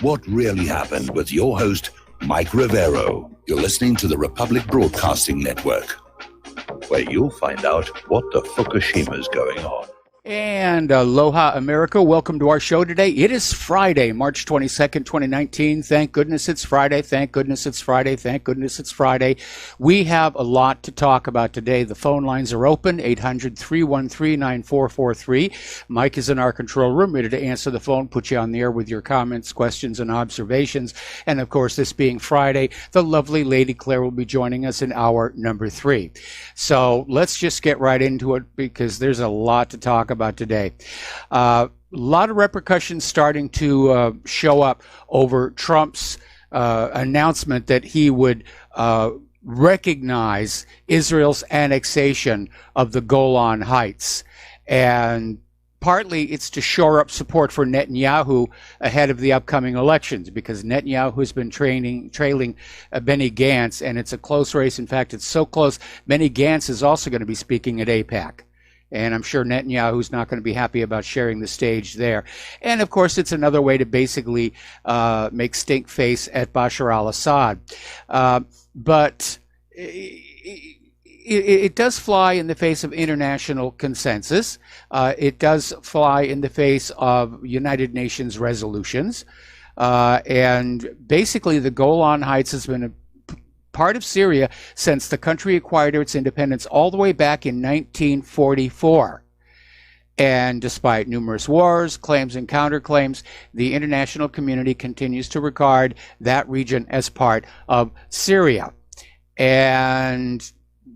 What really happened with your host, Mike Rivero. You're listening to the Republic Broadcasting Network, where you'll find out what the Fukushima's going on. And aloha, America. Welcome to our show today. It is Friday, March 22nd, 2019. Thank goodness it's Friday. Thank goodness it's Friday. Thank goodness it's Friday. We have a lot to talk about today. The phone lines are open, 800-313-9443. Mike is in our control room, ready to answer the phone, put you on the air with your comments, questions, and observations. And, of course, this being Friday, the lovely Lady Claire will be joining us in hour number 3. So let's just get right into it because there's a lot to talk about today. A lot of repercussions starting to show up over Trump's announcement that he would recognize Israel's annexation of the Golan Heights. And partly it's to shore up support for Netanyahu ahead of the upcoming elections, because Netanyahu has been trailing Benny Gantz, and it's a close race. In fact, it's so close, Benny Gantz is also going to be speaking at AIPAC. And I'm sure Netanyahu's not going to be happy about sharing the stage there. And, of course, it's another way to basically make stink face at Bashar al-Assad. But it does fly in the face of international consensus. It does fly in the face of United Nations resolutions. And basically, the Golan Heights has been a part of Syria since the country acquired its independence all the way back in 1944. And despite numerous wars, claims, and counterclaims, the international community continues to regard that region as part of Syria. And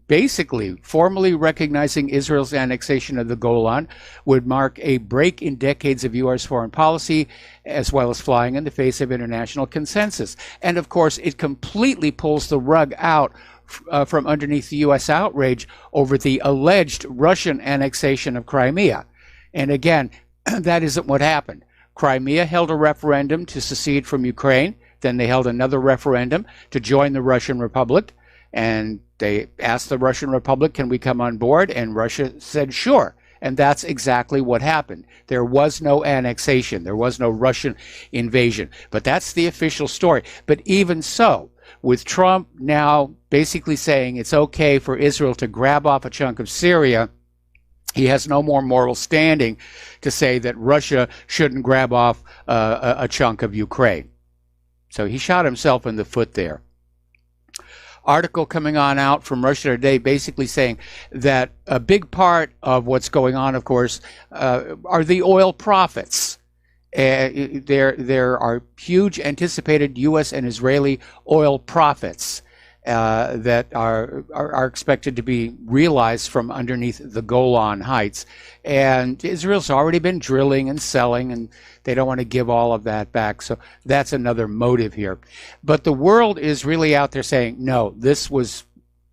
basically, formally recognizing Israel's annexation of the Golan would mark a break in decades of U.S. foreign policy, as well as flying in the face of international consensus. And of course, it completely pulls the rug out from underneath the U.S. outrage over the alleged Russian annexation of Crimea. And again, that isn't what happened. Crimea held a referendum to secede from Ukraine. Then they held another referendum to join the Russian Republic. And they asked the Russian Republic, can we come on board? And Russia said, sure. And that's exactly what happened. There was no annexation. There was no Russian invasion. But that's the official story. But even so, with Trump now basically saying it's okay for Israel to grab off a chunk of Syria, he has no more moral standing to say that Russia shouldn't grab off a chunk of Ukraine. So he shot himself in the foot there. Article coming on out from Russia Today basically saying that a big part of what's going on, of course, are the oil profits. There are huge anticipated U.S. and Israeli oil profits that are expected to be realized from underneath the Golan Heights. And Israel's already been drilling and selling, and they don't want to give all of that back. So that's another motive here. But the world is really out there saying, no, this was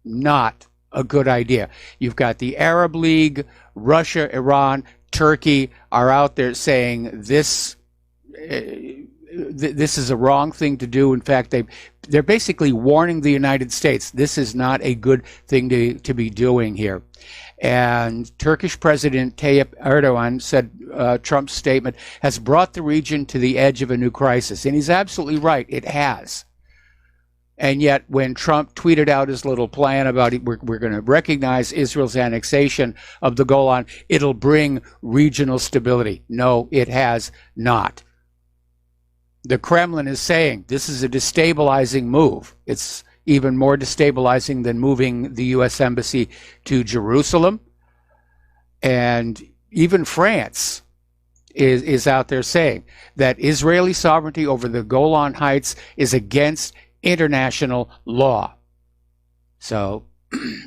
not a good idea. You've got the Arab League, Russia, Iran, Turkey are out there saying this is a wrong thing to do. In fact, they're basically warning the United States this is not a good thing to be doing here. And Turkish President Tayyip Erdogan said Trump's statement has brought the region to the edge of a new crisis. And he's absolutely right. It has. And yet when Trump tweeted out his little plan about we're going to recognize Israel's annexation of the Golan, it'll bring regional stability. No, it has not. The Kremlin is saying this is a destabilizing move. It's even more destabilizing than moving the U.S. Embassy to Jerusalem. And even France is out there saying that Israeli sovereignty over the Golan Heights is against international law. So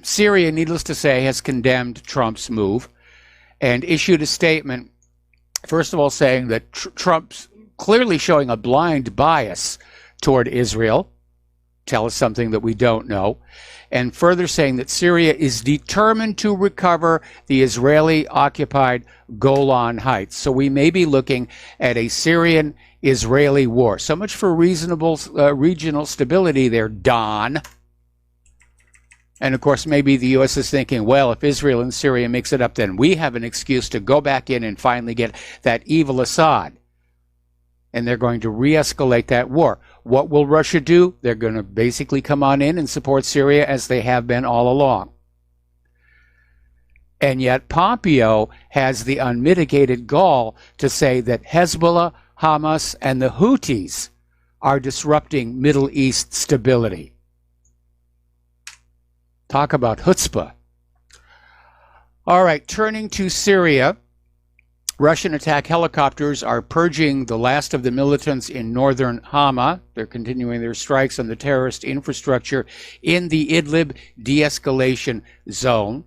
Syria, needless to say, has condemned Trump's move and issued a statement, first of all, saying that Trump's clearly showing a blind bias toward Israel. Tell us something that we don't know. And further saying that Syria is determined to recover the Israeli-occupied Golan Heights. So we may be looking at a Syrian-Israeli war. So much for reasonable regional stability there, Don. And of course, maybe the U.S. is thinking, well, if Israel and Syria mix it up, then we have an excuse to go back in and finally get that evil Assad. and they're going to re-escalate that war. What will Russia do? They're going to basically come on in and support Syria as they have been all along. And yet Pompeo has the unmitigated gall to say that Hezbollah, Hamas, and the Houthis are disrupting Middle East stability. Talk about chutzpah. All right, turning to Syria, Russian attack helicopters are purging the last of the militants in northern Hama. They're continuing their strikes on the terrorist infrastructure in the Idlib de-escalation zone.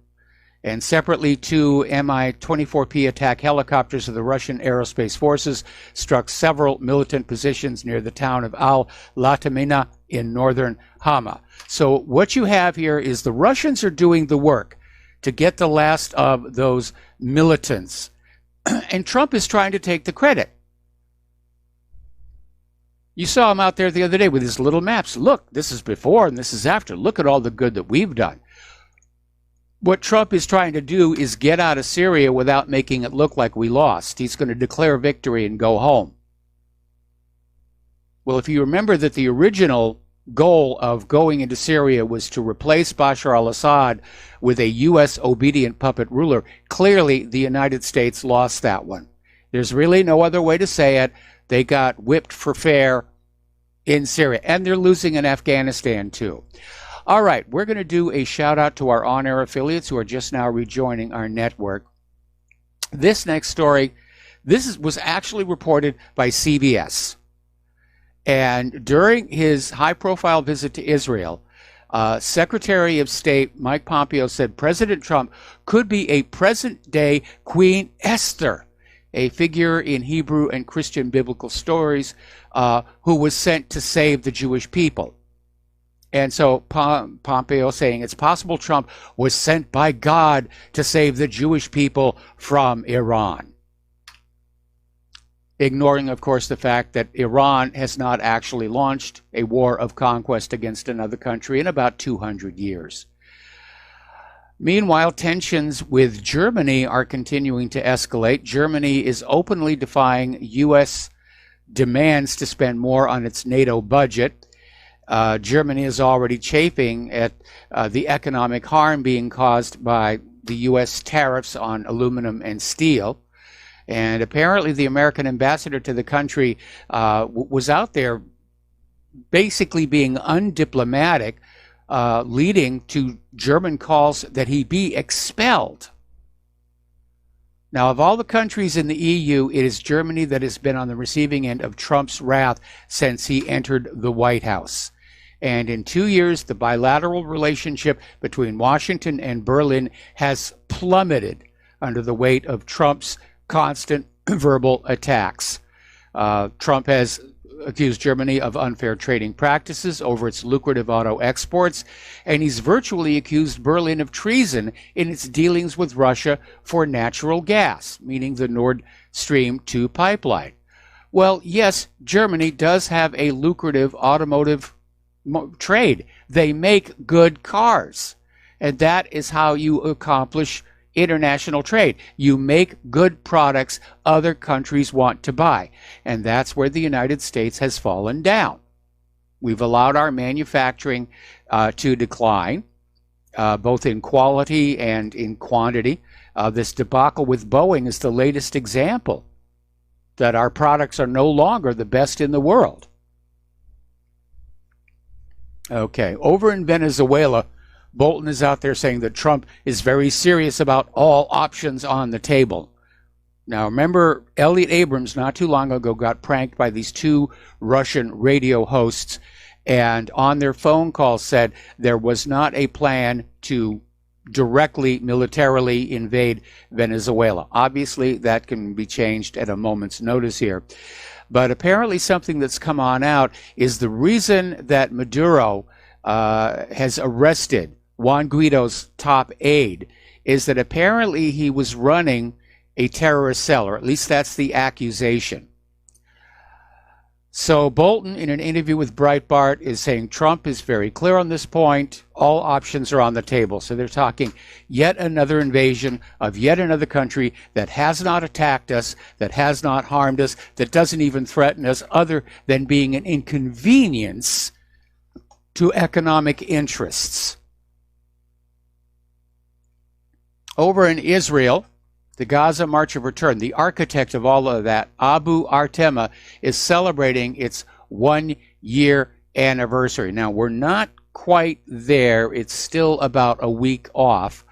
And separately, two Mi-24P attack helicopters of the Russian Aerospace Forces struck several militant positions near the town of Al-Latamina in northern Hama. So what you have here is the Russians are doing the work to get the last of those militants. And Trump is trying to take the credit. You saw him out there the other day with his little maps. Look, this is before and this is after. Look at all the good that we've done. What Trump is trying to do is get out of Syria without making it look like we lost. He's going to declare victory and go home. Well, if you remember that the original goal of going into Syria was to replace Bashar al-Assad with a U.S. obedient puppet ruler, clearly the United States lost that one. There's really no other way to say it. They got whipped for fair in Syria, and they're losing in Afghanistan too. All right, we're going to do a shout out to our on-air affiliates who are just now rejoining our network. This next story, was actually reported by CBS. And during his high-profile visit to Israel, Secretary of State Mike Pompeo said President Trump could be a present-day Queen Esther, a figure in Hebrew and Christian biblical stories who was sent to save the Jewish people. And so Pompeo saying it's possible Trump was sent by God to save the Jewish people from Iran. Ignoring, of course, the fact that Iran has not actually launched a war of conquest against another country in about 200 years. Meanwhile, tensions with Germany are continuing to escalate. Germany is openly defying U.S. demands to spend more on its NATO budget. Germany is already chafing at the economic harm being caused by the U.S. tariffs on aluminum and steel. And apparently the American ambassador to the country was out there basically being undiplomatic, leading to German calls that he be expelled. Now, of all the countries in the EU, it is Germany that has been on the receiving end of Trump's wrath since he entered the White House. And in 2 years, the bilateral relationship between Washington and Berlin has plummeted under the weight of Trump's constant verbal attacks. Trump has accused Germany of unfair trading practices over its lucrative auto exports, and he's virtually accused Berlin of treason in its dealings with Russia for natural gas, meaning the Nord Stream 2 pipeline. Well, yes, Germany does have a lucrative automotive trade. They make good cars, and that is how you accomplish international trade. You make good products other countries want to buy, and that's where the United States has fallen down. We've allowed our manufacturing to decline, both in quality and in quantity. This debacle with Boeing is the latest example that our products are no longer the best in the world. Okay, over in Venezuela, Bolton is out there saying that Trump is very serious about all options on the table. Now, remember, Elliot Abrams not too long ago got pranked by these two Russian radio hosts, and on their phone call said there was not a plan to directly militarily invade Venezuela. Obviously, that can be changed at a moment's notice here. But apparently something that's come on out is the reason that Maduro has arrested Juan Guaido's top aide is that apparently he was running a terrorist cell, or at least that's the accusation. So Bolton, in an interview with Breitbart, is saying Trump is very clear on this point. All options are on the table. So they're talking yet another invasion of yet another country that has not attacked us, that has not harmed us, that doesn't even threaten us, other than being an inconvenience to economic interests. Over in Israel, the Gaza March of Return, the architect of all of that, Abu Artema, is celebrating its 1-year anniversary. Now, we're not quite there. It's still about a week off.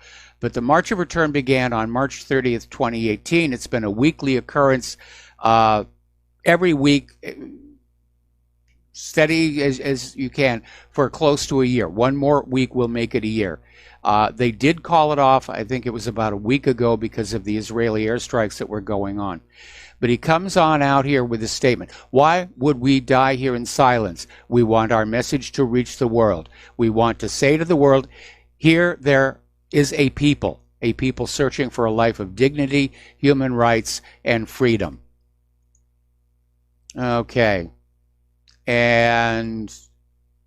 But the March of Return began on March 30th, 2018. It's been a weekly occurrence every week, steady as you can, for close to a year. One more week will make it a year. They did call it off, I think it was about a week ago, because of the Israeli airstrikes that were going on. But he comes on out here with a statement. Why would we die here in silence? We want our message to reach the world. We want to say to the world, here there is a people searching for a life of dignity, human rights, and freedom. Okay. And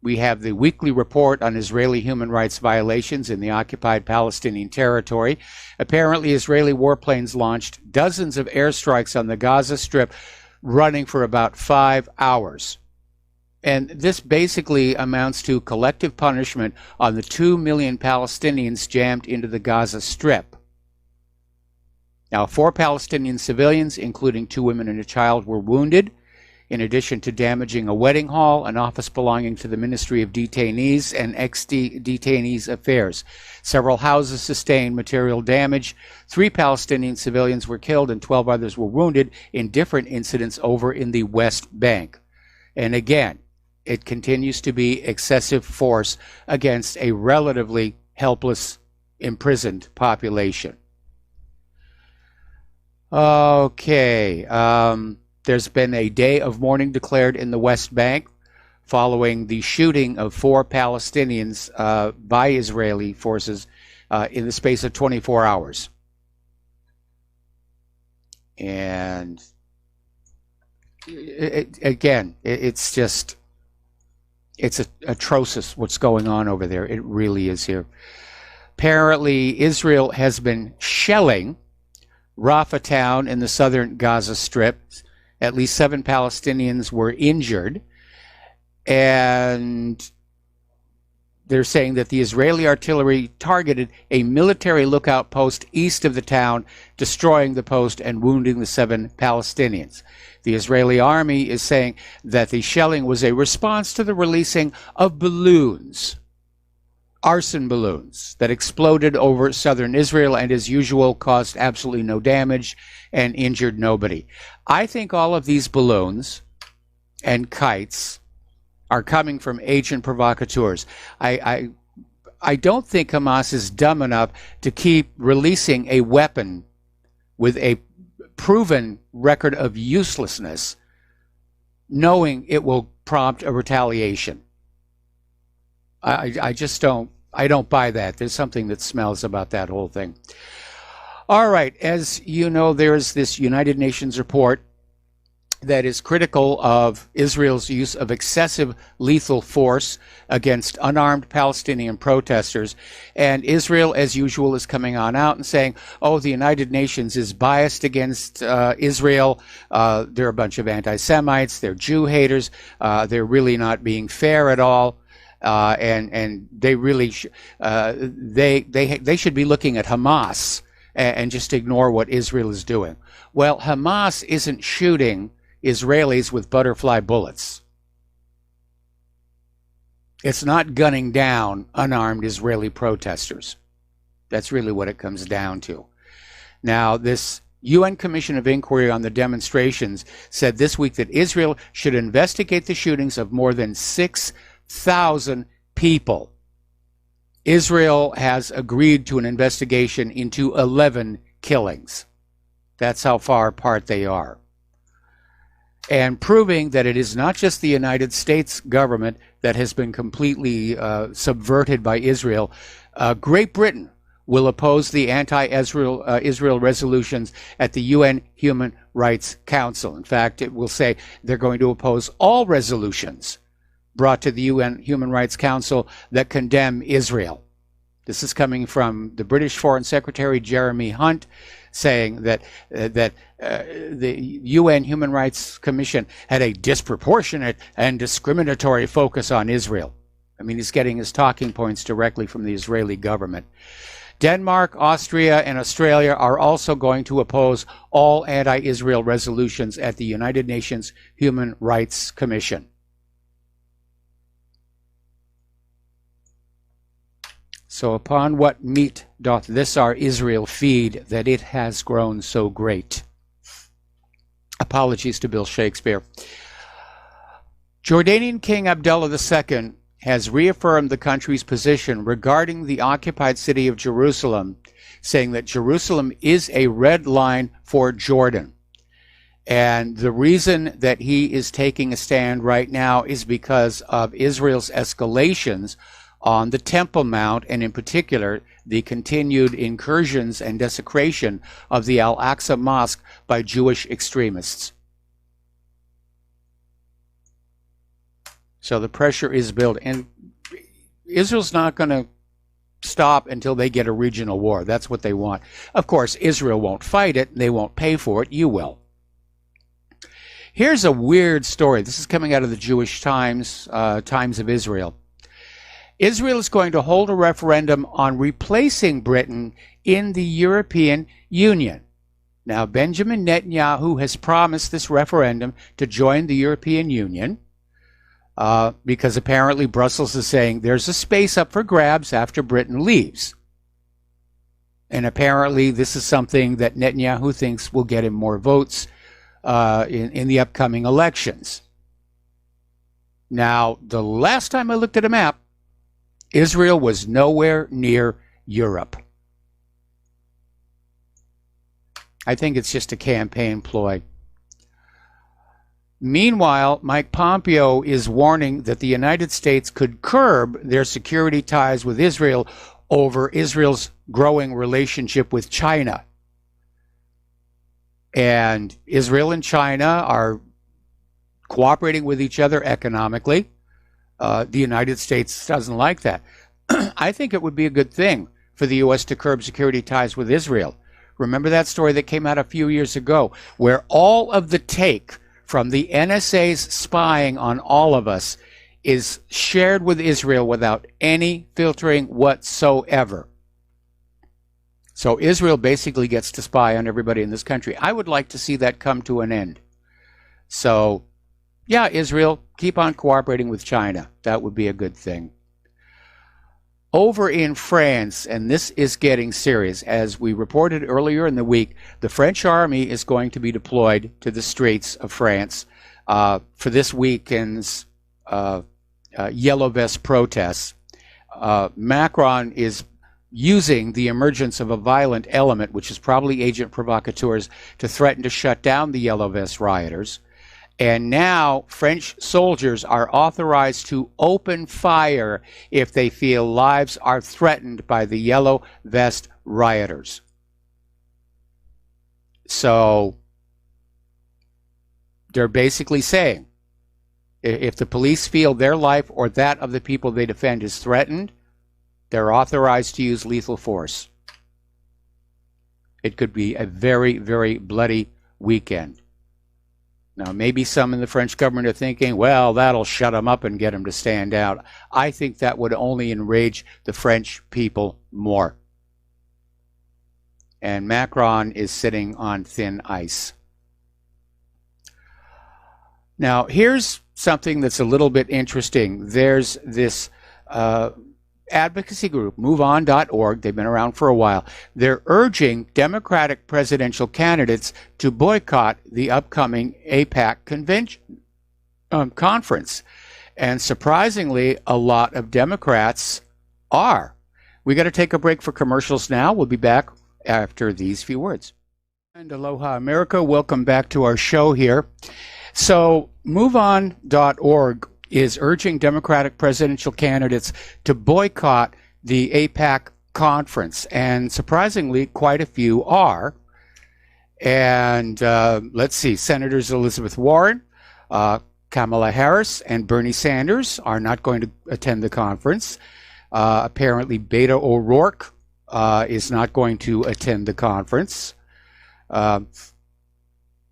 we have the weekly report on Israeli human rights violations in the occupied Palestinian territory. Apparently, Israeli warplanes launched dozens of airstrikes on the Gaza Strip, running for about 5 hours. And this basically amounts to collective punishment on the 2 million Palestinians jammed into the Gaza Strip. Now, 4 Palestinian civilians, including 2 women and a child, were wounded, in addition to damaging a wedding hall, an office belonging to the Ministry of Detainees and Ex-Detainees Affairs. Several houses sustained material damage. 3 Palestinian civilians were killed and 12 others were wounded in different incidents over in the West Bank. And again, it continues to be excessive force against a relatively helpless, imprisoned population. Okay. There's been a day of mourning declared in the West Bank following the shooting of 4 Palestinians by Israeli forces in the space of 24 hours. And it's just, it's atrocious what's going on over there. It really is here. Apparently, Israel has been shelling Rafah town in the southern Gaza Strip. At least 7 Palestinians were injured, and they're saying that the Israeli artillery targeted a military lookout post east of the town, destroying the post and wounding the 7 Palestinians. The Israeli army is saying that the shelling was a response to the releasing of balloons, arson balloons, that exploded over southern Israel and, as usual, caused absolutely no damage and injured nobody. I think all of these balloons and kites are coming from agent provocateurs. I don't think Hamas is dumb enough to keep releasing a weapon with a proven record of uselessness, knowing it will prompt a retaliation. I just don't buy that. There's something that smells about that whole thing. All right, as you know, there's this United Nations report that is critical of Israel's use of excessive lethal force against unarmed Palestinian protesters. And Israel, as usual, is coming on out and saying, oh, the United Nations is biased against Israel. They're a bunch of anti-Semites. They're Jew haters. They're really not being fair at all. And they really they should be looking at Hamas and just ignore what Israel is doing. Well, Hamas isn't shooting Israelis with butterfly bullets. It's not gunning down unarmed Israeli protesters. That's really what it comes down to. Now, this UN Commission of Inquiry on the demonstrations said this week that Israel should investigate the shootings of more than 6,000 people. Israel has agreed to an investigation into 11 killings. That's how far apart they are. And proving that it is not just the United States government that has been completely subverted by Israel. Great Britain will oppose the anti-Israel resolutions at the UN Human Rights Council. In fact, it will say they're going to oppose all resolutions brought to the UN Human Rights Council that condemn Israel. This is coming from the British Foreign Secretary Jeremy Hunt, saying that the UN Human Rights Commission had a disproportionate and discriminatory focus on Israel. I mean, he's getting his talking points directly from the Israeli government. Denmark, Austria, and Australia are also going to oppose all anti-Israel resolutions at the United Nations Human Rights Commission. So upon what meat doth this our Israel feed, that it has grown so great? Apologies to Bill Shakespeare. Jordanian King Abdullah II has reaffirmed the country's position regarding the occupied city of Jerusalem, saying that Jerusalem is a red line for Jordan. And the reason that he is taking a stand right now is because of Israel's escalations on the Temple Mount, and in particular, the continued incursions and desecration of the Al-Aqsa Mosque by Jewish extremists. So the pressure is building, and Israel's not going to stop until they get a regional war. That's what they want. Of course, Israel won't fight it. They won't pay for it. You will. Here's a weird story. This is coming out of the Jewish Times, Times of Israel. Israel is going to hold a referendum on replacing Britain in the European Union. Now, Benjamin Netanyahu has promised this referendum to join the European Union because apparently Brussels is saying there's a space up for grabs after Britain leaves. And apparently this is something that Netanyahu thinks will get him more votes in the upcoming elections. Now, the last time I looked at a map, Israel was nowhere near Europe. I think it's just a campaign ploy. Meanwhile, Mike Pompeo is warning that the United States could curb their security ties with Israel over Israel's growing relationship with China. And Israel and China are cooperating with each other economically. The United States doesn't like that. I think it would be a good thing for the U.S. to curb security ties with Israel. Remember that story that came out a few years ago, where all of the take from the NSA's spying on all of us is shared with Israel without any filtering whatsoever. So Israel basically gets to spy on everybody in this country. I would like to see that come to an end. So, yeah, Israel, keep on cooperating with China. That would be a good thing. Over in France, and this is getting serious, as we reported earlier in the week, the French army is going to be deployed to the streets of France for this weekend's Yellow Vest protests. Macron is using the emergence of a violent element, which is probably agent provocateurs, to threaten to shut down the Yellow Vest rioters. And now French soldiers are authorized to open fire if they feel lives are threatened by the Yellow Vest rioters. So they're basically saying, if the police feel their life or that of the people they defend is threatened, they're authorized to use lethal force. It could be a very, very bloody weekend. Now, maybe some in the French government are thinking, well, that'll shut them up and get them to stand out. I think that would only enrage the French people more. And Macron is sitting on thin ice. Now, here's something that's a little bit interesting. There's this advocacy group, MoveOn.org. They've been around for a while. They're urging Democratic presidential candidates to boycott the upcoming AIPAC conference. And surprisingly, a lot of Democrats are. We got to take a break for commercials now. We'll be back after these few words. And aloha, America. Welcome back to our show here. So MoveOn.org is urging Democratic presidential candidates to boycott the AIPAC conference. And surprisingly, quite a few are. And let's see, Senators Elizabeth Warren, Kamala Harris, and Bernie Sanders are not going to attend the conference. Apparently, Beto O'Rourke is not going to attend the conference.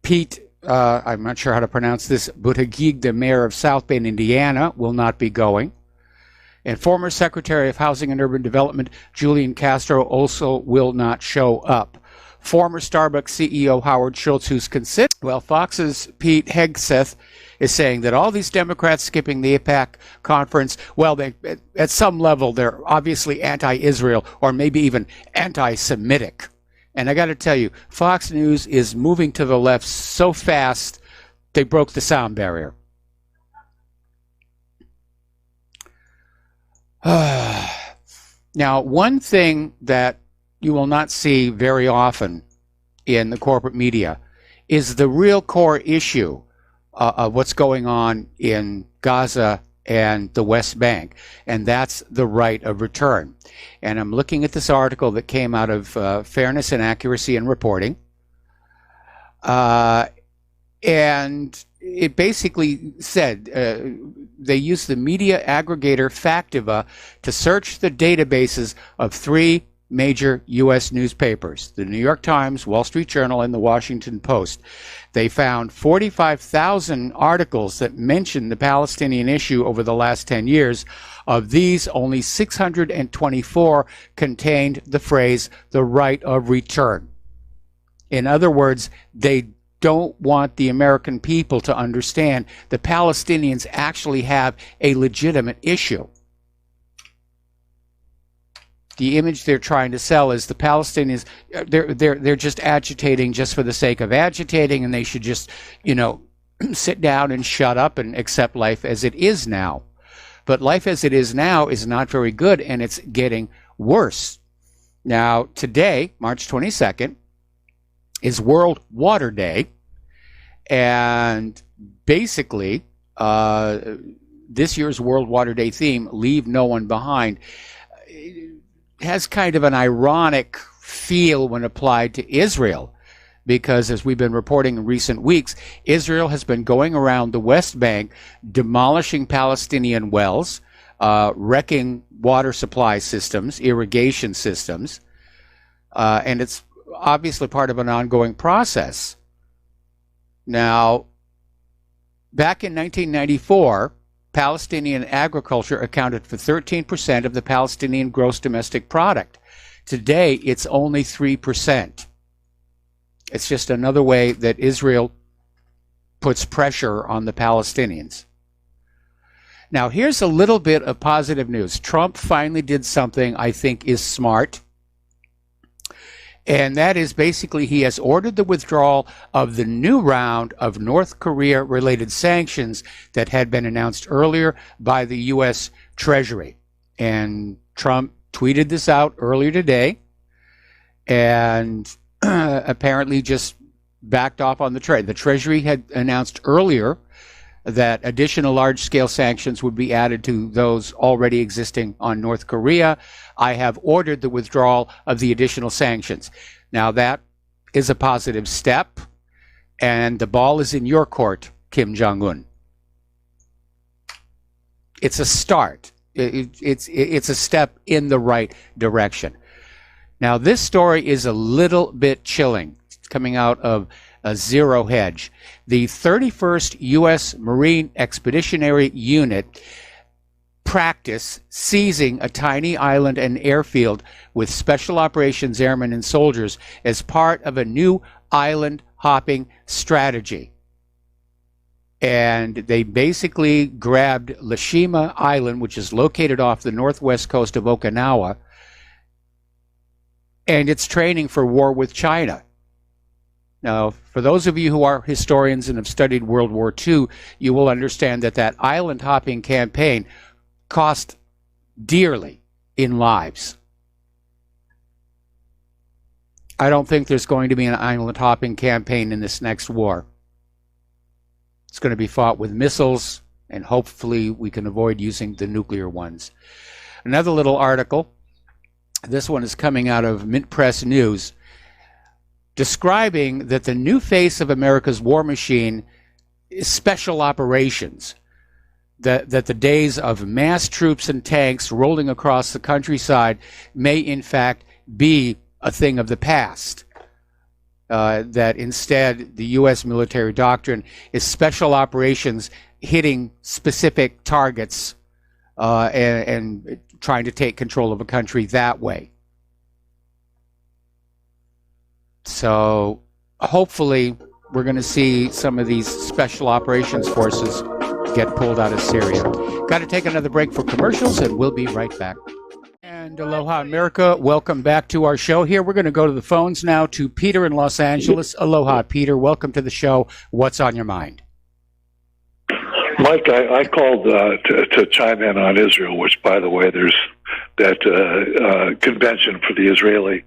Pete, I'm not sure how to pronounce this, Buttigieg, the mayor of South Bend, Indiana, will not be going. And former Secretary of Housing and Urban Development, Julian Castro, also will not show up. Former Starbucks CEO Howard Schultz, who's considered, well, Fox's Pete Hegseth is saying that all these Democrats skipping the AIPAC conference, well, they, at some level, they're obviously anti-Israel or maybe even anti-Semitic. And I got to tell you, Fox News is moving to the left so fast, they broke the sound barrier. Now, one thing that you will not see very often in the corporate media is the real core issue of what's going on in Gaza and the West Bank, and that's the right of return. And I'm looking at this article that came out of Fairness and Accuracy in Reporting, and it basically said they used the media aggregator Factiva to search the databases of 3 major U.S. newspapers, the New York Times, Wall Street Journal, and the Washington Post. They found 45,000 articles that mentioned the Palestinian issue over the last 10 years. Of these, only 624 contained the phrase, the right of return. In other words, they don't want the American people to understand the Palestinians actually have a legitimate issue. The image they're trying to sell is the Palestinians, they're just agitating just for the sake of agitating, and they should just, sit down and shut up and accept life as it is now. But life as it is now is not very good, and it's getting worse. Now, today, March 22nd, is World Water Day, and basically, this year's World Water Day theme, Leave No One Behind, has kind of an ironic feel when applied to Israel, because as we've been reporting in recent weeks, Israel has been going around the West Bank, demolishing Palestinian wells, wrecking water supply systems, irrigation systems, and it's obviously part of an ongoing process. Now, back in 1994, Palestinian agriculture accounted for 13% of the Palestinian gross domestic product. Today, it's only 3%. It's just another way that Israel puts pressure on the Palestinians. Now, here's a little bit of positive news. Trump finally did something I think is smart. And that is basically he has ordered the withdrawal of the new round of North Korea-related sanctions that had been announced earlier by the U.S. Treasury. And Trump tweeted this out earlier today and apparently just backed off on the trade. The Treasury had announced earlier that additional large-scale sanctions would be added to those already existing on North Korea. I have ordered the withdrawal of the additional sanctions. Now that is a positive step, and the ball is in your court, Kim Jong-un. It's a start. It's a step in the right direction. Now this story is a little bit chilling. It's coming out of Zero Hedge. The 31st U.S. Marine Expeditionary Unit practice seizing a tiny island and airfield with special operations airmen and soldiers as part of a new island hopping strategy. And they basically grabbed Lashima Island, which is located off the northwest coast of Okinawa, and it's training for war with China. Now, for those of you who are historians and have studied World War II, you will understand that that island hopping campaign cost dearly in lives. I don't think there's going to be an island hopping campaign in this next war. It's going to be fought with missiles, and hopefully we can avoid using the nuclear ones. Another little article. This one is coming out of Mint Press News. describing that the new face of America's war machine is special operations. That the days of mass troops and tanks rolling across the countryside may in fact be a thing of the past. That instead the U.S. military doctrine is special operations hitting specific targets and trying to take control of a country that way. So hopefully we're going to see some of these special operations forces get pulled out of Syria. Got to take another break for commercials, and we'll be right back. And aloha, America. Welcome back to our show here. We're going to go to the phones now to Peter in Los Angeles. Aloha, Peter. Welcome to the show. What's on your mind? Mike, I called to chime in on Israel, which, by the way, there's that convention for the Israeli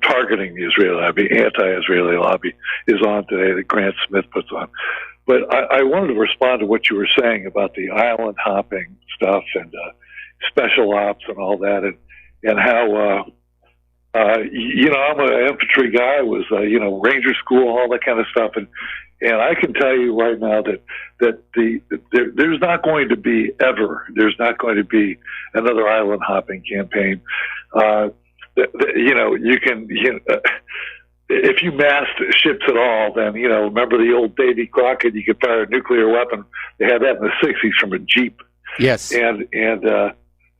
targeting the Israeli lobby, anti-Israeli lobby, is on today that Grant Smith puts on. But I wanted to respond to what you were saying about the island hopping stuff and special ops and all that, and how I'm an infantry guy, was Ranger School, all that kind of stuff, and I can tell you right now that there's not going to be another island hopping campaign. If you massed ships at all, then, remember the old Davy Crockett, you could fire a nuclear weapon. They had that in the 60s from a Jeep. Yes. And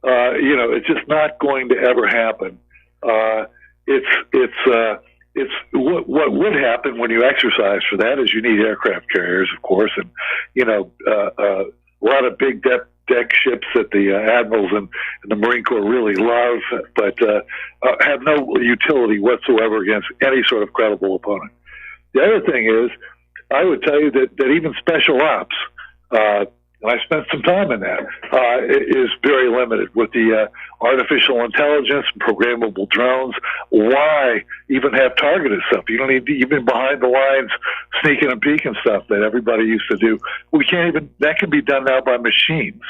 it's just not going to ever happen. It's what would happen when you exercise for that is you need aircraft carriers, of course, and, a lot of big deck ships that the admirals and the Marine Corps really love, but have no utility whatsoever against any sort of credible opponent. The other thing is, I would tell you that even special ops, and I spent some time in that, is very limited with the artificial intelligence, programmable drones. Why even have targeted stuff? You don't need to, even behind the lines, sneaking and peeking stuff that everybody used to do. We can't even, that can be done now by machines.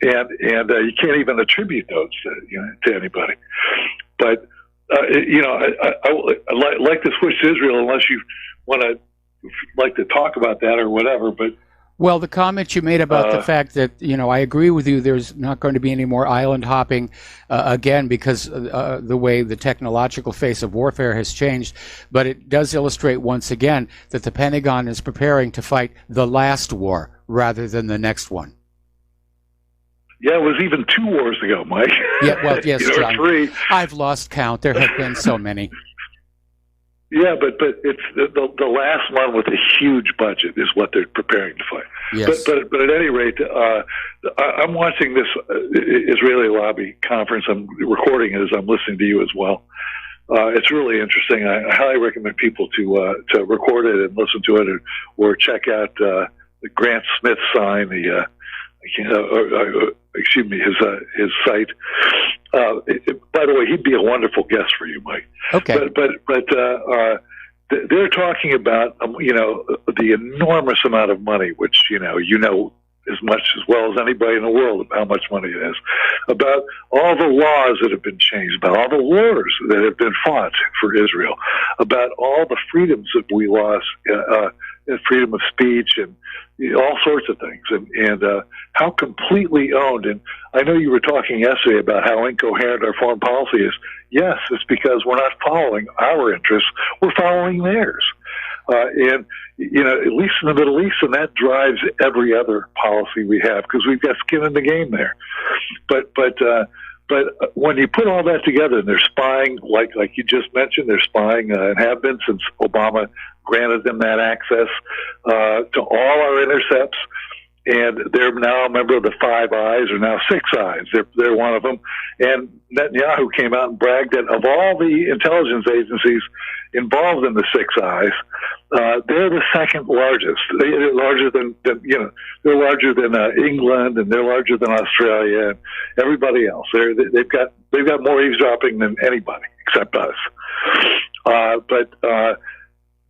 And you can't even attribute those to anybody. But, I like to switch to Israel unless you want to like to talk about that or whatever, but well, the comment you made about the fact that, I agree with you, there's not going to be any more island hopping again because the way the technological face of warfare has changed. But it does illustrate once again that the Pentagon is preparing to fight the last war rather than the next one. Yeah, it was even 2 wars ago, Mike. Yeah, well, yes, John. 3. I've lost count. There have been so many. Yeah, but it's the last one with a huge budget is what they're preparing to fight. Yes. But at any rate, I'm watching this Israeli lobby conference. I'm recording it as I'm listening to you as well. It's really interesting. I highly recommend people to record it and listen to it, or check out the Grant Smith sign. His site. By the way, he'd be a wonderful guest for you, Mike. Okay. But they're talking about the enormous amount of money, which as much as well as anybody in the world about how much money it is, about all the laws that have been changed, about all the wars that have been fought for Israel, about all the freedoms that we lost, freedom of speech and all sorts of things, and how completely owned. And I know you were talking yesterday about how incoherent our foreign policy is. Yes, it's because we're not following our interests; we're following theirs. And at least in the Middle East, and that drives every other policy we have because we've got skin in the game there. But when you put all that together, and they're spying, like you just mentioned, they're spying and have been since Obama granted them that access to all our intercepts. And they're now a member of the Five Eyes, or now Six Eyes. They're one of them. And Netanyahu came out and bragged that of all the intelligence agencies involved in the Six Eyes, they're the second largest. They're larger than they're larger than England, and they're larger than Australia and everybody else. They've got more eavesdropping than anybody except us.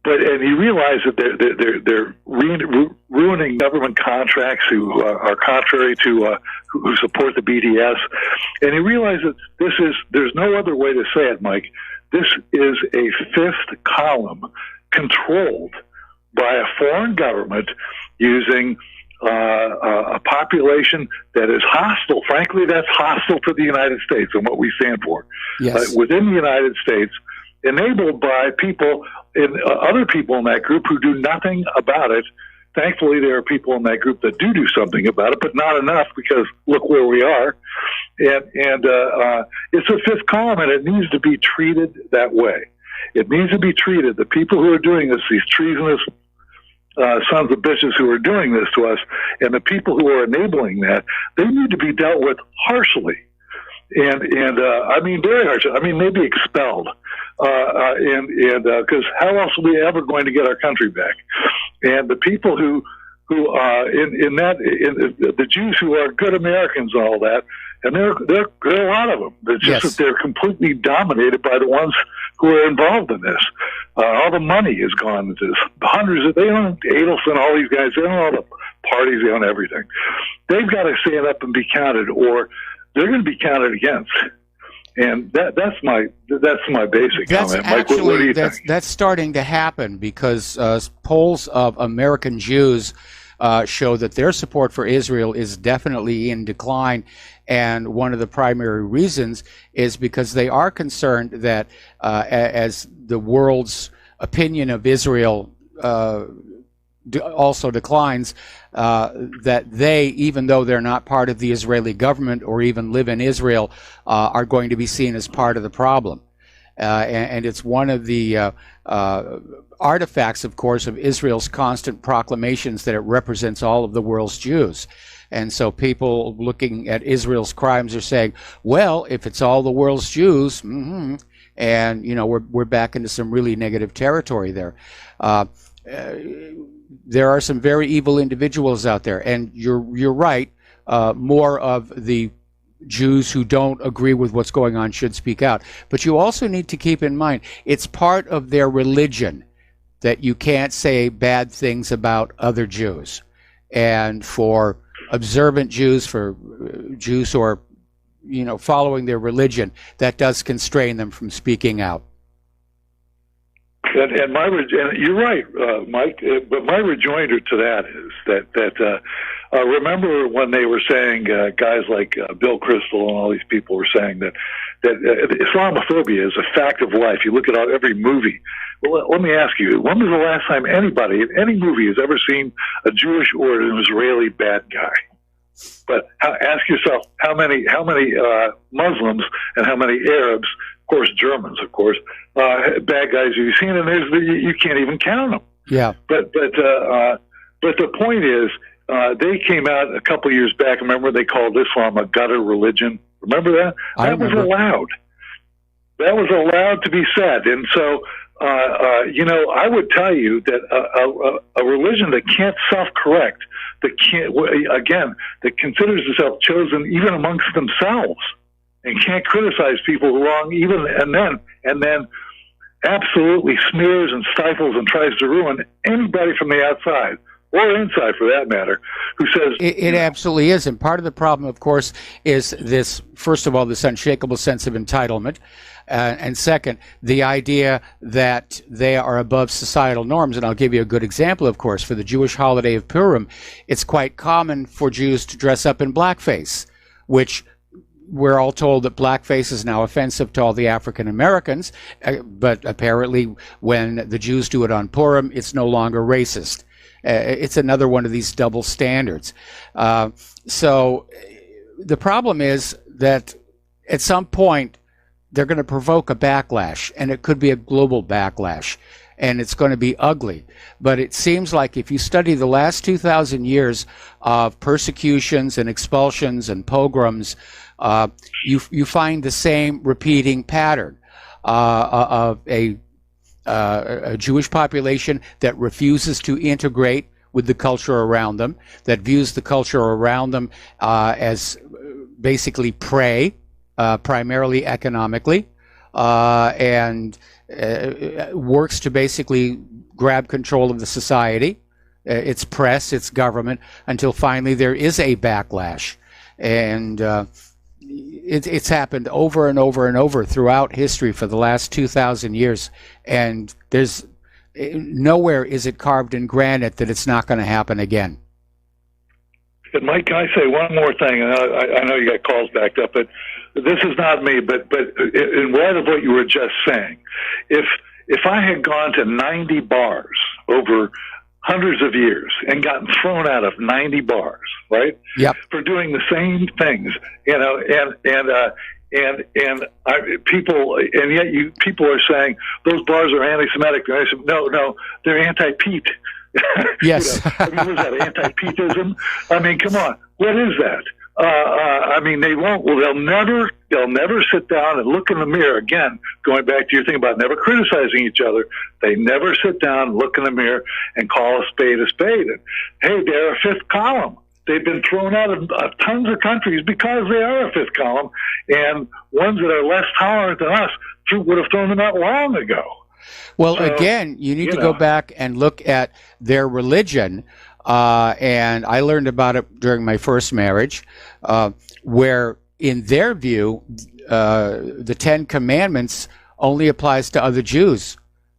But you realize that they're ruining government contracts who are contrary to who support the BDS, and you realize that there's no other way to say it, Mike. This is a fifth column controlled by a foreign government using a population that is hostile. Frankly, that's hostile to the United States and what we stand for. Yes. Within the United States, enabled by people, other people in that group who do nothing about it. Thankfully, there are people in that group that do something about it, but not enough, because look where we are. And it's a fifth column, and it needs to be treated that way. It needs to be treated. The people who are doing this, these treasonous sons of bitches who are doing this to us, and the people who are enabling that, they need to be dealt with harshly. And I mean very harshly. I mean, maybe expelled. Because how else are we ever going to get our country back? And the people who the Jews who are good Americans and all that, and there are a lot of them. It's just that they're completely dominated by the ones who are involved in this. All the money has gone into this. They own Adelson, all these guys. They own all the parties. They own everything. They've got to stand up and be counted, or they're going to be counted against. And that's my basic comment. Mike, what do you think? That's starting to happen, because polls of American Jews show that their support for Israel is definitely in decline. And one of the primary reasons is because they are concerned that as the world's opinion of Israel also declines, that they, even though they're not part of the Israeli government or even live in Israel, are going to be seen as part of the problem. And it's one of the artifacts, of course, of Israel's constant proclamations that it represents all of the world's Jews. And so people looking at Israel's crimes are saying, well, if it's all the world's Jews, and, you know, we're back into some really negative territory there. There are some very evil individuals out there, and you're right. More of the Jews who don't agree with what's going on should speak out. But you also need to keep in mind, it's part of their religion that you can't say bad things about other Jews. And for observant Jews, for Jews who are, you know, following their religion, that does constrain them from speaking out. And you're right, Mike. But my rejoinder to that is that remember when they were saying, guys like Bill Kristol and all these people were saying that Islamophobia is a fact of life. You look at every movie. Well, let me ask you: when was the last time anybody in any movie has ever seen a Jewish or an Israeli bad guy? But ask yourself how many Muslims and how many Arabs, of course Germans, of course, bad guys you've seen, and you can't even count them. Yeah. But the point is, they came out a couple of years back. Remember, they called Islam a gutter religion. Remember that? That was allowed. That was allowed to be said, and so. You know, I would tell you that a religion that can't self-correct, that considers itself chosen even amongst themselves, and can't criticize people wrong even, and then absolutely smears and stifles and tries to ruin anybody from the outside or inside, for that matter, who says it absolutely is. And part of the problem, of course, is this. First of all, this unshakable sense of entitlement. And second, the idea that they are above societal norms. And I'll give you a good example, of course. For the Jewish holiday of Purim, it's quite common for Jews to dress up in blackface, which we're all told that blackface is now offensive to all the African Americans. But apparently, when the Jews do it on Purim, it's no longer racist. It's another one of these double standards. So the problem is that at some point, they're going to provoke a backlash, and it could be a global backlash, and it's going to be ugly. But it seems like if you study the last 2,000 years of persecutions and expulsions and pogroms, you find the same repeating pattern of a Jewish population that refuses to integrate with the culture around them, that views the culture around them as basically prey, primarily economically, and works to basically grab control of the society, its press, its government, until finally there is a backlash. And it's happened over and over and over throughout history for the last 2,000 years, and there's nowhere is it carved in granite that it's not going to happen again. And Mike, can I say one more thing? And I know you got calls backed up, but this is not me. But in light of what you were just saying, if I had gone to 90 bars over hundreds of years and gotten thrown out of 90 bars, right? Yep. For doing the same things, people are saying those bars are anti-Semitic. No, they're anti-Pete. Yes. I mean, was that anti-Petism? I mean, come on, what is that? I mean, they won't. Well, they'll never sit down and look in the mirror. Again, going back to your thing about never criticizing each other, they never sit down, look in the mirror, and call a spade a spade. And hey, they're a fifth column. They've been thrown out of tons of countries because they are a fifth column, and ones that are less tolerant than us would have thrown them out long ago. Well, so, again, you need to go back and look at their religion. And I learned about it during my first marriage, where in their view, the Ten Commandments only applies to other Jews.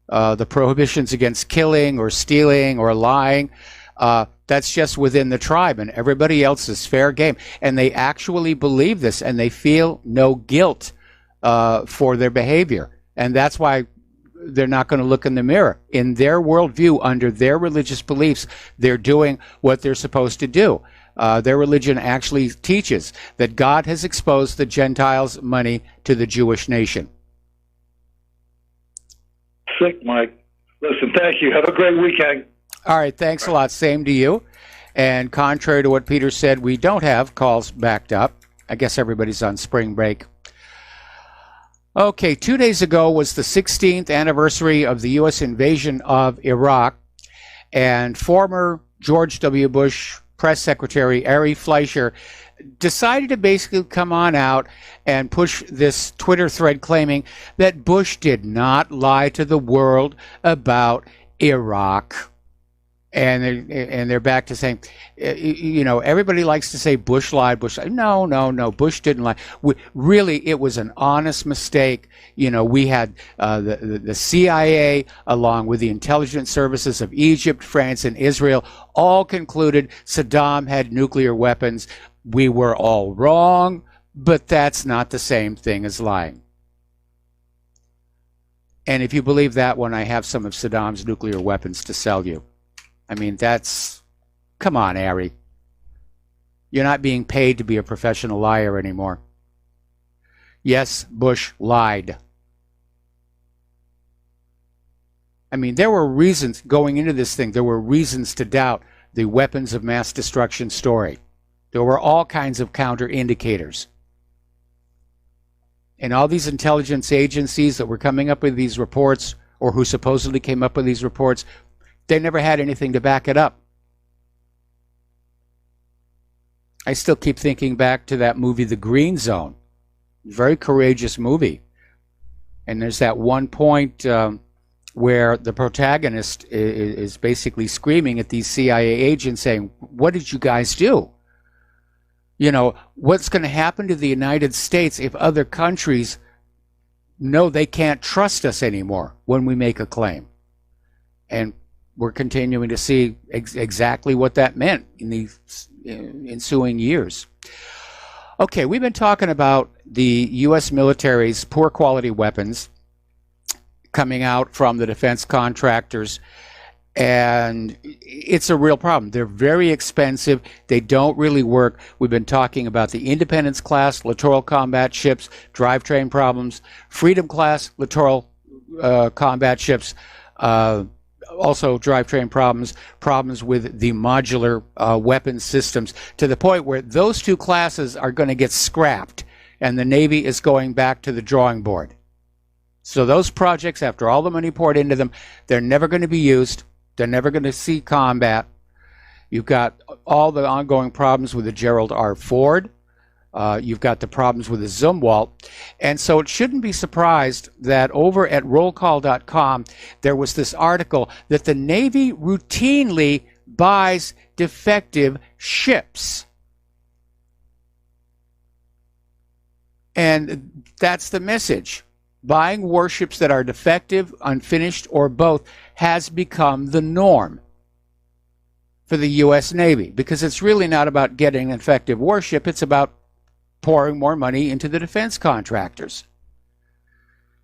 The prohibitions against killing or stealing or lying, that's just within the tribe, and everybody else is fair game. And they actually believe this, and they feel no guilt for their behavior. And that's why they're not going to look in the mirror. In their worldview, under their religious beliefs, they're doing what they're supposed to do. Their religion actually teaches that God has exposed the Gentiles' money to the Jewish nation. Sick, Mike. Listen, thank you. Have a great weekend. All right, thanks a lot. Same to you. And contrary to what Peter said, we don't have calls backed up. I guess everybody's on spring break. Okay, 2 days ago was the 16th anniversary of the U.S. invasion of Iraq, and former George W. Bush press secretary Ari Fleischer decided to basically come on out and push this Twitter thread claiming that Bush did not lie to the world about Iraq. And they're back to saying, everybody likes to say Bush lied. No, Bush didn't lie. Really, it was an honest mistake. We had the CIA, along with the intelligence services of Egypt, France, and Israel, all concluded Saddam had nuclear weapons. We were all wrong, but that's not the same thing as lying. And if you believe that one, I have some of Saddam's nuclear weapons to sell you. I mean, come on, Ari. You're not being paid to be a professional liar anymore. Yes, Bush lied. I mean, there were reasons going into this thing. There were reasons to doubt the weapons of mass destruction story. There were all kinds of counter indicators. And all these intelligence agencies that were coming up with these reports, or who supposedly came up with these reports, they never had anything to back it up. I still keep thinking back to that movie, The Green Zone. Very courageous movie. And there's that one point where the protagonist is basically screaming at these CIA agents saying, what did you guys do? What's going to happen to the United States if other countries know they can't trust us anymore when we make a claim? And we're continuing to see exactly what that meant in the ensuing years. Okay, we've been talking about the U.S. military's poor quality weapons coming out from the defense contractors, and it's a real problem. They're very expensive. They don't really work. We've been talking about the Independence class littoral combat ships, drivetrain problems, Freedom class littoral combat ships, also drivetrain problems with the modular weapons systems, to the point where those two classes are going to get scrapped and the Navy is going back to the drawing board. So those projects, after all the money poured into them, they're never going to be used. They're never going to see combat. You've got all the ongoing problems with the Gerald R. Ford. You've got the problems with the Zumwalt. And so it shouldn't be surprised that over at rollcall.com, there was this article that the Navy routinely buys defective ships. And that's the message. Buying warships that are defective, unfinished, or both has become the norm for the U.S. Navy, because it's really not about getting an effective warship. It's about pouring more money into the defense contractors.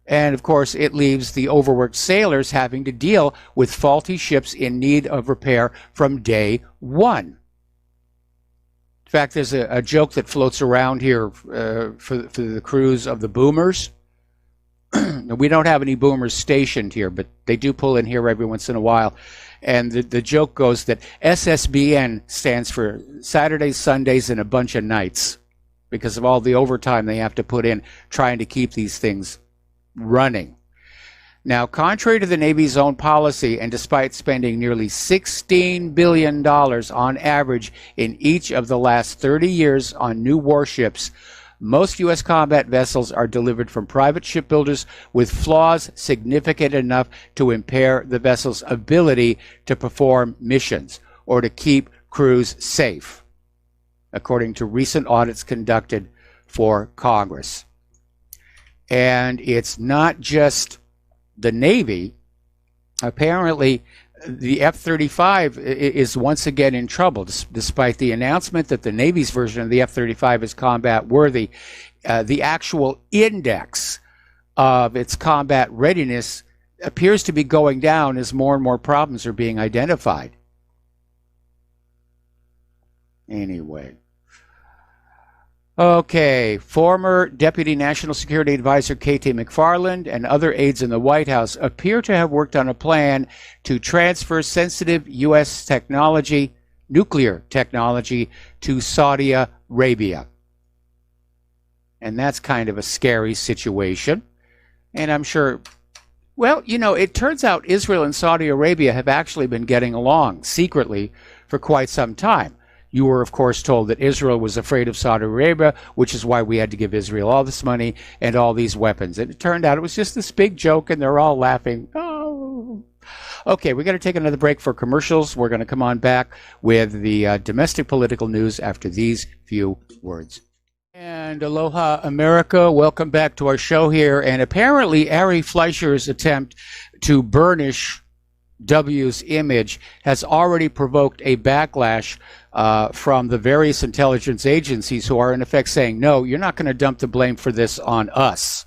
And of course, it leaves the overworked sailors having to deal with faulty ships in need of repair from day one. In fact, there's a joke that floats around here for the crews of the boomers. We don't have any boomers stationed here, but they do pull in here every once in a while. And the joke goes that SSBN stands for Saturdays, Sundays, and a bunch of nights, because of all the overtime they have to put in trying to keep these things running. Now, contrary to the Navy's own policy, and despite spending nearly $16 billion on average in each of the last 30 years on new warships, most U.S. combat vessels are delivered from private shipbuilders with flaws significant enough to impair the vessel's ability to perform missions or to keep crews safe, according to recent audits conducted for Congress. And it's not just the Navy. Apparently, the F-35 is once again in trouble, despite the announcement that the Navy's version of the F-35 is combat worthy. The actual index of its combat readiness appears to be going down as more and more problems are being identified. Anyway. Okay, former Deputy National Security Advisor K.T. McFarland and other aides in the White House appear to have worked on a plan to transfer sensitive U.S. technology, nuclear technology, to Saudi Arabia. And that's kind of a scary situation. And I'm sure, well, you know, it turns out Israel and Saudi Arabia have actually been getting along secretly for quite some time. You were, of course, told that Israel was afraid of Saudi Arabia, which is why we had to give Israel all this money and all these weapons. And it turned out it was just this big joke, and they're all laughing. Oh. Okay, we're going to take another break for commercials. We're going to come on back with the domestic political news after these few words. And aloha, America. Welcome back to our show here. And apparently, Ari Fleischer's attempt to burnish W's image has already provoked a backlash from the various intelligence agencies who are in effect saying, no, you're not going to dump the blame for this on us.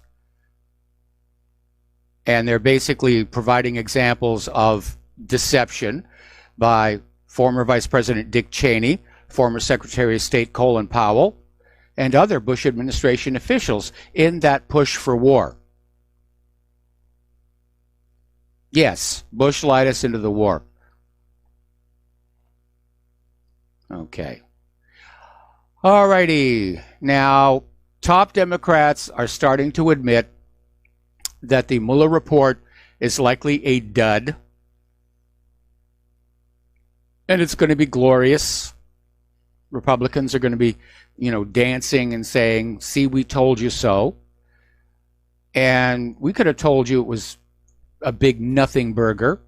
And they're basically providing examples of deception by former Vice President Dick Cheney, former Secretary of State Colin Powell, and other Bush administration officials in that push for war. Yes, Bush lied us into the war. Okay. All righty. Now, top Democrats are starting to admit that the Mueller report is likely a dud. And it's going to be glorious. Republicans are going to be, dancing and saying, see, we told you so. And we could have told you it was a big nothing burger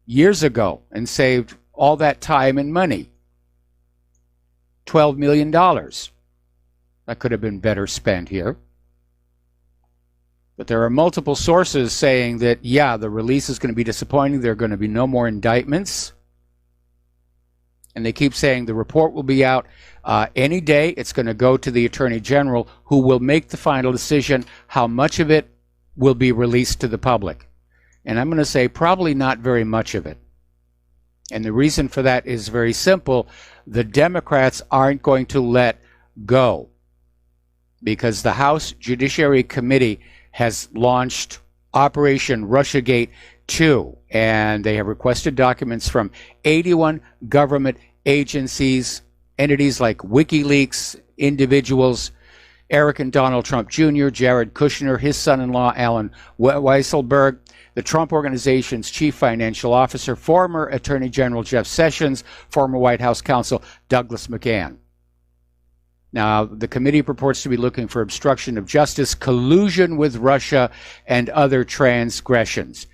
years ago and saved all that time and money. $12 million. That could have been better spent here. But there are multiple sources saying that, yeah, the release is going to be disappointing. There are going to be no more indictments. And they keep saying the report will be out any day. It's going to go to the Attorney General, who will make the final decision how much of it will be released to the public. And I'm going to say probably not very much of it. And the reason for that is very simple. The Democrats aren't going to let go, because the House Judiciary Committee has launched Operation Russiagate 2, and they have requested documents from 81 government agencies, entities like WikiLeaks, individuals, Eric and Donald Trump Jr., Jared Kushner, his son-in-law, Alan Weisselberg, the Trump Organization's chief financial officer, former Attorney General Jeff Sessions, former White House counsel Douglas McGahn. Now, the committee purports to be looking for obstruction of justice, collusion with Russia, and other transgressions.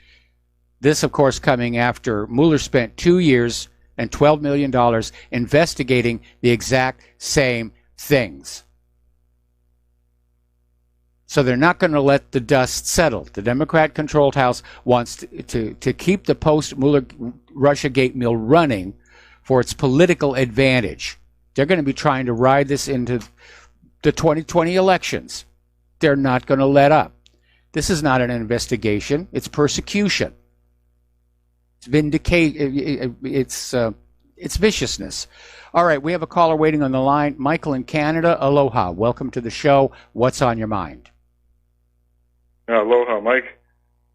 This, of course, coming after Mueller spent 2 years and $12 million investigating the exact same things. So they're not going to let the dust settle. The Democrat-controlled House wants to keep the post-Mueller-Russiagate mill running for its political advantage. They're going to be trying to ride this into the 2020 elections. They're not going to let up. This is not an investigation. It's persecution. It's viciousness. All right, we have a caller waiting on the line. Michael in Canada, aloha. Welcome to the show. What's on your mind? Aloha, Mike.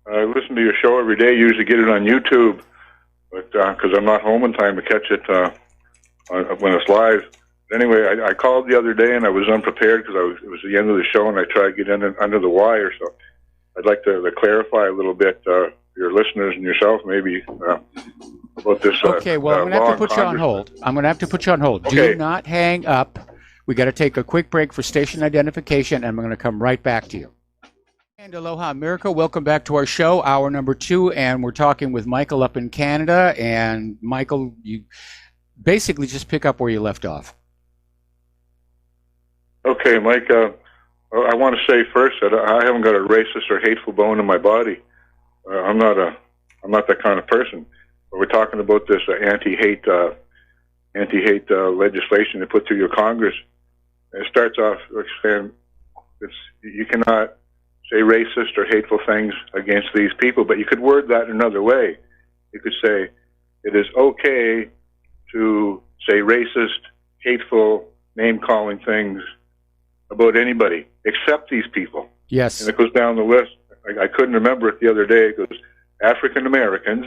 I listen to your show every day. Usually get it on YouTube, but because I'm not home in time to catch it when it's live. Anyway, I called the other day and I was unprepared because it was the end of the show and I tried to get in under the wire. So I'd like to clarify a little bit, your listeners and yourself maybe, about this. Okay, well, I'm going to have to put you on hold. Okay. Do not hang up. We got to take a quick break for station identification, and I'm going to come right back to you. And aloha, America. Welcome back to our show, hour number 2, and we're talking with Michael up in Canada. And Michael, you basically just pick up where you left off. Okay, Mike. I want to say first that I haven't got a racist or hateful bone in my body. I'm not that kind of person. But we're talking about this anti-hate legislation they put through your Congress. And it starts off like saying you cannot say racist or hateful things against these people, but you could word that another way. You could say it is okay to say racist, hateful, name-calling things about anybody except these people. Yes. And it goes down the list. I couldn't remember it the other day. It goes African Americans,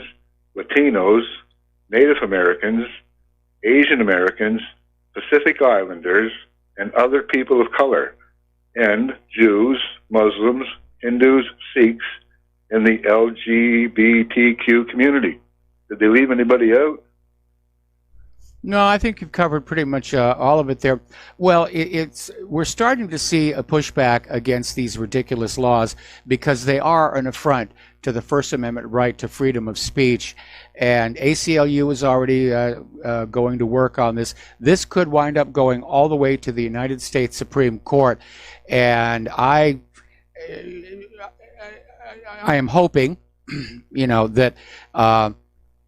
Latinos, Native Americans, Asian Americans, Pacific Islanders, and other people of color, and Jews, Muslims, Hindus, Sikhs, and the LGBTQ community. Did they leave anybody out? No, I think you've covered pretty much all of it there. Well, we're starting to see a pushback against these ridiculous laws because they are an affront to the First Amendment right to freedom of speech. And ACLU is already going to work on this. This could wind up going all the way to the United States Supreme Court. And I am hoping, that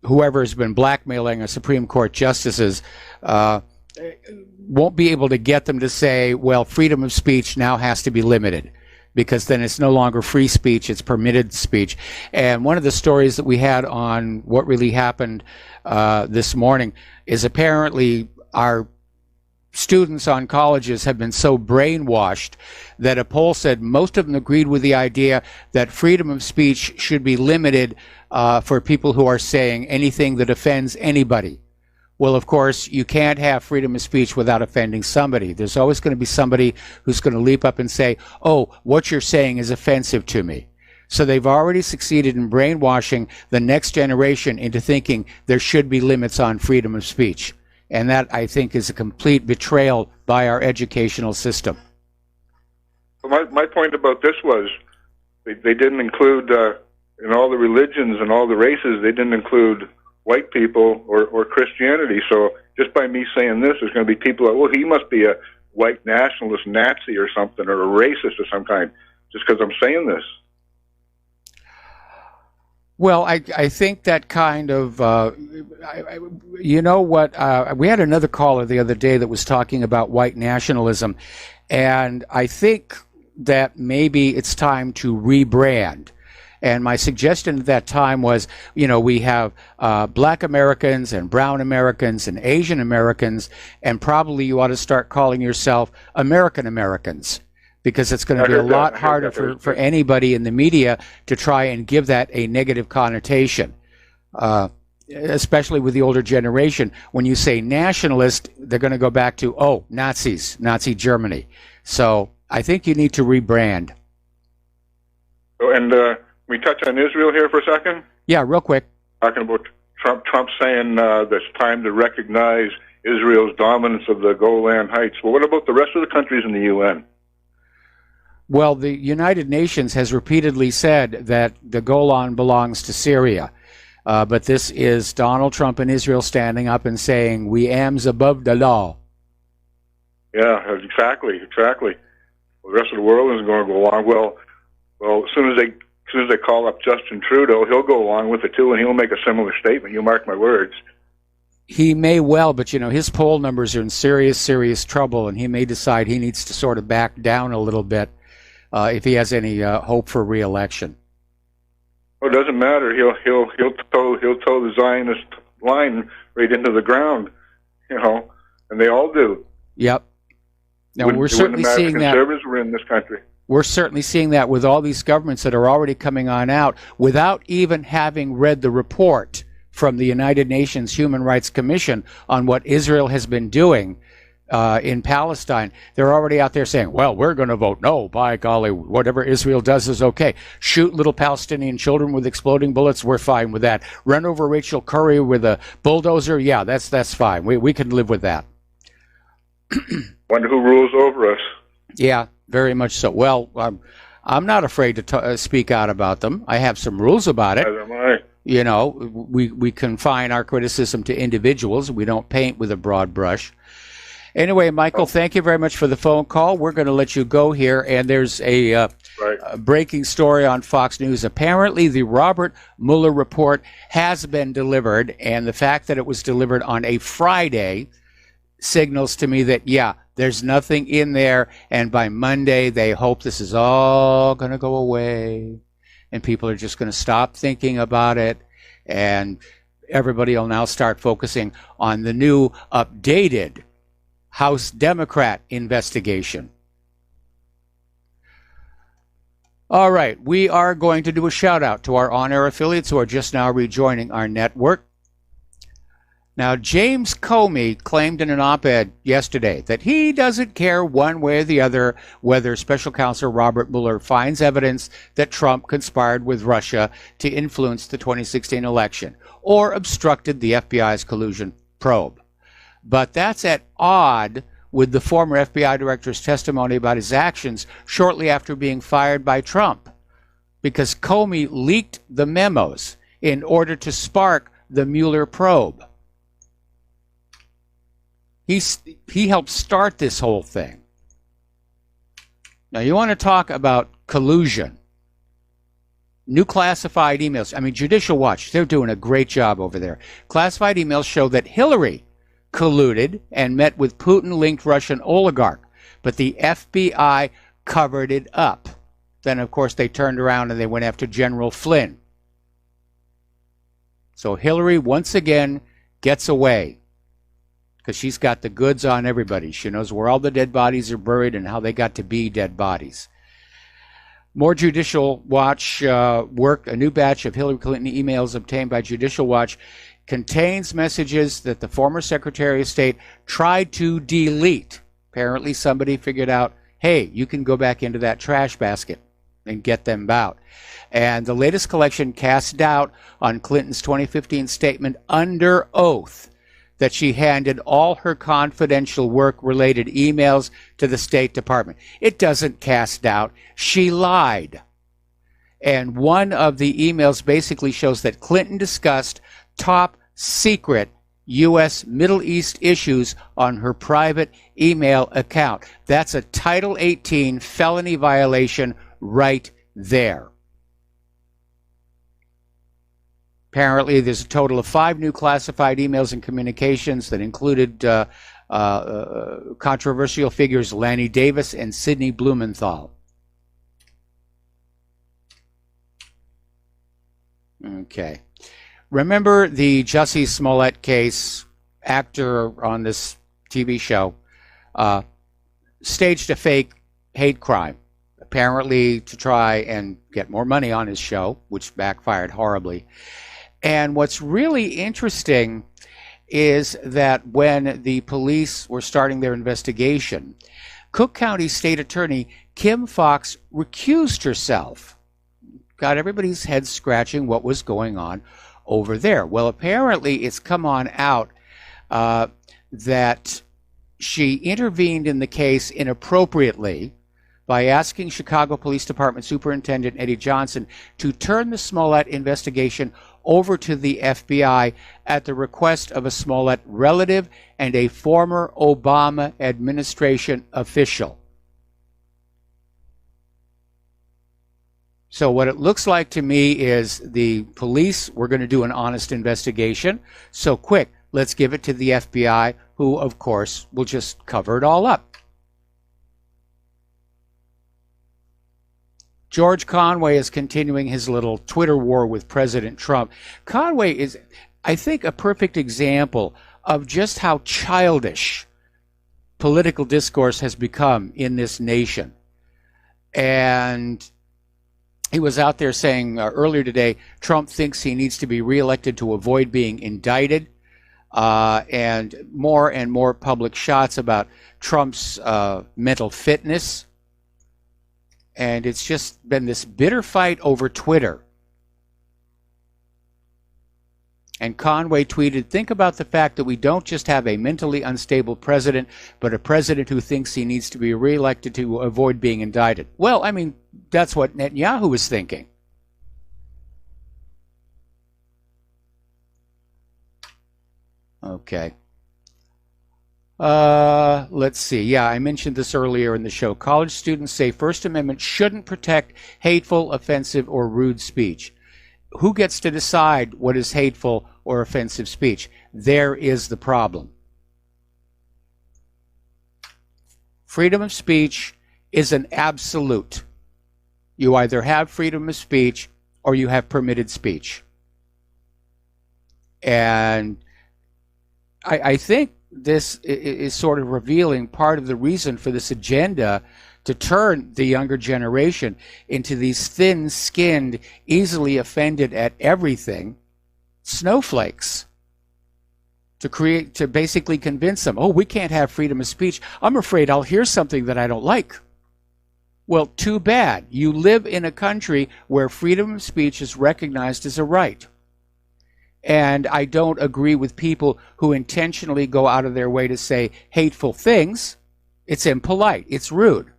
whoever has been blackmailing our Supreme Court justices won't be able to get them to say, well, freedom of speech now has to be limited, because then it's no longer free speech, it's permitted speech. And one of the stories that we had on What Really Happened this morning is apparently our students on colleges have been so brainwashed that a poll said most of them agreed with the idea that freedom of speech should be limited for people who are saying anything that offends anybody. Well, of course, you can't have freedom of speech without offending somebody. There's always going to be somebody who's going to leap up and say, oh, what you're saying is offensive to me. So they've already succeeded in brainwashing the next generation into thinking there should be limits on freedom of speech. And that, I think, is a complete betrayal by our educational system. My point about this was they didn't include, in all the religions and all the races, they didn't include white people or Christianity. So just by me saying this, there's going to be people that, well, he must be a white nationalist Nazi or something, or a racist of some kind, just because I'm saying this. Well, I think that kind of, you know what, we had another caller the other day that was talking about white nationalism, and I think that maybe it's time to rebrand. And my suggestion at that time was, we have black Americans and brown Americans and Asian Americans, and probably you ought to start calling yourself American Americans, because it's going to be a lot harder for anybody in the media to try and give that a negative connotation, especially with the older generation. When you say nationalist, they're going to go back to, oh, Nazis, Nazi Germany. So I think you need to rebrand. And we touch on Israel here for a second? Yeah, real quick. Talking about Trump saying that it's time to recognize Israel's dominance of the Golan Heights. Well, what about the rest of the countries in the UN? Well, the United Nations has repeatedly said that the Golan belongs to Syria. But this is Donald Trump and Israel standing up and saying, we ams above the law. Yeah, exactly. Well, the rest of the world isn't going to go along. Well, as soon as they call up Justin Trudeau, he'll go along with it too, and he'll make a similar statement. You mark my words. He may well, but his poll numbers are in serious trouble, and he may decide he needs to sort of back down a little bit if he has any hope for re-election. Well, it doesn't matter. He'll toe the Zionist line right into the ground, and they all do. Yep. Now we're certainly seeing that. Conservatives were in this country. We're certainly seeing that with all these governments that are already coming on out without even having read the report from the United Nations Human Rights Commission on what Israel has been doing in Palestine. They're already out there saying, well, we're going to vote no, by golly, whatever Israel does is okay. Shoot little Palestinian children with exploding bullets, we're fine with that. Run over Rachel Curry with a bulldozer, yeah, that's fine. We can live with that. Wonder who rules over us. Yeah, very much so. Well, I'm not afraid to speak out about them. I have some rules about it. Neither am I. We confine our criticism to individuals. We don't paint with a broad brush. Anyway, Michael, thank you very much for the phone call. We're going to let you go here, and there's a breaking story on Fox News. Apparently, the Robert Mueller report has been delivered, and the fact that it was delivered on a Friday signals to me that, yeah, there's nothing in there, and by Monday, they hope this is all going to go away, and people are just going to stop thinking about it, and everybody will now start focusing on the new updated House Democrat investigation. All right, we are going to do a shout out to our on-air affiliates who are just now rejoining our network. Now, James Comey claimed in an op-ed yesterday that he doesn't care one way or the other whether Special Counsel Robert Mueller finds evidence that Trump conspired with Russia to influence the 2016 election or obstructed the FBI's collusion probe. But that's at odds with the former FBI director's testimony about his actions shortly after being fired by Trump, because Comey leaked the memos in order to spark the Mueller probe. He helped start this whole thing. Now, you want to talk about collusion. New classified emails. I mean, Judicial Watch, they're doing a great job over there. Classified emails show that Hillary colluded and met with Putin-linked Russian oligarch, but the FBI covered it up. Then, of course, they turned around and they went after General Flynn. So Hillary, once again, gets away because she's got the goods on everybody. She knows where all the dead bodies are buried and how they got to be dead bodies. More Judicial Watch work. A new batch of Hillary Clinton emails obtained by Judicial Watch contains messages that the former Secretary of State tried to delete. Apparently somebody figured out, hey, you can go back into that trash basket and get them out. And the latest collection casts doubt on Clinton's 2015 statement under oath that she handed all her confidential work-related emails to the State Department. It doesn't cast doubt. She lied. And one of the emails basically shows that Clinton discussed top secret U.S. Middle East issues on her private email account. That's a Title 18 felony violation right there. Apparently, there's a total of 5 new classified emails and communications that included controversial figures Lanny Davis and Sidney Blumenthal. Okay. Remember the Jussie Smollett case? Actor on this TV show staged a fake hate crime, apparently to try and get more money on his show, which backfired horribly. And what's really interesting is that when the police were starting their investigation, Cook County State Attorney Kim Fox recused herself. Got everybody's head scratching what was going on over there. Well, apparently it's come on out that she intervened in the case inappropriately by asking Chicago Police Department Superintendent Eddie Johnson to turn the Smollett investigation over to the FBI at the request of a Smollett relative and a former Obama administration official. So what it looks like to me is the police were going to do an honest investigation. So quick, let's give it to the FBI, who, of course, will just cover it all up. George Conway is continuing his little Twitter war with President Trump. Conway is, I think, a perfect example of just how childish political discourse has become in this nation. And he was out there saying earlier today, Trump thinks he needs to be reelected to avoid being indicted, and more public shots about Trump's mental fitness. And it's just been this bitter fight over Twitter. And Conway tweeted, think about the fact that we don't just have a mentally unstable president, but a president who thinks he needs to be reelected to avoid being indicted. Well, I mean, that's what Netanyahu was thinking. Okay. Let's see. Yeah, I mentioned this earlier in the show. College students say First Amendment shouldn't protect hateful, offensive, or rude speech. Who gets to decide what is hateful or offensive speech? There is the problem. Freedom of speech is an absolute. You either have freedom of speech or you have permitted speech. And I think this is sort of revealing part of the reason for this agenda to turn the younger generation into these thin-skinned, easily offended at everything snowflakes, to basically convince them, oh, we can't have freedom of speech. I'm afraid I'll hear something that I don't like. Well, too bad. You live in a country where freedom of speech is recognized as a right. And I don't agree with people who intentionally go out of their way to say hateful things. It's impolite. It's rude.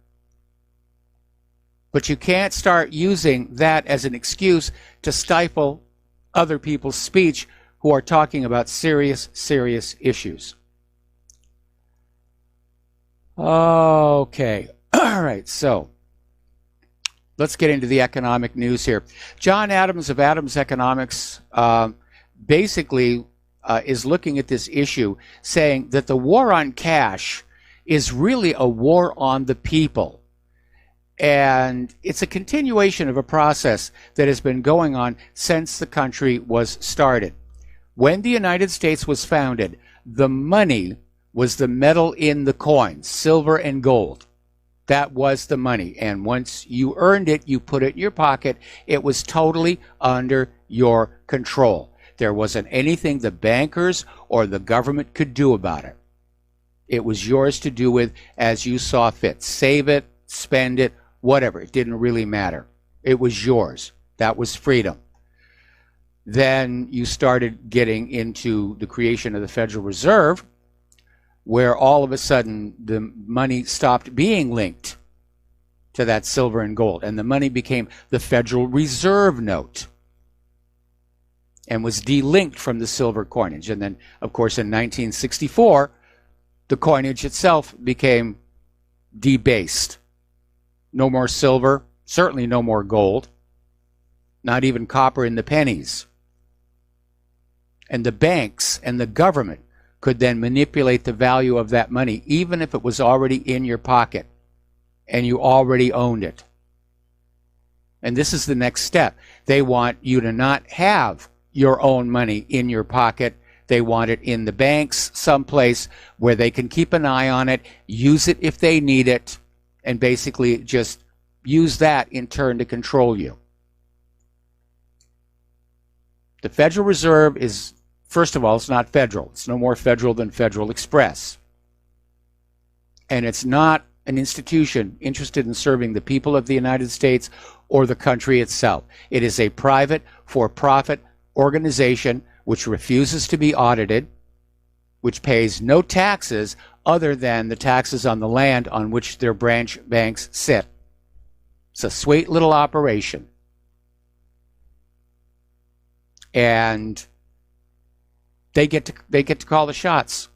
But you can't start using that as an excuse to stifle other people's speech who are talking about serious, serious issues. Okay. All right. So let's get into the economic news here. John Adams of Adams Economics basically is looking at this issue, saying that the war on cash is really a war on the people. And it's a continuation of a process that has been going on since the country was started. When the United States was founded, the money was the metal in the coins, silver and gold. That was the money. And once you earned it, you put it in your pocket. It was totally under your control. There wasn't anything the bankers or the government could do about it. It was yours to do with as you saw fit. Save it, spend it, whatever. It didn't really matter. It was yours. That was freedom. Then you started getting into the creation of the Federal Reserve, where all of a sudden the money stopped being linked to that silver and gold, and the money became the Federal Reserve note and was delinked from the silver coinage. And then, of course, in 1964, the coinage itself became debased. No more silver, certainly no more gold, not even copper in the pennies. And the banks and the government could then manipulate the value of that money, even if it was already in your pocket and you already owned it. And this is the next step. They want you to not have your own money in your pocket. They want it in the banks, someplace where they can keep an eye on it, use it if they need it, and basically just use that in turn to control you. The Federal Reserve is, first of all, it's not federal. It's no more federal than Federal Express. And it's not an institution interested in serving the people of the United States or the country itself. It is a private, for-profit organization which refuses to be audited, which pays no taxes other than the taxes on the land on which their branch banks sit. It's a sweet little operation. And they get to call the shots.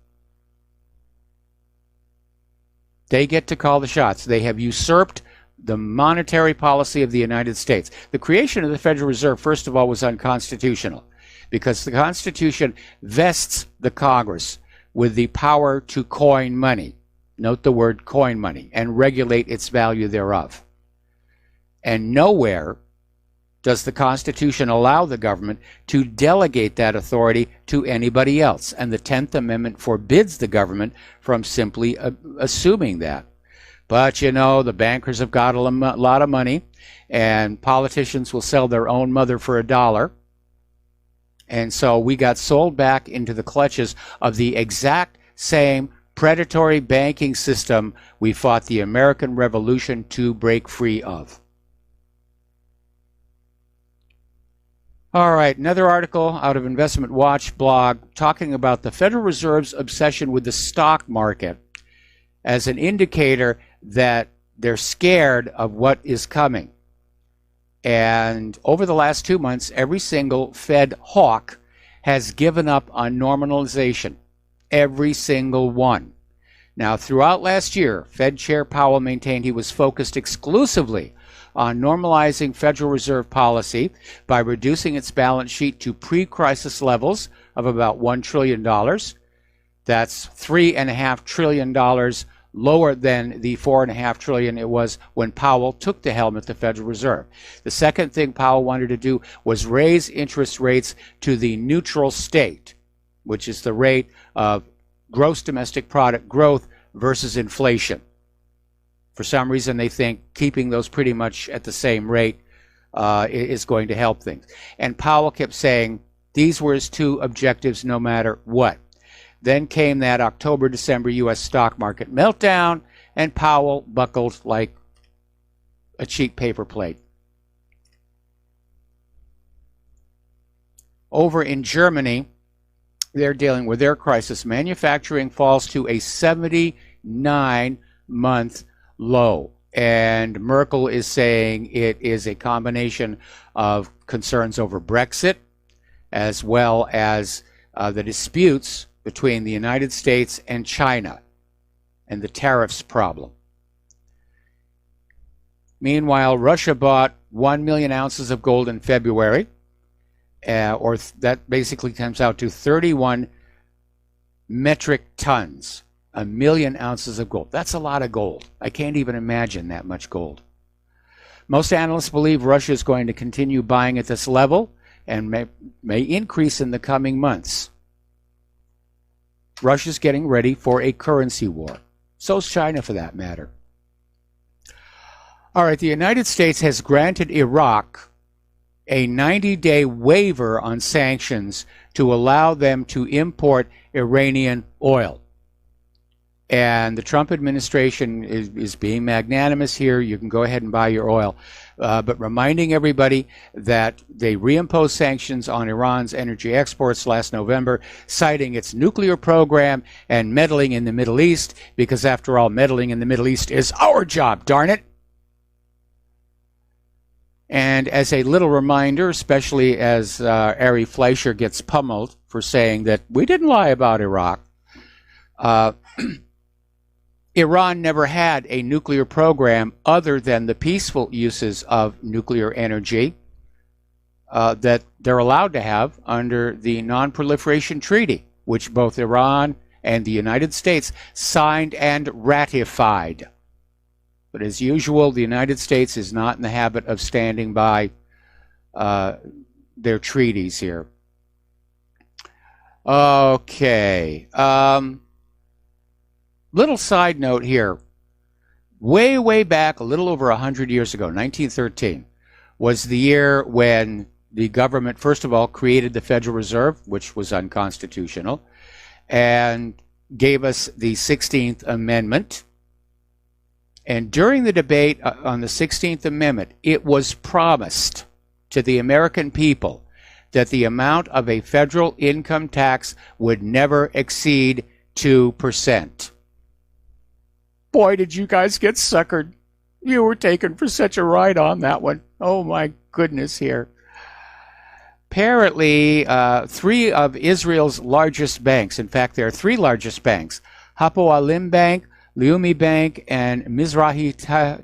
They get to call the shots. They have usurped the monetary policy of the United States. The creation of the Federal Reserve, first of all, was unconstitutional because the Constitution vests the Congress with the power to coin money. Note the word coin money, and regulate its value thereof. And nowhere does the Constitution allow the government to delegate that authority to anybody else. And the 10th Amendment forbids the government from simply assuming that. But, you know, the bankers have got a lot of money, and politicians will sell their own mother for $1. And so we got sold back into the clutches of the exact same predatory banking system we fought the American Revolution to break free of. All right, another article out of Investment Watch blog talking about the Federal Reserve's obsession with the stock market as an indicator that they're scared of what is coming. And over the last 2 months, every single Fed hawk has given up on normalization. Every single one. Now, throughout last year, Fed Chair Powell maintained he was focused exclusively on normalizing Federal Reserve policy by reducing its balance sheet to pre-crisis levels of about $1 trillion. That's $3.5 trillion lower than the $4.5 trillion it was when Powell took the helm at the Federal Reserve. The second thing Powell wanted to do was raise interest rates to the neutral state, which is the rate of gross domestic product growth versus inflation. For some reason, they think keeping those pretty much at the same rate is going to help things. And Powell kept saying these were his two objectives no matter what. Then came that October-December U.S. stock market meltdown, and Powell buckled like a cheap paper plate. Over in Germany, they're dealing with their crisis. Manufacturing falls to a 79-month low. And Merkel is saying it is a combination of concerns over Brexit as well as the disputes between the United States and China and the tariffs problem. Meanwhile, Russia bought 1 million ounces of gold in February, or that basically comes out to 31 metric tons, 1 million ounces of gold. That's a lot of gold. I can't even imagine that much gold. Most analysts believe Russia is going to continue buying at this level and may increase in the coming months. Russia's getting ready for a currency war. So's China, for that matter. All right, the United States has granted Iraq a 90-day waiver on sanctions to allow them to import Iranian oil. And the Trump administration is being magnanimous here. You can go ahead and buy your oil. But reminding everybody that they reimposed sanctions on Iran's energy exports last November, citing its nuclear program and meddling in the Middle East, because after all, meddling in the Middle East is our job, darn it. And as a little reminder, especially as Ari Fleischer gets pummeled for saying that we didn't lie about Iraq, Iran never had a nuclear program other than the peaceful uses of nuclear energy that they're allowed to have under the Non-Proliferation Treaty, which both Iran and the United States signed and ratified. But as usual, the United States is not in the habit of standing by their treaties here. Okay. Little side note here. Way, way back, a little over 100 years ago, 1913, was the year when the government, first of all, created the Federal Reserve, which was unconstitutional, and gave us the 16th Amendment. And during the debate on the 16th Amendment, it was promised to the American people that the amount of a federal income tax would never exceed 2%. Boy, did you guys get suckered. You were taken for such a ride on that one. Oh, my goodness here. Apparently, 3 of Israel's largest banks, in fact, there are 3 largest banks, Hapoalim Bank, Leumi Bank and Mizrahi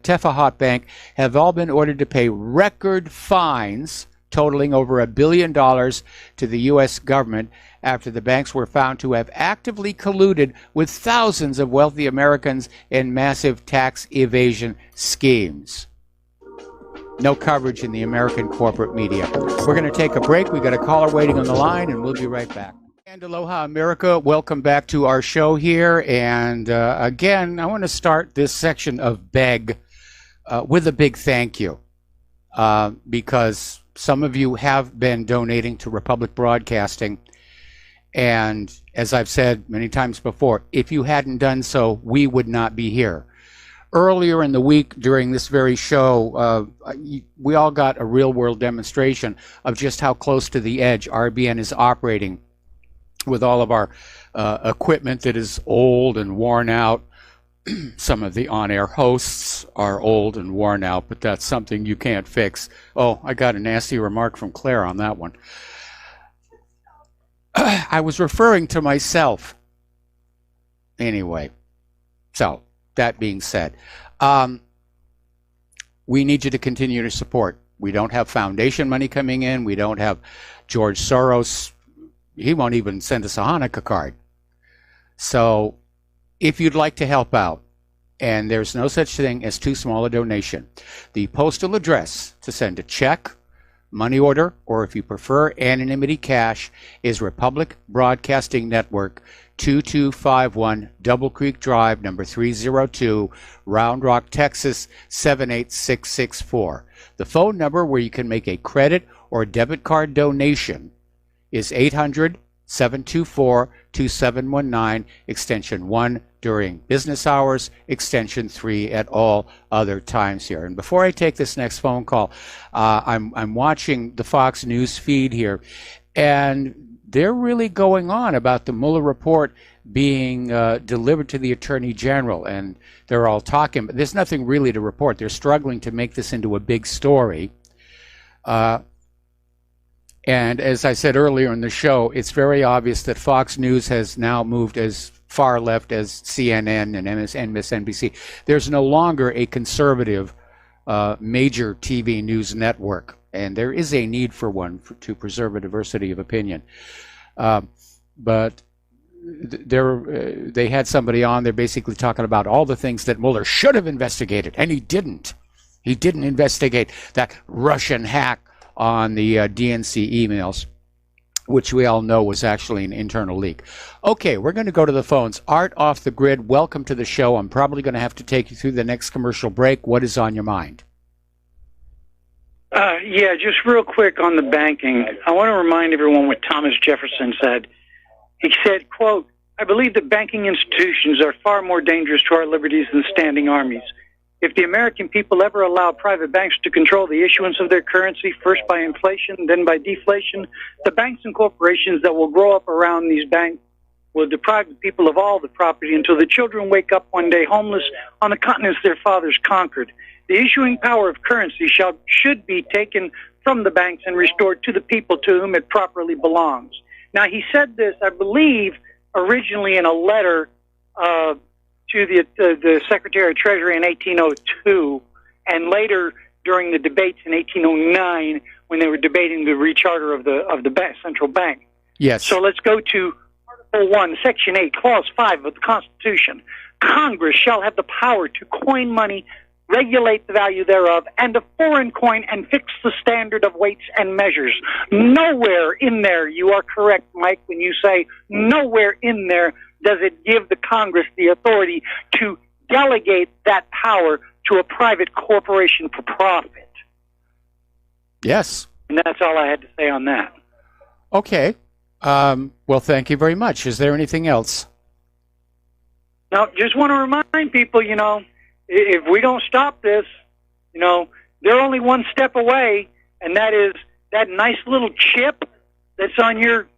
Tefahot Bank have all been ordered to pay record fines totaling over $1 billion to the U.S. government after the banks were found to have actively colluded with thousands of wealthy Americans in massive tax evasion schemes. No coverage in the American corporate media. We're going to take a break. We've got a caller waiting on the line, and we'll be right back. And aloha, America. Welcome back to our show here. And again, I want to start this section of Beg with a big thank you because some of you have been donating to Republic Broadcasting. And as I've said many times before, if you hadn't done so, we would not be here. Earlier in the week during this very show, we all got a real-world demonstration of just how close to the edge RBN is operating with all of our equipment that is old and worn out. Some of the on-air hosts are old and worn out, but that's something you can't fix. Oh, I got a nasty remark from Claire on that one. I was referring to myself. Anyway, so that being said, we need you to continue to support. We don't have foundation money coming in. We don't have George Soros. He won't even send us a Hanukkah card. So if you'd like to help out, and there's no such thing as too small a donation, the postal address to send a check, money order, or if you prefer anonymity cash, is Republic Broadcasting Network, 2251 Double Creek Drive, number 302, Round Rock, Texas, 78664. The phone number where you can make a credit or debit card donation is 800-724-2719, extension 1 during business hours, extension 3 at all other times here. And before I take this next phone call, I'm watching the Fox News feed here, and they're really going on about the Mueller report being delivered to the Attorney General, and they're all talking, but there's nothing really to report. They're struggling to make this into a big story. And as I said earlier in the show, it's very obvious that Fox News has now moved as far left as CNN and MSNBC. There's no longer a conservative major TV news network, and there is a need for one to preserve a diversity of opinion. But they had somebody on there basically talking about all the things that Mueller should have investigated, and he didn't. He didn't investigate that Russian hack on the DNC emails, which we all know was actually an internal leak. Okay, we're going to go to the phones. Art off the grid, welcome to the show. I'm probably going to have to take you through the next commercial break. What is on your mind? Yeah, just real quick on the banking. I want to remind everyone what Thomas Jefferson said. He said, quote, "I believe that banking institutions are far more dangerous to our liberties than standing armies. If the American people ever allow private banks to control the issuance of their currency, first by inflation, then by deflation, the banks and corporations that will grow up around these banks will deprive the people of all the property until the children wake up one day homeless on the continents their fathers conquered. The issuing power of currency should be taken from the banks and restored to the people to whom it properly belongs." Now, he said this, I believe, originally in a letter to the Secretary of Treasury in 1802, and later during the debates in 1809 when they were debating the recharter of the central bank. Yes. So let's go to Article 1, Section 8, Clause 5 of the Constitution. Congress shall have the power to coin money, regulate the value thereof, and a foreign coin, and fix the standard of weights and measures. Nowhere in there, you are correct, Mike, when you say nowhere in there does it give the Congress the authority to delegate that power to a private corporation for profit. Yes. And that's all I had to say on that. Okay. Well, thank you very much. Is there anything else? Now, just want to remind people, if we don't stop this, they're only one step away, and that is that nice little chip that's on your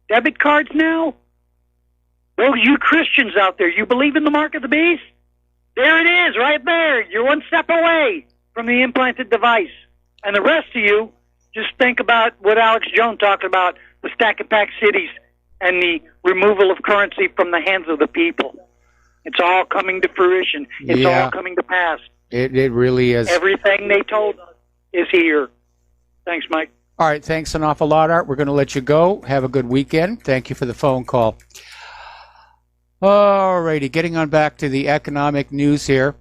debit cards now. Those you Christians out there, you believe in the mark of the beast? There it is, right there. You're one step away from the implanted device. And the rest of you, just think about what Alex Jones talked about, the stack and pack cities and the removal of currency from the hands of the people. It's all coming to fruition. It's all coming to pass. It really is. Everything they told us is here. Thanks, Mike. All right, thanks an awful lot, Art. We're going to let you go. Have a good weekend. Thank you for the phone call. All righty, getting on back to the economic news here.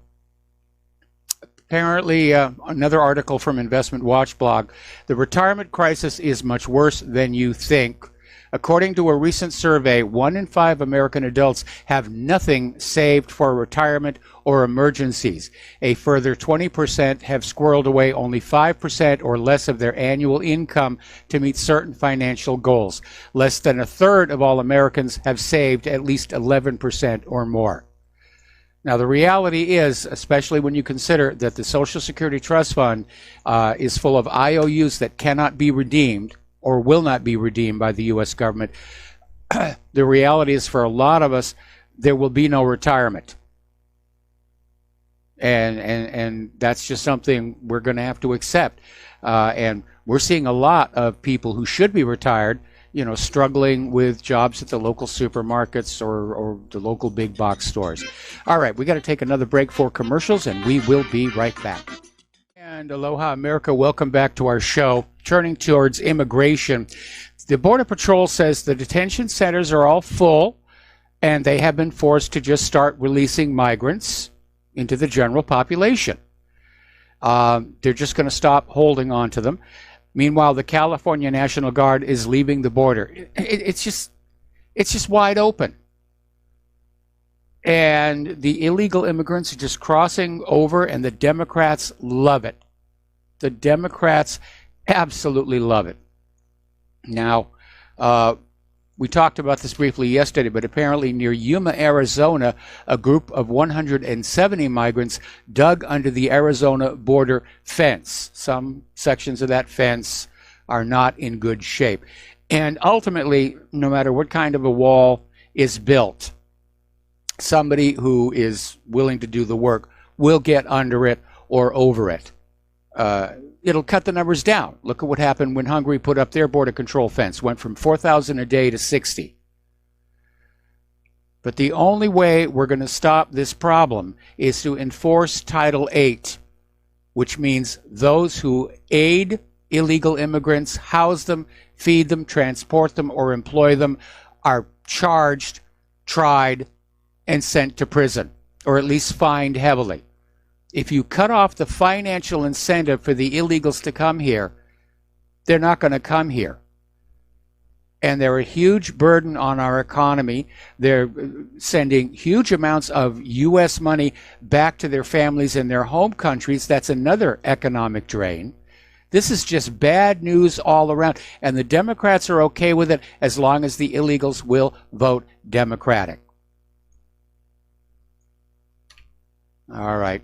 Apparently, another article from Investment Watch blog. The retirement crisis is much worse than you think. According to a recent survey, 1 in 5 American adults have nothing saved for retirement or emergencies. A further 20% have squirreled away only 5% or less of their annual income to meet certain financial goals. Less than a third of all Americans have saved at least 11% or more. Now, the reality is, especially when you consider that the Social Security Trust Fund is full of IOUs that cannot be redeemed or will not be redeemed by the U.S. government, the reality is for a lot of us, there will be no retirement. And that's just something we're going to have to accept. And we're seeing a lot of people who should be retired, struggling with jobs at the local supermarkets or the local big box stores. All right, we got to take another break for commercials, and we will be right back. And aloha, America. Welcome back to our show. Turning towards immigration, the Border Patrol says the detention centers are all full, and they have been forced to just start releasing migrants into the general population. They're just going to stop holding on to them. Meanwhile, the California National Guard is leaving the border. It's just wide open. And the illegal immigrants are just crossing over, and the Democrats love it. The Democrats absolutely love it. Now, we talked about this briefly yesterday, but apparently near Yuma, Arizona, a group of 170 migrants dug under the Arizona border fence. Some sections of that fence are not in good shape. And ultimately, no matter what kind of a wall is built, somebody who is willing to do the work will get under it or over it. It'll cut the numbers down. Look at what happened when Hungary put up their border control fence. Went from 4,000 a day to 60. But the only way we're going to stop this problem is to enforce Title VIII, which means those who aid illegal immigrants, house them, feed them, transport them, or employ them are charged, tried, and sent to prison, or at least fined heavily. If you cut off the financial incentive for the illegals to come here, they're not going to come here. And they're a huge burden on our economy. They're sending huge amounts of U.S. money back to their families in their home countries. That's another economic drain. This is just bad news all around. And the Democrats are okay with it as long as the illegals will vote Democratic. All right.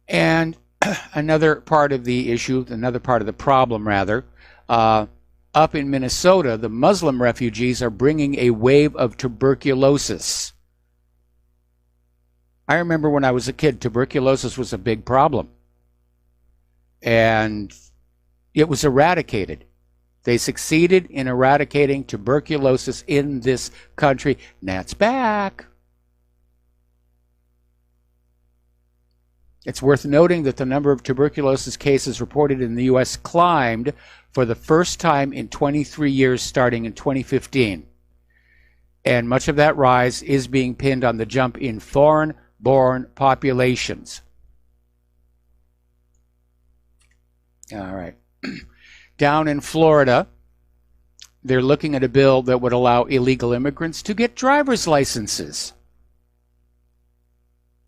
And another part of the issue, another part of the problem, rather, up in Minnesota, the Muslim refugees are bringing a wave of tuberculosis. I remember when I was a kid, tuberculosis was a big problem. And it was eradicated. They succeeded in eradicating tuberculosis in this country. Now it's back. It's worth noting that the number of tuberculosis cases reported in the U.S. climbed for the first time in 23 years, starting in 2015. And much of that rise is being pinned on the jump in foreign-born populations. All right. Down in Florida, they're looking at a bill that would allow illegal immigrants to get driver's licenses.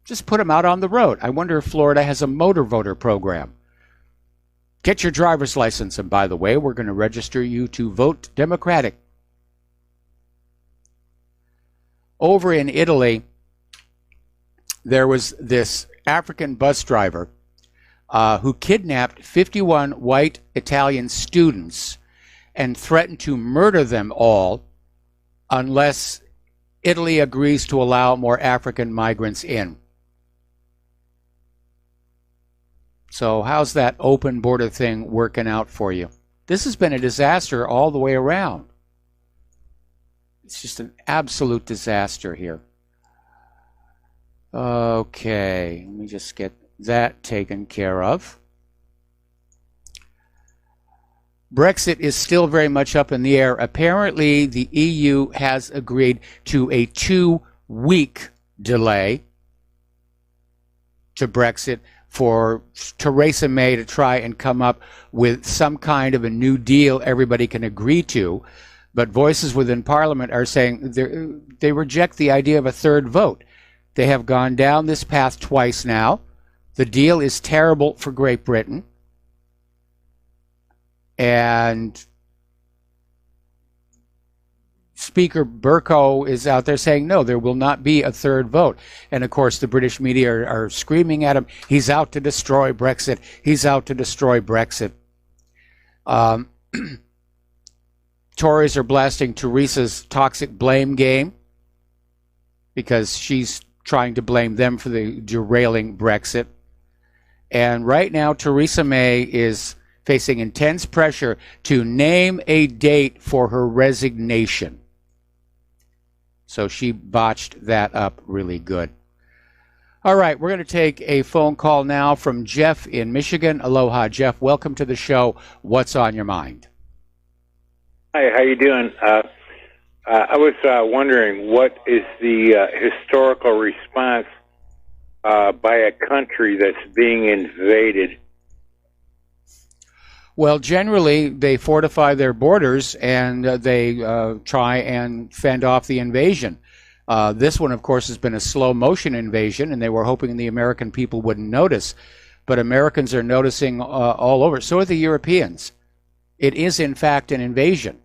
Just put them out on the road. I wonder if Florida has a motor voter program. Get your driver's license, and by the way, we're going to register you to vote Democratic. Over in Italy, there was this African bus driver who kidnapped 51 white Italian students and threatened to murder them all unless Italy agrees to allow more African migrants in. So how's that open border thing working out for you? This has been a disaster all the way around. It's just an absolute disaster here. Okay, let me just get that taken care of. Brexit is still very much up in the air. Apparently, the EU has agreed to a 2-week delay to Brexit for Theresa May to try and come up with some kind of a new deal everybody can agree to. But voices within Parliament are saying they reject the idea of a third vote. They have gone down this path twice now. The deal is terrible for Great Britain. And Speaker Bercow is out there saying, no, there will not be a third vote. And of course, the British media are screaming at him, he's out to destroy Brexit. He's out to destroy Brexit. Tories are blasting Theresa's toxic blame game because she's trying to blame them for the derailing Brexit. And right now, Theresa May is facing intense pressure to name a date for her resignation. So she botched that up really good. All right, we're going to take a phone call now from Jeff in Michigan. Aloha, Jeff. Welcome to the show. What's on your mind? Hi, how you doing? I was wondering, what is the historical response by a country that's being invaded? Well, generally, they fortify their borders and they try and fend off the invasion. This one, of course, has been a slow-motion invasion, and they were hoping the American people wouldn't notice. But Americans are noticing all over. So are the Europeans. It is, in fact, an invasion.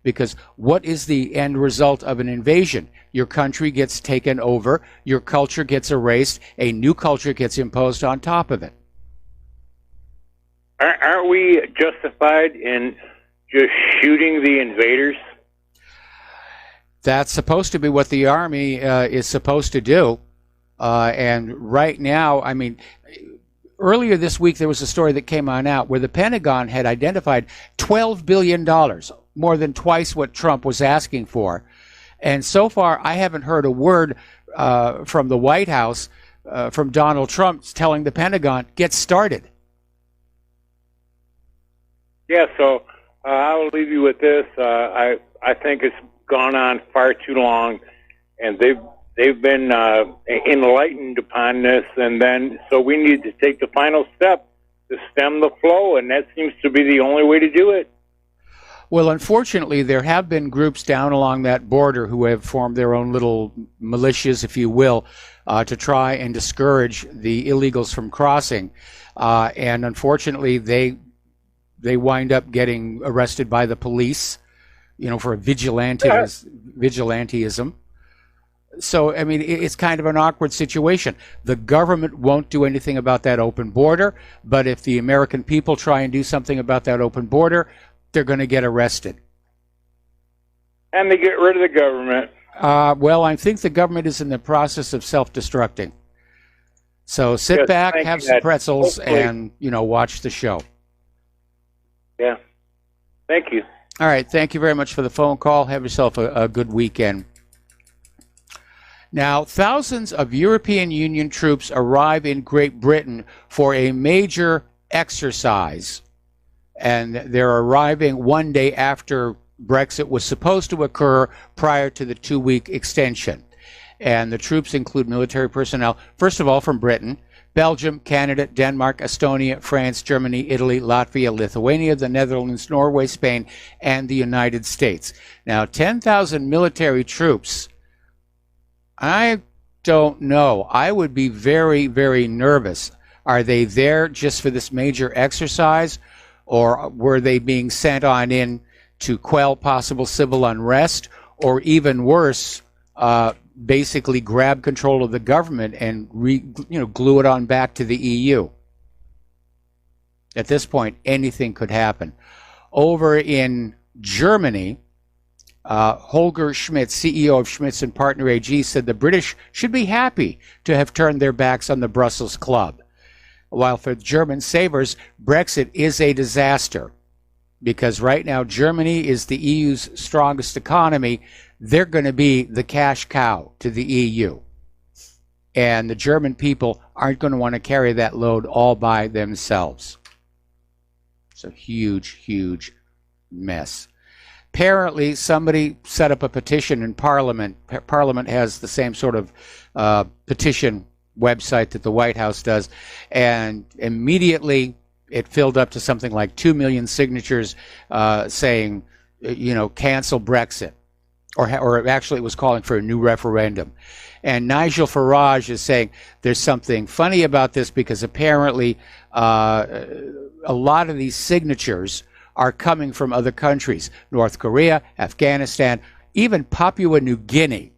Because what is the end result of an invasion? Your country gets taken over, your culture gets erased, a new culture gets imposed on top of it. Aren't we justified in just shooting the invaders? That's supposed to be what the Army is supposed to do. And right now, I mean, earlier this week there was a story that came on out where the Pentagon had identified $12 billion, more than twice what Trump was asking for. And so far, I haven't heard a word from the White House, from Donald Trump, telling the Pentagon, get started. Yeah, so I'll leave you with this. I think it's gone on far too long, and they've been enlightened upon this, and then so we need to take the final step to stem the flow, and that seems to be the only way to do it. Well, unfortunately, there have been groups down along that border who have formed their own little militias, if you will, to try and discourage the illegals from crossing. And unfortunately, they wind up getting arrested by the police, you know, for vigilantism. So, I mean, it's kind of an awkward situation. The government won't do anything about that open border, but if the American people try and do something about that open border, they're going to get arrested. And they get rid of the government. Well, I think the government is in the process of self-destructing. So sit back, have some pretzels, and, you know, watch the show. Yeah. Thank you. All right. Thank you very much for the phone call. Have yourself a good weekend. Now, thousands of European Union troops arrive in Great Britain for a major exercise. And they're arriving one day after Brexit was supposed to occur prior to the 2-week extension. And the troops include military personnel, first of all, from Britain, Belgium, Canada, Denmark, Estonia, France, Germany, Italy, Latvia, Lithuania, the Netherlands, Norway, Spain, and the United States. Now, 10,000 military troops, I don't know. I would be very, very nervous. Are they there just for this major exercise, or were they being sent on in to quell possible civil unrest, or even worse, basically grab control of the government and glue it on back to the EU? At this point, anything could happen. Over in Germany, Holger Schmidt, CEO of Schmitz & Partner AG, said the British should be happy to have turned their backs on the Brussels Club. While for German savers, Brexit is a disaster because right now Germany is the EU's strongest economy. They're going to be the cash cow to the EU. and the German people aren't going to want to carry that load all by themselves. It's a huge, huge mess. Apparently, somebody set up a petition in Parliament. Parliament has the same sort of petition website that the White House does, and immediately it filled up to something like 2 million signatures saying, cancel Brexit, or actually it was calling for a new referendum. And Nigel Farage is saying there's something funny about this because apparently a lot of these signatures are coming from other countries, North Korea, Afghanistan, even Papua New Guinea.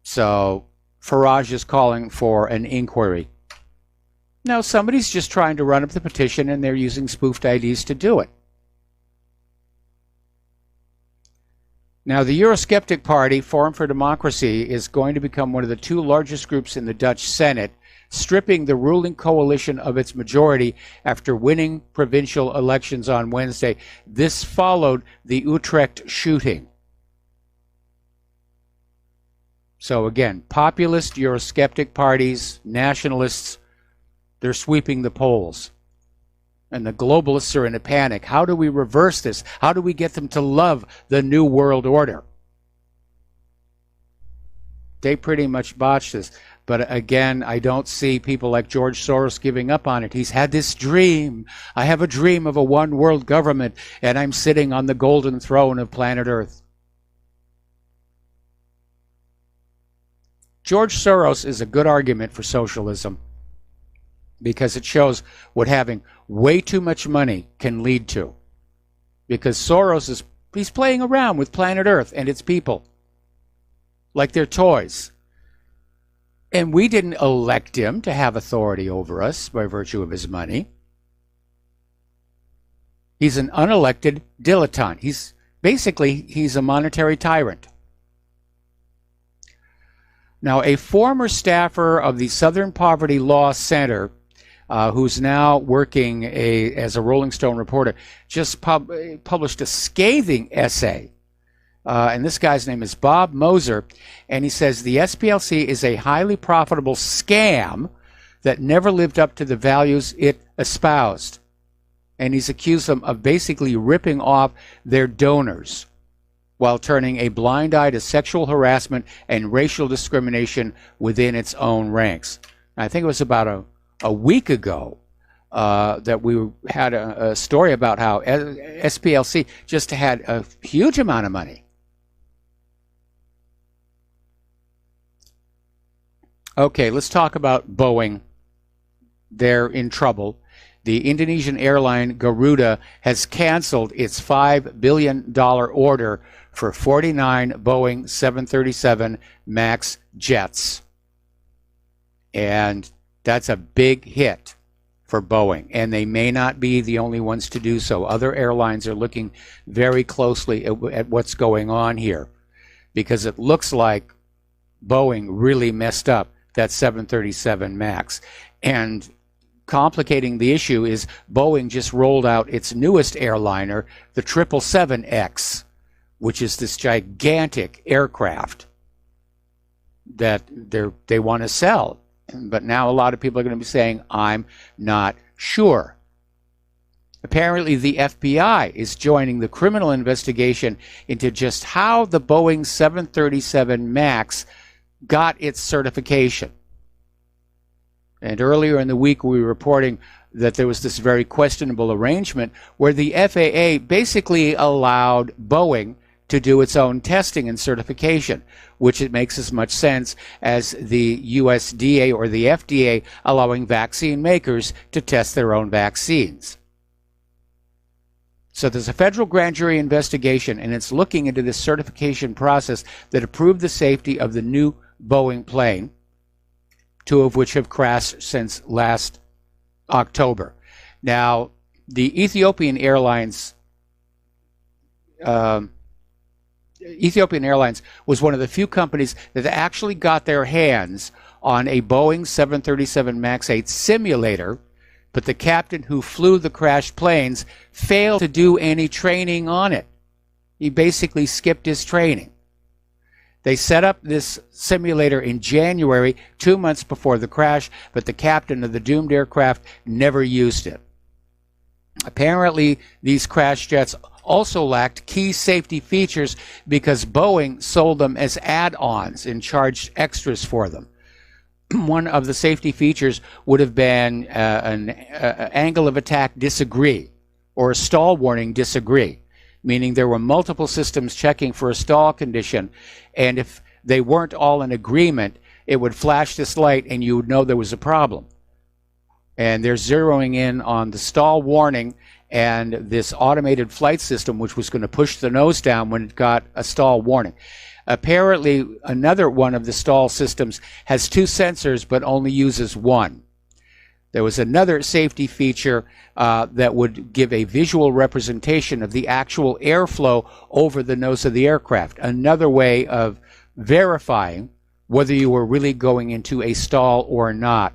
So Farage is calling for an inquiry. Now, somebody's just trying to run up the petition and they're using spoofed IDs to do it. Now, the Eurosceptic Party, Forum for Democracy, is going to become one of the 2 largest groups in the Dutch Senate, stripping the ruling coalition of its majority after winning provincial elections on Wednesday. This followed the Utrecht shooting. So again, populist, Eurosceptic parties, nationalists, they're sweeping the polls. And the globalists are in a panic. How do we reverse this? How do we get them to love the New World Order? They pretty much botched this. But again, I don't see people like George Soros giving up on it. He's had this dream. I have a dream of a one world government, and I'm sitting on the golden throne of planet Earth. George Soros is a good argument for socialism because it shows what having way too much money can lead to. Because Soros he's playing around with planet Earth and its people like they're toys. And we didn't elect him to have authority over us by virtue of his money. He's an unelected dilettante. He's a monetary tyrant. Now, a former staffer of the Southern Poverty Law Center, who's now working as a Rolling Stone reporter, just published a scathing essay. And this guy's name is Bob Moser. And he says the SPLC is a highly profitable scam that never lived up to the values it espoused. And he's accused them of basically ripping off their donors while turning a blind eye to sexual harassment and racial discrimination within its own ranks. I think it was about a week ago that we had a story about how SPLC just had a huge amount of money. Okay, let's talk about Boeing. They're in trouble. The Indonesian airline Garuda has canceled its $5 billion order for 49 Boeing 737 MAX jets. And that's a big hit for Boeing. And they may not be the only ones to do so. Other airlines are looking very closely at what's going on here, because it looks like Boeing really messed up that 737 MAX. And complicating the issue is Boeing just rolled out its newest airliner, the 777X, which is this gigantic aircraft that they want to sell. But now a lot of people are going to be saying, I'm not sure. Apparently the FBI is joining the criminal investigation into just how the Boeing 737 MAX got its certification. And earlier in the week, we were reporting that there was this very questionable arrangement where the FAA basically allowed Boeing to do its own testing and certification, which it makes as much sense as the USDA or the FDA allowing vaccine makers to test their own vaccines. So there's a federal grand jury investigation, and it's looking into this certification process that approved the safety of the new Boeing plane, 2 of which have crashed since last October. Now, the Ethiopian Airlines was one of the few companies that actually got their hands on a Boeing 737 MAX 8 simulator, but the captain who flew the crashed planes failed to do any training on it. He basically skipped his training. They set up this simulator in January, 2 months before the crash, but the captain of the doomed aircraft never used it. Apparently, these crash jets also lacked key safety features because Boeing sold them as add-ons and charged extras for them. One of the safety features would have been an angle of attack disagree or a stall warning disagree, meaning there were multiple systems checking for a stall condition, and if they weren't all in agreement, it would flash this light and you would know there was a problem. And they're zeroing in on the stall warning and this automated flight system, which was going to push the nose down when it got a stall warning. Apparently, another one of the stall systems has 2 sensors, but only uses 1. There was another safety feature that would give a visual representation of the actual airflow over the nose of the aircraft. Another way of verifying whether you were really going into a stall or not.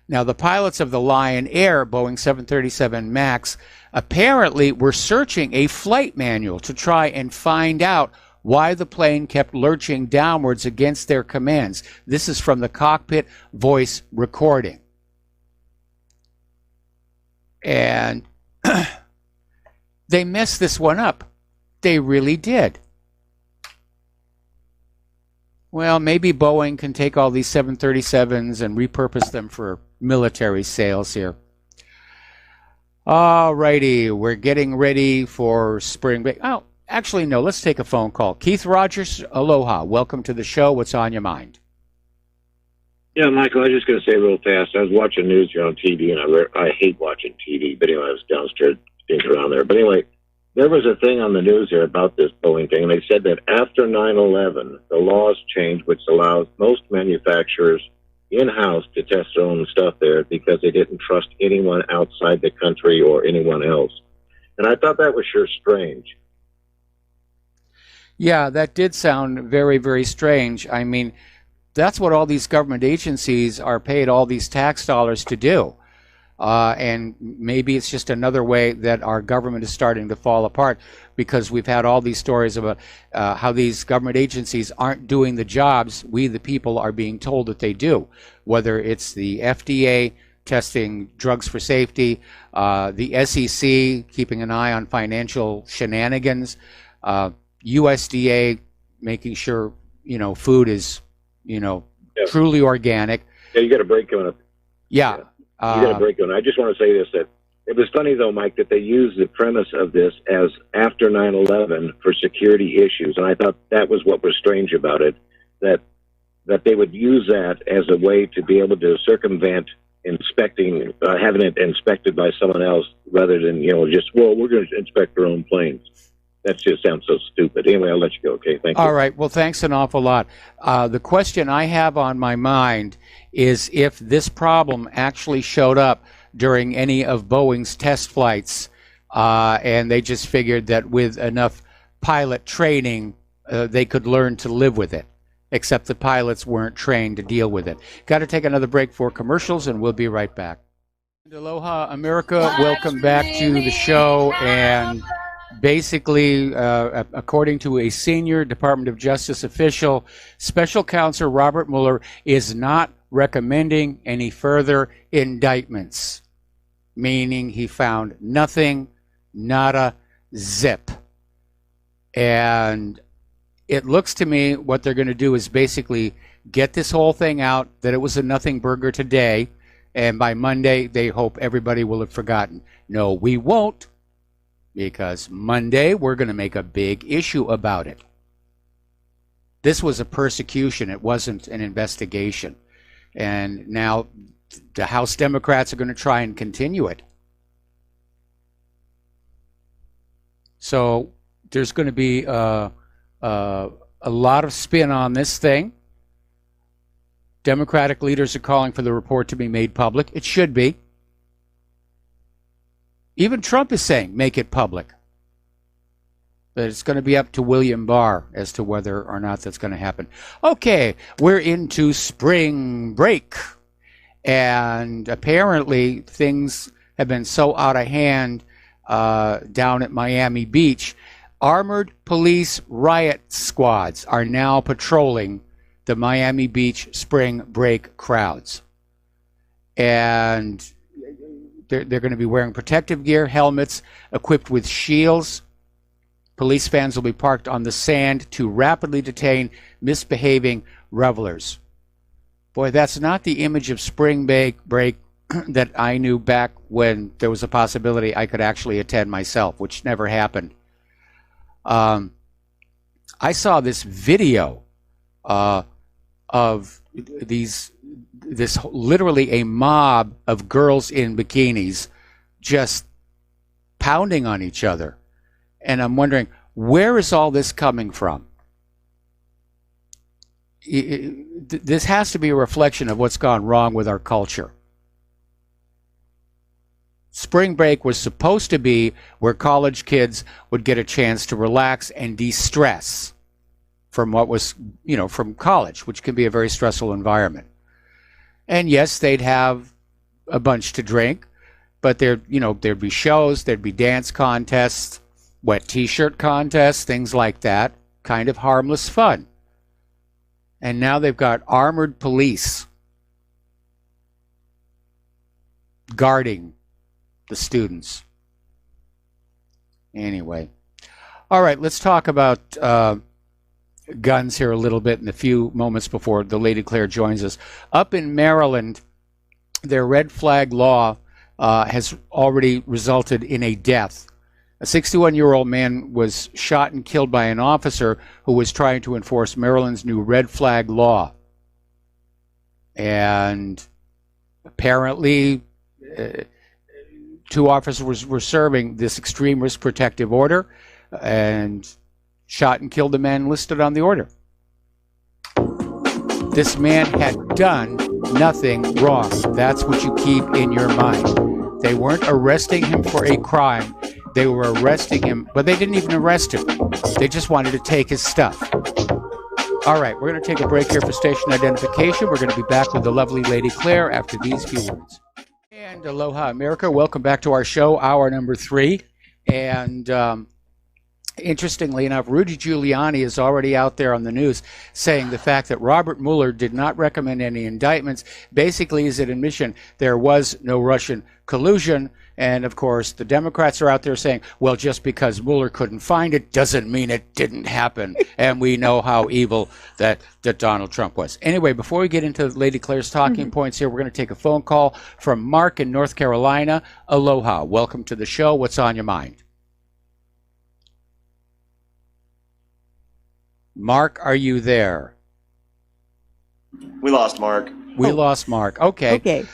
Now, the pilots of the Lion Air Boeing 737 MAX apparently were searching a flight manual to try and find out why the plane kept lurching downwards against their commands. This is from the cockpit voice recording. And they messed this one up. They really did. Well, maybe Boeing can take all these 737s and repurpose them for military sales here. All righty, we're getting ready for spring break. Oh, actually, no, let's take a phone call. Keith Rogers, aloha. Welcome to the show. What's on your mind? Yeah, Michael, I was just going to say real fast. I was watching news here on TV, and I hate watching TV, but anyway, I was downstairs things around there. But anyway, there was a thing on the news here about this Boeing thing, and they said that after 9/11, the laws changed, which allows most manufacturers in-house to test their own stuff there because they didn't trust anyone outside the country or anyone else. And I thought that was sure strange. Yeah, that did sound very, very strange. I mean, that's what all these government agencies are paid all these tax dollars to do. And maybe it's just another way that our government is starting to fall apart, because we've had all these stories about how these government agencies aren't doing the jobs we, the people, are being told that they do, whether it's the FDA testing drugs for safety, the SEC keeping an eye on financial shenanigans, USDA making sure, food is, truly organic. Yeah, you got a break coming up. Yeah. You got a break on. I just want to say this, that it was funny, though, Mike, that they used the premise of this as after 9/11 for security issues. And I thought that was what was strange about it, that they would use that as a way to be able to circumvent having it inspected by someone else rather than, we're going to inspect our own planes. That just sounds so stupid. Anyway, I'll let you go, okay? Thank you. All right. Well, thanks an awful lot. The question I have on my mind is if this problem actually showed up during any of Boeing's test flights, and they just figured that with enough pilot training, they could learn to live with it, except the pilots weren't trained to deal with it. Got to take another break for commercials, and we'll be right back. Aloha, America. Welcome back to the show. And basically, according to a senior Department of Justice official, Special Counsel Robert Mueller is not recommending any further indictments, meaning he found nothing, nada, zip. And it looks to me what they're going to do is basically get this whole thing out, that it was a nothing burger today, and by Monday they hope everybody will have forgotten. No, we won't. Because Monday, we're going to make a big issue about it. This was a persecution. It wasn't an investigation. And now the House Democrats are going to try and continue it. So there's going to be a lot of spin on this thing. Democratic leaders are calling for the report to be made public. It should be. Even Trump is saying, make it public. But it's going to be up to William Barr as to whether or not that's going to happen. Okay, we're into spring break. And apparently things have been so out of hand down at Miami Beach. Armored police riot squads are now patrolling the Miami Beach spring break crowds. And they're going to be wearing protective gear, helmets, equipped with shields. Police vans will be parked on the sand to rapidly detain misbehaving revelers. Boy, that's not the image of spring break that I knew back when there was a possibility I could actually attend myself, which never happened. I saw this video of this literally a mob of girls in bikinis just pounding on each other. And I'm wondering, where is all this coming from? This has to be a reflection of what's gone wrong with our culture. Spring break was supposed to be where college kids would get a chance to relax and de-stress from what was, from college, which can be a very stressful environment. And yes, they'd have a bunch to drink, but there'd be shows, there'd be dance contests, wet t-shirt contests, things like that, kind of harmless fun. And now they've got armored police guarding the students. Anyway. All right, let's talk about guns here a little bit in the few moments before the Lady Claire joins us. Up in Maryland, their red flag law has already resulted in a death. A 61-year-old man was shot and killed by an officer who was trying to enforce Maryland's new red flag law. And apparently, two officers were serving this extreme risk protective order and shot and killed the man listed on the order. This man had done nothing wrong. That's what you keep in your mind. They weren't arresting him for a crime. They were arresting him, but they didn't even arrest him. They just wanted to take his stuff. All right, we're going to take a break here for station identification. We're going to be back with the lovely Lady Claire after these few words. And aloha, America. Welcome back to our show, hour number 3. And interestingly enough, Rudy Giuliani is already out there on the news saying the fact that Robert Mueller did not recommend any indictments basically is an admission there was no Russian collusion. And, of course, the Democrats are out there saying, well, just because Mueller couldn't find it doesn't mean it didn't happen. And we know how evil that Donald Trump was. Anyway, before we get into Lady Claire's talking points here, we're going to take a phone call from Mark in North Carolina. Aloha. Welcome to the show. What's on your mind? Mark, are you there? We lost Mark. We lost Mark. Okay. Okay.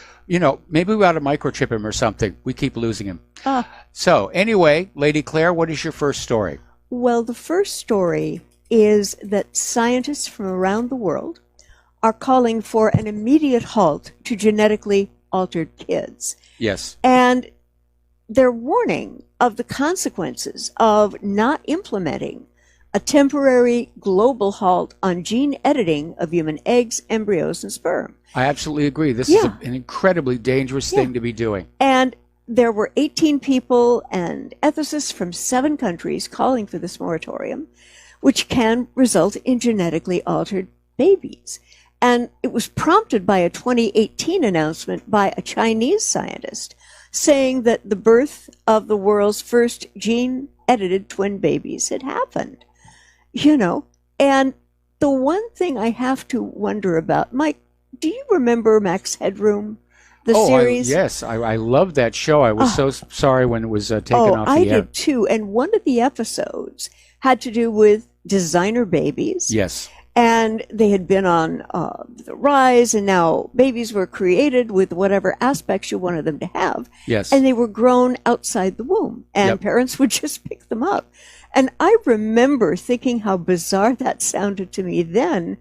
Maybe we ought to microchip him or something. We keep losing him. So anyway, Lady Claire, what is your first story? Well, the first story is that scientists from around the world are calling for an immediate halt to genetically altered kids. Yes. And they're warning of the consequences of not implementing a temporary global halt on gene editing of human eggs, embryos, and sperm. I absolutely agree. This is an incredibly dangerous thing to be doing. And there were 18 people and ethicists from 7 countries calling for this moratorium, which can result in genetically altered babies. And it was prompted by a 2018 announcement by a Chinese scientist saying that the birth of the world's first gene-edited twin babies had happened. And the one thing I have to wonder about, Mike, do you remember Max Headroom, the series? Yes, I loved that show. I was so sorry when it was taken off the air. I did too. And one of the episodes had to do with designer babies. Yes. And they had been on the rise, and now babies were created with whatever aspects you wanted them to have. Yes. And they were grown outside the womb, and parents would just pick them up. And I remember thinking how bizarre that sounded to me then,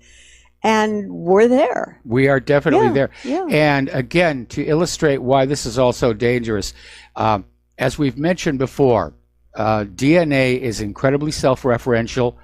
and we're there. We are definitely there. Yeah. And again, to illustrate why this is all so dangerous, as we've mentioned before, DNA is incredibly self-referential.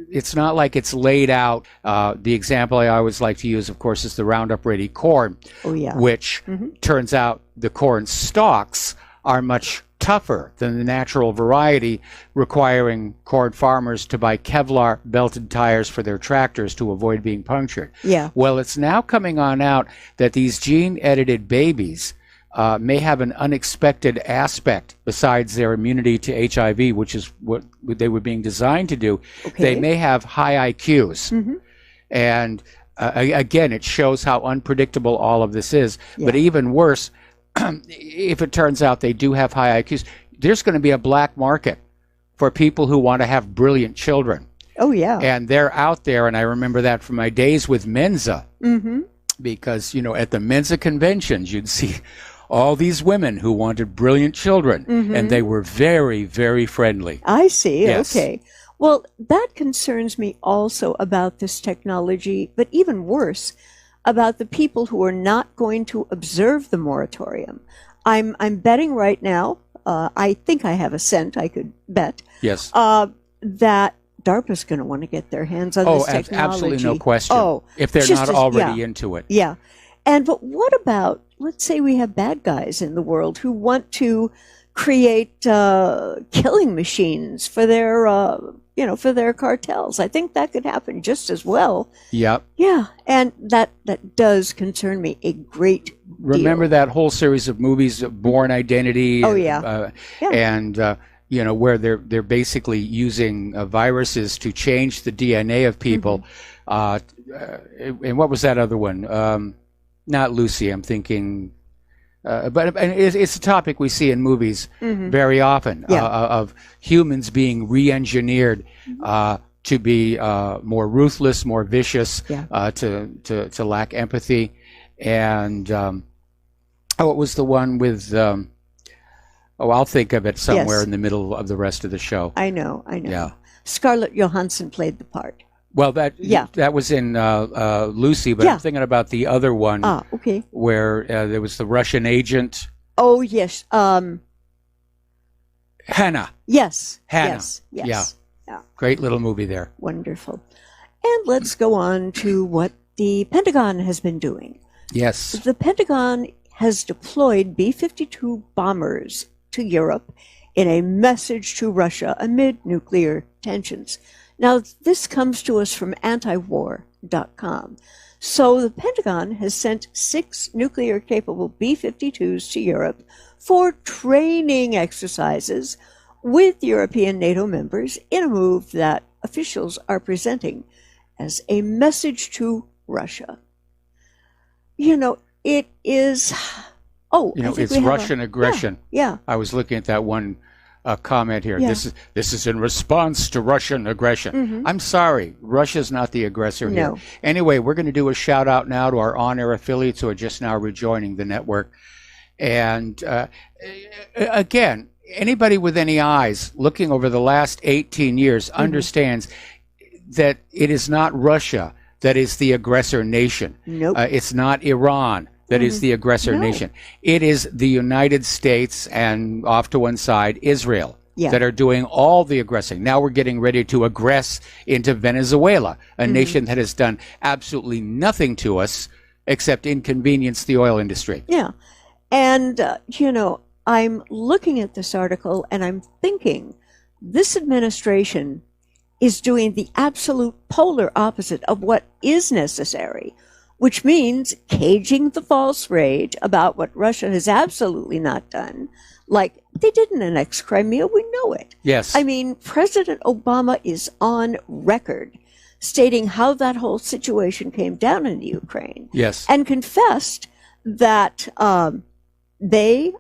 It's not like it's laid out. The example I always like to use, of course, is the Roundup Ready corn, which turns out the corn stalks are much tougher than the natural variety, requiring corn farmers to buy Kevlar belted tires for their tractors to avoid being punctured. Yeah. Well, it's now coming on out that these gene-edited babies may have an unexpected aspect besides their immunity to HIV, which is what they were being designed to do. Okay. They may have high IQs. Mm-hmm. And again, it shows how unpredictable all of this is. Yeah. But even worse, if it turns out they do have high IQs, there's going to be a black market for people who want to have brilliant children. Oh, yeah. And they're out there, and I remember that from my days with Mensa. Mm-hmm. Because, at the Mensa conventions, you'd see all these women who wanted brilliant children, Mm-hmm. and they were very, very friendly. I see. Yes. Okay. Well, that concerns me also about this technology, but even worse, about the people who are not going to observe the moratorium. I'm betting right now, I think I have a cent I could bet, Yes. that DARPA's going to want to get their hands on this technology. Absolutely no question. Oh, if they're just not as- already yeah. into it. Yeah. But what about, let's say we have bad guys in the world who want to create killing machines for their, for their cartels. I think that could happen just as well. Yep. Yeah, and that does concern me a great Remember deal. that whole series of movies, Born Identity? Oh, yeah. Yeah. And, where they're basically using viruses to change the DNA of people. Mm-hmm. And what was that other one? Not Lucy, I'm thinking... but it's a topic we see in movies very often, of humans being re-engineered to be more ruthless, more vicious, to lack empathy. And what was the one with... I'll think of it somewhere in the middle of the rest of the show. I know. Yeah. Scarlett Johansson played the part. Well, that was in Lucy, but I'm thinking about the other one. Okay. Where there was the Russian agent. Oh, yes. Hannah. Yes. Hannah. Yes. Yeah. Great little movie there. Wonderful. And let's go on to what the Pentagon has been doing. Yes. The Pentagon has deployed B-52 bombers to Europe in a message to Russia amid nuclear tensions. Now, this comes to us from antiwar.com. So the Pentagon has sent 6 nuclear-capable B-52s to Europe for training exercises with European NATO members in a move that officials are presenting as a message to Russia. It is... it's Russian aggression. Yeah. I was looking at that one comment here. Yeah. This is in response to Russian aggression. Mm-hmm. I'm sorry, Russia's not the aggressor here. No. Anyway, we're going to do a shout out now to our on-air affiliates who are just now rejoining the network. And again, anybody with any eyes looking over the last 18 years understands that it is not Russia that is the aggressor nation. Nope. It's not Iran that is the aggressor nation. It is the United States and, off to one side, Israel that are doing all the aggressing. Now we're getting ready to aggress into Venezuela, a nation that has done absolutely nothing to us except inconvenience the oil industry. Yeah. And, I'm looking at this article and I'm thinking this administration is doing the absolute polar opposite of what is necessary, which means caging the false rage about what Russia has absolutely not done. Like, they didn't annex Crimea, we know it. Yes. I mean, President Obama is on record stating how that whole situation came down in the Ukraine. Yes. And confessed that the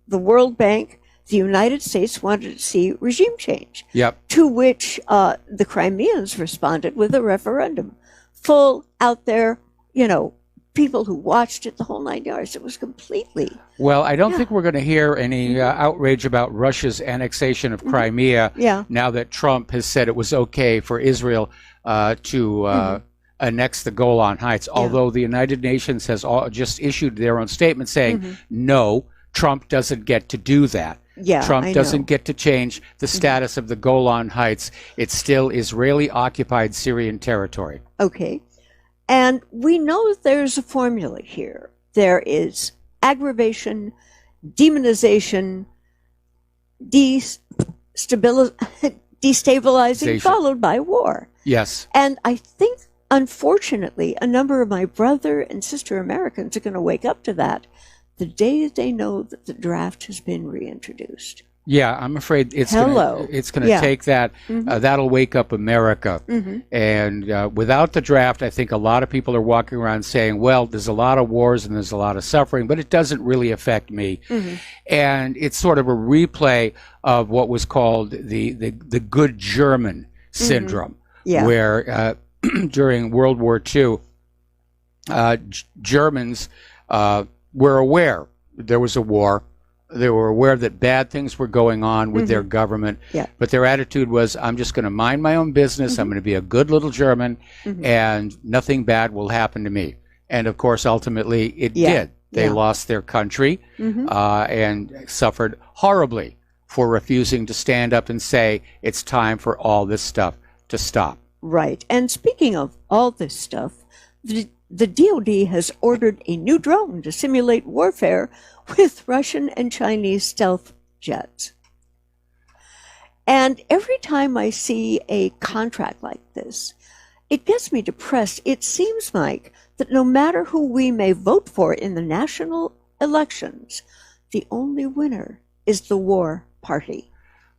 World Bank, the United States wanted to see regime change. Yep. To which the Crimeans responded with a referendum. Full out there, people who watched it the whole 9 yards. It was completely... Well, I don't think we're going to hear any outrage about Russia's annexation of Crimea now that Trump has said it was okay for Israel to annex the Golan Heights, although the United Nations has just issued their own statement saying, no, Trump doesn't get to do that. Yeah, Trump I doesn't know. get to change the status of the Golan Heights. It's still Israeli-occupied Syrian territory. Okay. And we know that there's a formula here. There is aggravation, demonization, destabilizing, followed by war. Yes. And I think, unfortunately, a number of my brother and sister Americans are going to wake up to that the day they know that the draft has been reintroduced. Yeah, I'm afraid it's going to take that. That'll wake up America. And without the draft, I think a lot of people are walking around saying, well, there's a lot of wars and there's a lot of suffering, but it doesn't really affect me. And it's sort of a replay of what was called the good German syndrome, where during World War II, Germans were aware there was a war. They were aware that bad things were going on with their government, but their attitude was, I'm just going to mind my own business. I'm going to be a good little German, and nothing bad will happen to me. And of course, ultimately, it did. They lost their country and suffered horribly for refusing to stand up and say, it's time for all this stuff to stop. Right. And speaking of all this stuff, the DoD has ordered a new drone to simulate warfare with Russian and Chinese stealth jets. And every time I see a contract like this, it gets me depressed. It seems like that no matter who we may vote for in the national elections, the only winner is the war party.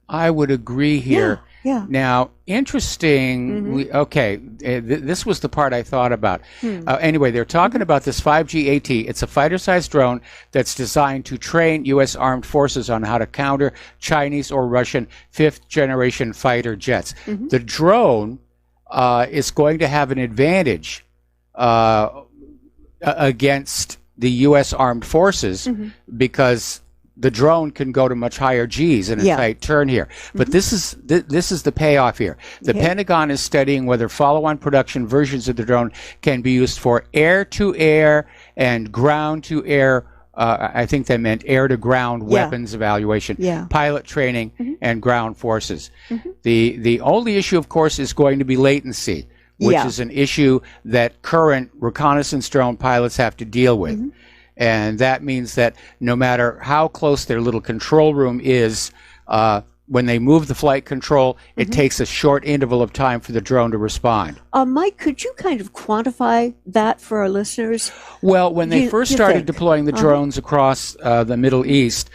I would agree here. Now, interesting. Okay, this was the part I thought about. Anyway, they're talking about this 5G AT. It's a fighter-sized drone that's designed to train U.S. armed forces on how to counter Chinese or Russian fifth-generation fighter jets. The drone is going to have an advantage against the U.S. armed forces because the drone can go to much higher Gs in a tight turn here. But this is the payoff here. The Pentagon is studying whether follow-on production versions of the drone can be used for air-to-air and ground-to-air, I think they meant air-to-ground weapons evaluation, pilot training, and ground forces. The only issue, of course, is going to be latency, which is an issue that current reconnaissance drone pilots have to deal with. And that means that no matter how close their little control room is, when they move the flight control, it takes a short interval of time for the drone to respond. Mike, could you kind of quantify that for our listeners? Well, when they first started deploying the drones across the Middle East,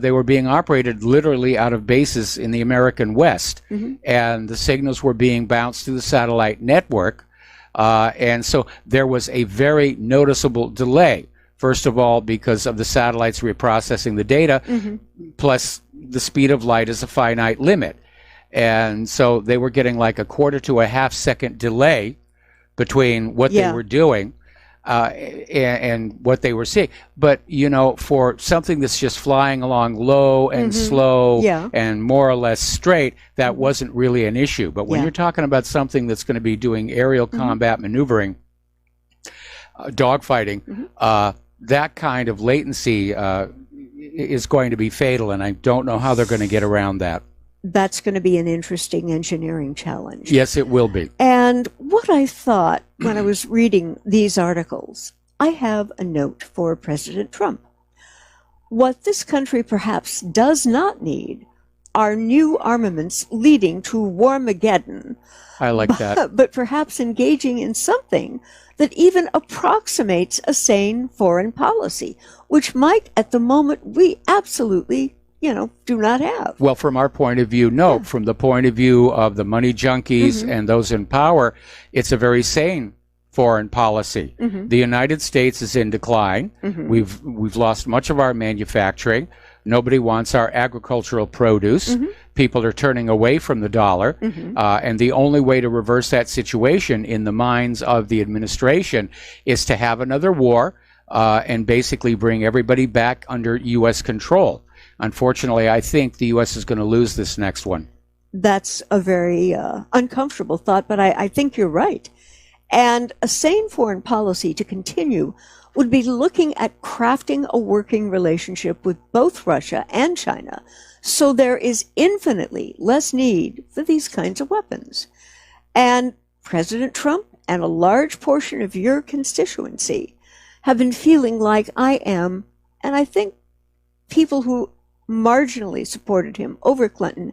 they were being operated literally out of bases in the American West, and the signals were being bounced through the satellite network, and so there was a very noticeable delay. First of all, because of the satellites reprocessing the data, plus the speed of light is a finite limit. And so they were getting like a quarter to a half second delay between what they were doing and what they were seeing. But, you know, for something that's just flying along low and slow and more or less straight, that wasn't really an issue. But when you're talking about something that's going to be doing aerial combat maneuvering, dogfighting, that kind of latency is going to be fatal, and I don't know how they're going to get around that. That's going to be an interesting engineering challenge. Yes, it will be. And what I thought when I was reading these articles, I have a note for President Trump. What this country perhaps does not need are new armaments leading to Warmageddon. I like that. But perhaps engaging in something that even approximates a sane foreign policy, which, Mike, at the moment, we absolutely, do not have. Well, from our point of view, no. From the point of view of the money junkies and those in power, it's a very sane foreign policy. The United States is in decline. We've lost much of our manufacturing. Nobody wants our agricultural produce. People are turning away from the dollar. And the only way to reverse that situation in the minds of the administration is to have another war and basically bring everybody back under U.S. control. Unfortunately, I think the U.S. is going to lose this next one. That's a very uncomfortable thought, but I think you're right. And a sane foreign policy to continue would be looking at crafting a working relationship with both Russia and China, so there is infinitely less need for these kinds of weapons. And President Trump and a large portion of your constituency have been feeling like I am, and I think people who marginally supported him over Clinton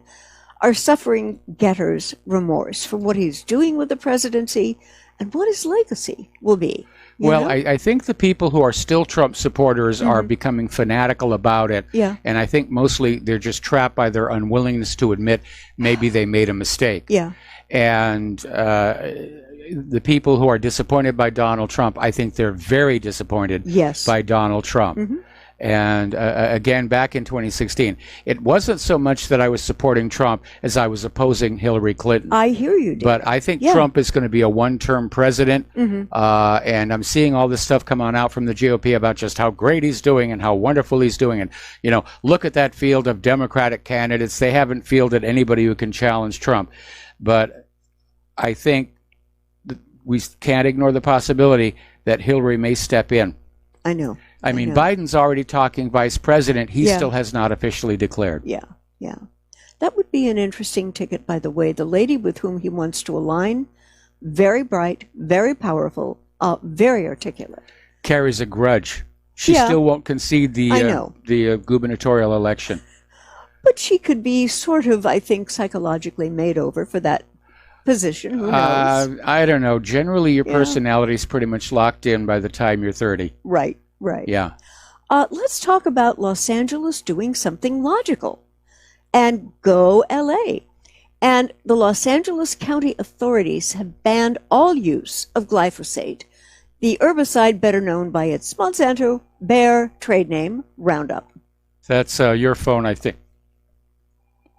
are suffering getter's remorse for what he's doing with the presidency and what his legacy will be. Well, I think the people who are still Trump supporters are becoming fanatical about it. Yeah. And I think mostly they're just trapped by their unwillingness to admit maybe they made a mistake. Yeah. And the people who are disappointed by Donald Trump, I think they're very disappointed by Donald Trump. And again, back in 2016, it wasn't so much that I was supporting Trump as I was opposing Hillary Clinton. I hear you, Dave. But I think Trump is going to be a one-term president. And I'm seeing all this stuff come on out from the GOP about just how great he's doing and how wonderful he's doing. And, you know, look at that field of Democratic candidates. They haven't fielded anybody who can challenge Trump. But I think we can't ignore the possibility that Hillary may step in. I know. I mean, Biden's already talking vice president. He still has not officially declared. Yeah. That would be an interesting ticket, by the way. The lady with whom he wants to align, very bright, very powerful, very articulate. Carries a grudge. She still won't concede the gubernatorial election. But she could be sort of, I think, psychologically made over for that position. Who knows? I don't know. Generally, your personality is pretty much locked in by the time you're 30. Right. Yeah. Let's talk about Los Angeles doing something logical. And go LA. And the Los Angeles County authorities have banned all use of glyphosate, the herbicide better known by its Monsanto Bayer trade name, Roundup. That's your phone, I think.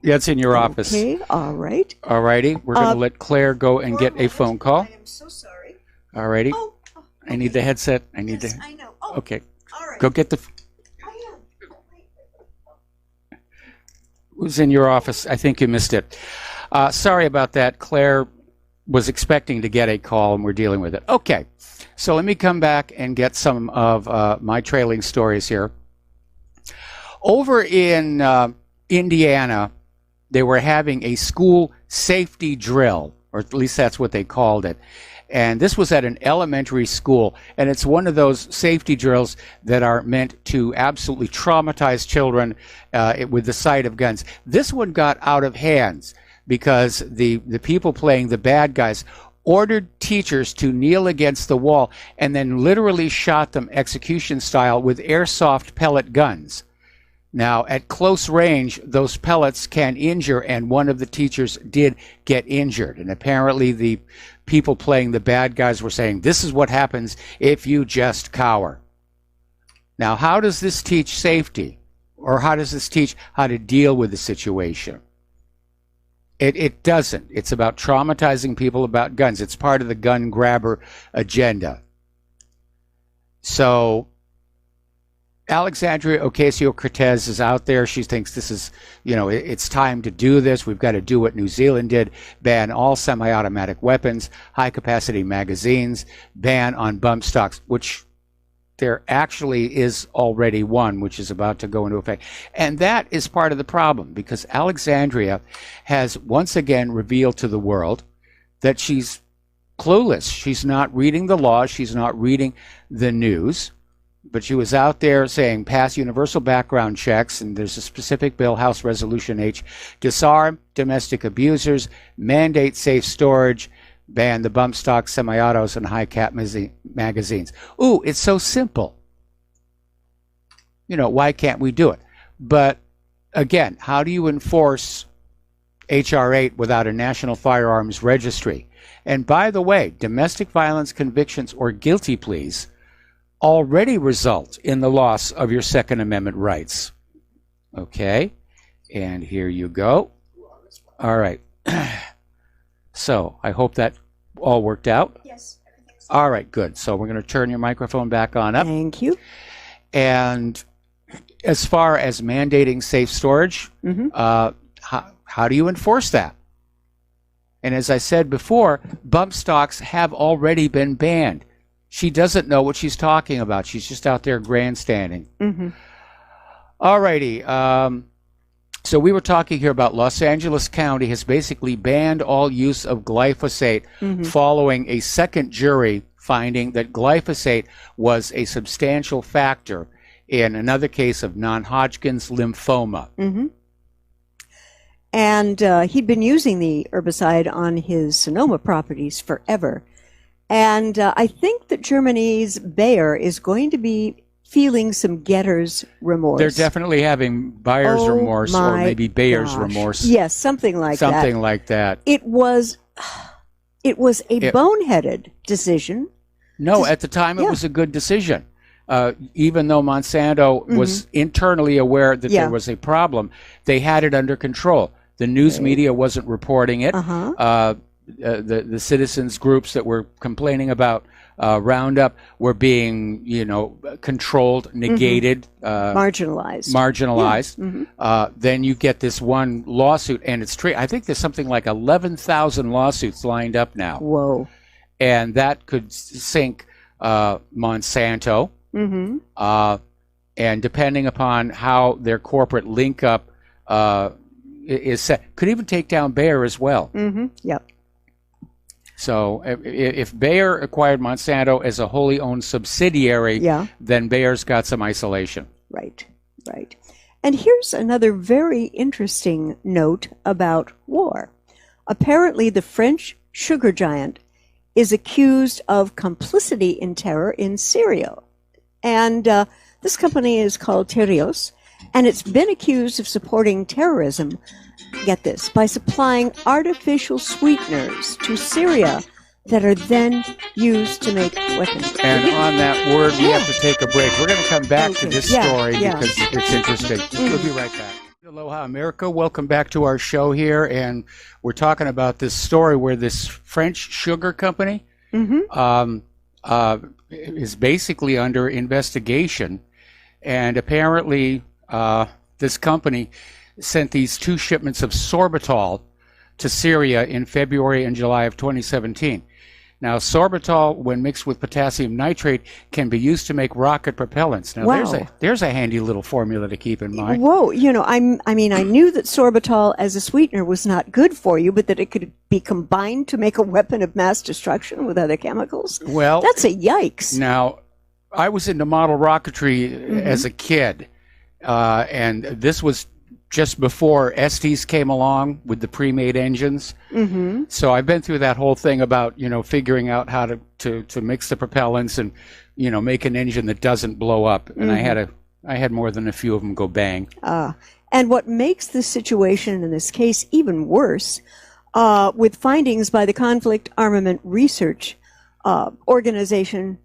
Yeah, it's in your office. Okay, all right. All righty. We're going to let Claire go and get a phone call. I am so sorry. All righty. Oh, I need the headset. I know. Oh, okay. All right. Go get the... I am. It was in your office. I think you missed it. Sorry about that. Claire was expecting to get a call, and we're dealing with it. Okay. So let me come back and get some of my trailing stories here. Over in Indiana, they were having a school safety drill, or at least that's what they called it. And this was at an elementary school, and it's one of those safety drills that are meant to absolutely traumatize children with the sight of guns. This one got out of hands because the people playing the bad guys ordered teachers to kneel against the wall and then literally shot them execution style with airsoft pellet guns. Now, at close range, those pellets can injure, and one of the teachers did get injured. And apparently the people playing the bad guys were saying, this is what happens if you just cower. Now, how does this teach safety? Or how does this teach how to deal with the situation? It doesn't. It's about traumatizing people about guns. It's part of the gun grabber agenda. So Alexandria Ocasio-Cortez is out there. She thinks this is, it's time to do this. We've got to do what New Zealand did, ban all semi-automatic weapons, high-capacity magazines, ban on bump stocks, which there actually is already one, which is about to go into effect. And that is part of the problem, because Alexandria has once again revealed to the world that she's clueless. She's not reading the law. She's not reading the news. But she was out there saying pass universal background checks, and there's a specific bill, House Resolution H, disarm domestic abusers, mandate safe storage, ban the bump stock, semi-autos, and high-cap magazines. Ooh, it's so simple. Why can't we do it? But again, how do you enforce H.R. 8 without a national firearms registry? And by the way, domestic violence convictions or guilty pleas already result in the loss of your Second Amendment rights. Okay, and here you go. All right. So I hope that all worked out. Yes. All right, good. So we're going to turn your microphone back on up. Thank you. And as far as mandating safe storage, how do you enforce that? And as I said before, bump stocks have already been banned. She doesn't know what she's talking about. She's just out there grandstanding. All righty. So we were talking here about Los Angeles County has basically banned all use of glyphosate following a second jury finding that glyphosate was a substantial factor and another case of non-Hodgkin's lymphoma. Mm-hmm. And he'd been using the herbicide on his Sonoma properties forever. And I think that Germany's Bayer is going to be feeling some getter's remorse. They're definitely having buyer's remorse, or maybe Bayer's remorse. Yes, something like that. Something like that. It was a boneheaded decision. No, at the time it was a good decision. Even though Monsanto was internally aware that there was a problem, they had it under control. The news media wasn't reporting it. The citizens groups that were complaining about Roundup were being, controlled, negated, marginalized. Yeah. Then you get this one lawsuit, and I think there's something like 11,000 lawsuits lined up now. Whoa! And that could sink Monsanto. And depending upon how their corporate link up is set, could even take down Bayer as well. Yep. So if Bayer acquired Monsanto as a wholly owned subsidiary, then Bayer's got some isolation. Right. And here's another very interesting note about war. Apparently, the French sugar giant is accused of complicity in terror in Syria. And this company is called Terios, and it's been accused of supporting terrorism, get this, by supplying artificial sweeteners to Syria that are then used to make weapons. And on that word, we have to take a break. We're going to come back to this story because it's interesting. We'll be right back. Aloha, America. Welcome back to our show here. And we're talking about this story where this French sugar company is basically under investigation. And apparently this company sent these 2 shipments of sorbitol to Syria in February and July of 2017. Now, sorbitol, when mixed with potassium nitrate, can be used to make rocket propellants. Now, there's a handy little formula to keep in mind. Whoa, I knew that sorbitol as a sweetener was not good for you, but that it could be combined to make a weapon of mass destruction with other chemicals? Well, that's a yikes. Now, I was into model rocketry as a kid, and this was just before Estes came along with the pre-made engines. So I've been through that whole thing about, figuring out how to mix the propellants and, make an engine that doesn't blow up. And I had more than a few of them go bang. And what makes this situation in this case even worse, with findings by the Conflict Armament Research Organization,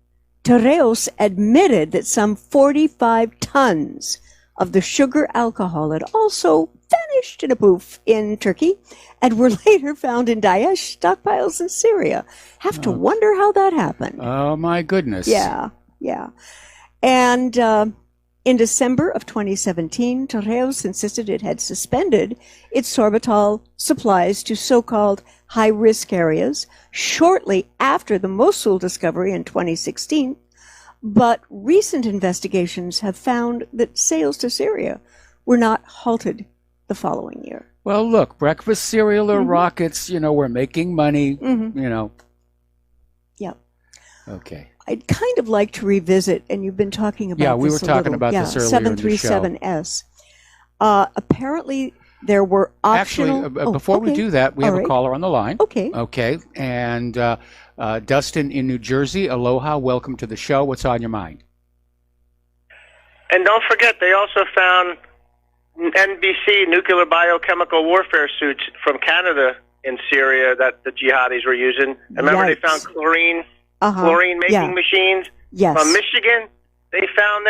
Tereos admitted that some 45 tons of the sugar alcohol had also vanished in a poof in Turkey and were later found in Daesh stockpiles in Syria. Have to wonder how that happened. Oh, my goodness. Yeah. And in December of 2017, Tereos insisted it had suspended its sorbitol supplies to so-called high-risk areas shortly after the Mosul discovery in 2016. But recent investigations have found that sales to Syria were not halted the following year. Well, look, breakfast cereal or rockets, we're making money, Yeah. Okay. I'd kind of like to revisit, and you've been talking about we were talking about this earlier in the show. 737S. Apparently, there were optional... Actually, before we do that, we have a caller on the line. Okay. And Dustin in New Jersey, aloha, welcome to the show. What's on your mind? And don't forget, they also found NBC, nuclear biochemical warfare suits from Canada in Syria that the jihadis were using. And remember, they found chlorine-making machines from Michigan. They found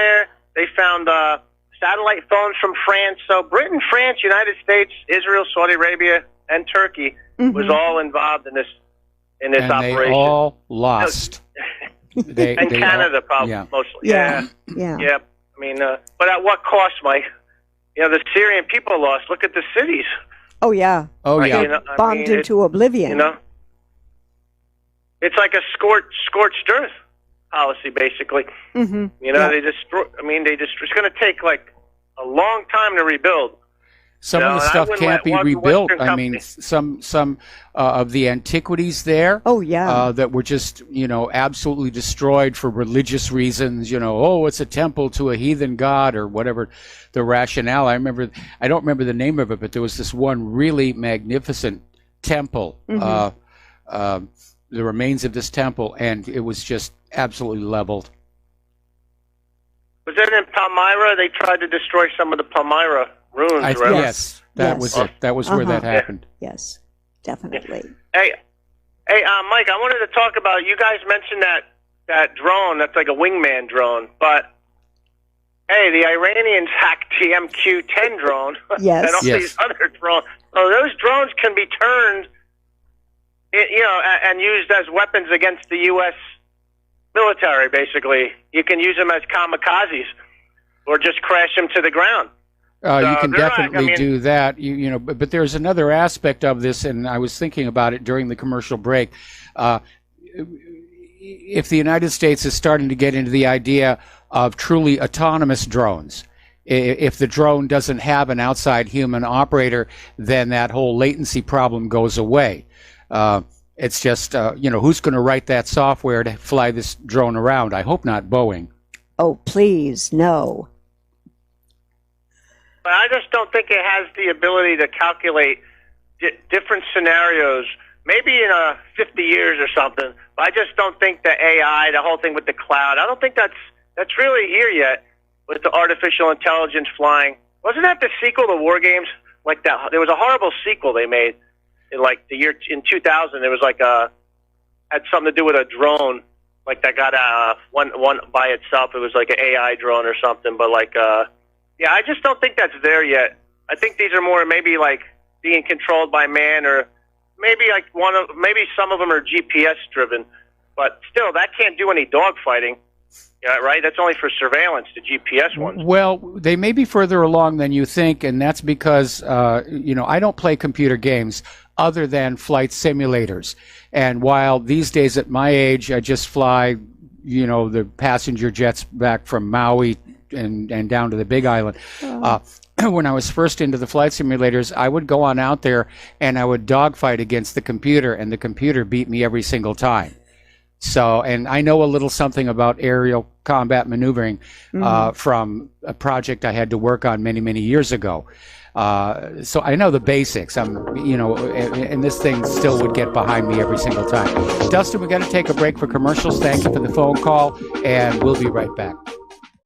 satellite phones from France. So Britain, France, United States, Israel, Saudi Arabia, and Turkey was all involved in this operation. They all lost. Canada, probably mostly. Yeah. I mean, but at what cost, Mike? The Syrian people lost. Look at the cities. Oh yeah. Bombed into oblivion. It's like a scorched earth policy, basically. They destroy. It's going to take like a long time to rebuild. Some of the stuff can't be rebuilt. I mean, some of the antiquities there. Oh yeah. That were just absolutely destroyed for religious reasons. Oh, it's a temple to a heathen god or whatever the rationale. I don't remember the name of it, but there was this one really magnificent temple. The remains of this temple, and it was just absolutely leveled. Was it in Palmyra? They tried to destroy some of the Palmyra ruins, right? Yes, that was it. That was where that happened. Yes, definitely. Hey, Mike, I wanted to talk about, you guys mentioned that drone, that's like a wingman drone, but hey, the Iranians hacked the MQ-10 drone. Yes. And all these other drones. So those drones can be turned, and used as weapons against the U.S. military, basically. You can use them as kamikazes or just crash them to the ground. You can definitely do that. But there's another aspect of this, and I was thinking about it during the commercial break. If the United States is starting to get into the idea of truly autonomous drones, if the drone doesn't have an outside human operator, then that whole latency problem goes away. It's just, who's going to write that software to fly this drone around? I hope not Boeing. Oh, please, no. But I just don't think it has the ability to calculate different scenarios, maybe in 50 years or something. But I just don't think the AI, the whole thing with the cloud, I don't think that's really here yet with the artificial intelligence flying. Wasn't that the sequel to War Games? Like that, there was a horrible sequel they made in like the year in 2000. It was like had something to do with a drone, like that got one by itself. It was like an AI drone or something. But like, yeah, I just don't think that's there yet. I think these are more maybe like being controlled by man, or maybe like maybe some of them are GPS driven. But still, that can't do any dogfighting. Yeah, right? That's only for surveillance, the GPS ones. Well, they may be further along than you think, and that's because, I don't play computer games other than flight simulators. And while these days at my age, I just fly, the passenger jets back from Maui and down to the Big Island. When I was first into the flight simulators, I would go on out there and I would dogfight against the computer, and the computer beat me every single time. So, and I know a little something about aerial combat maneuvering from a project I had to work on many, many years ago. So I know the basics. And this thing still would get behind me every single time. Dustin, we got to take a break for commercials. Thank you for the phone call, and we'll be right back.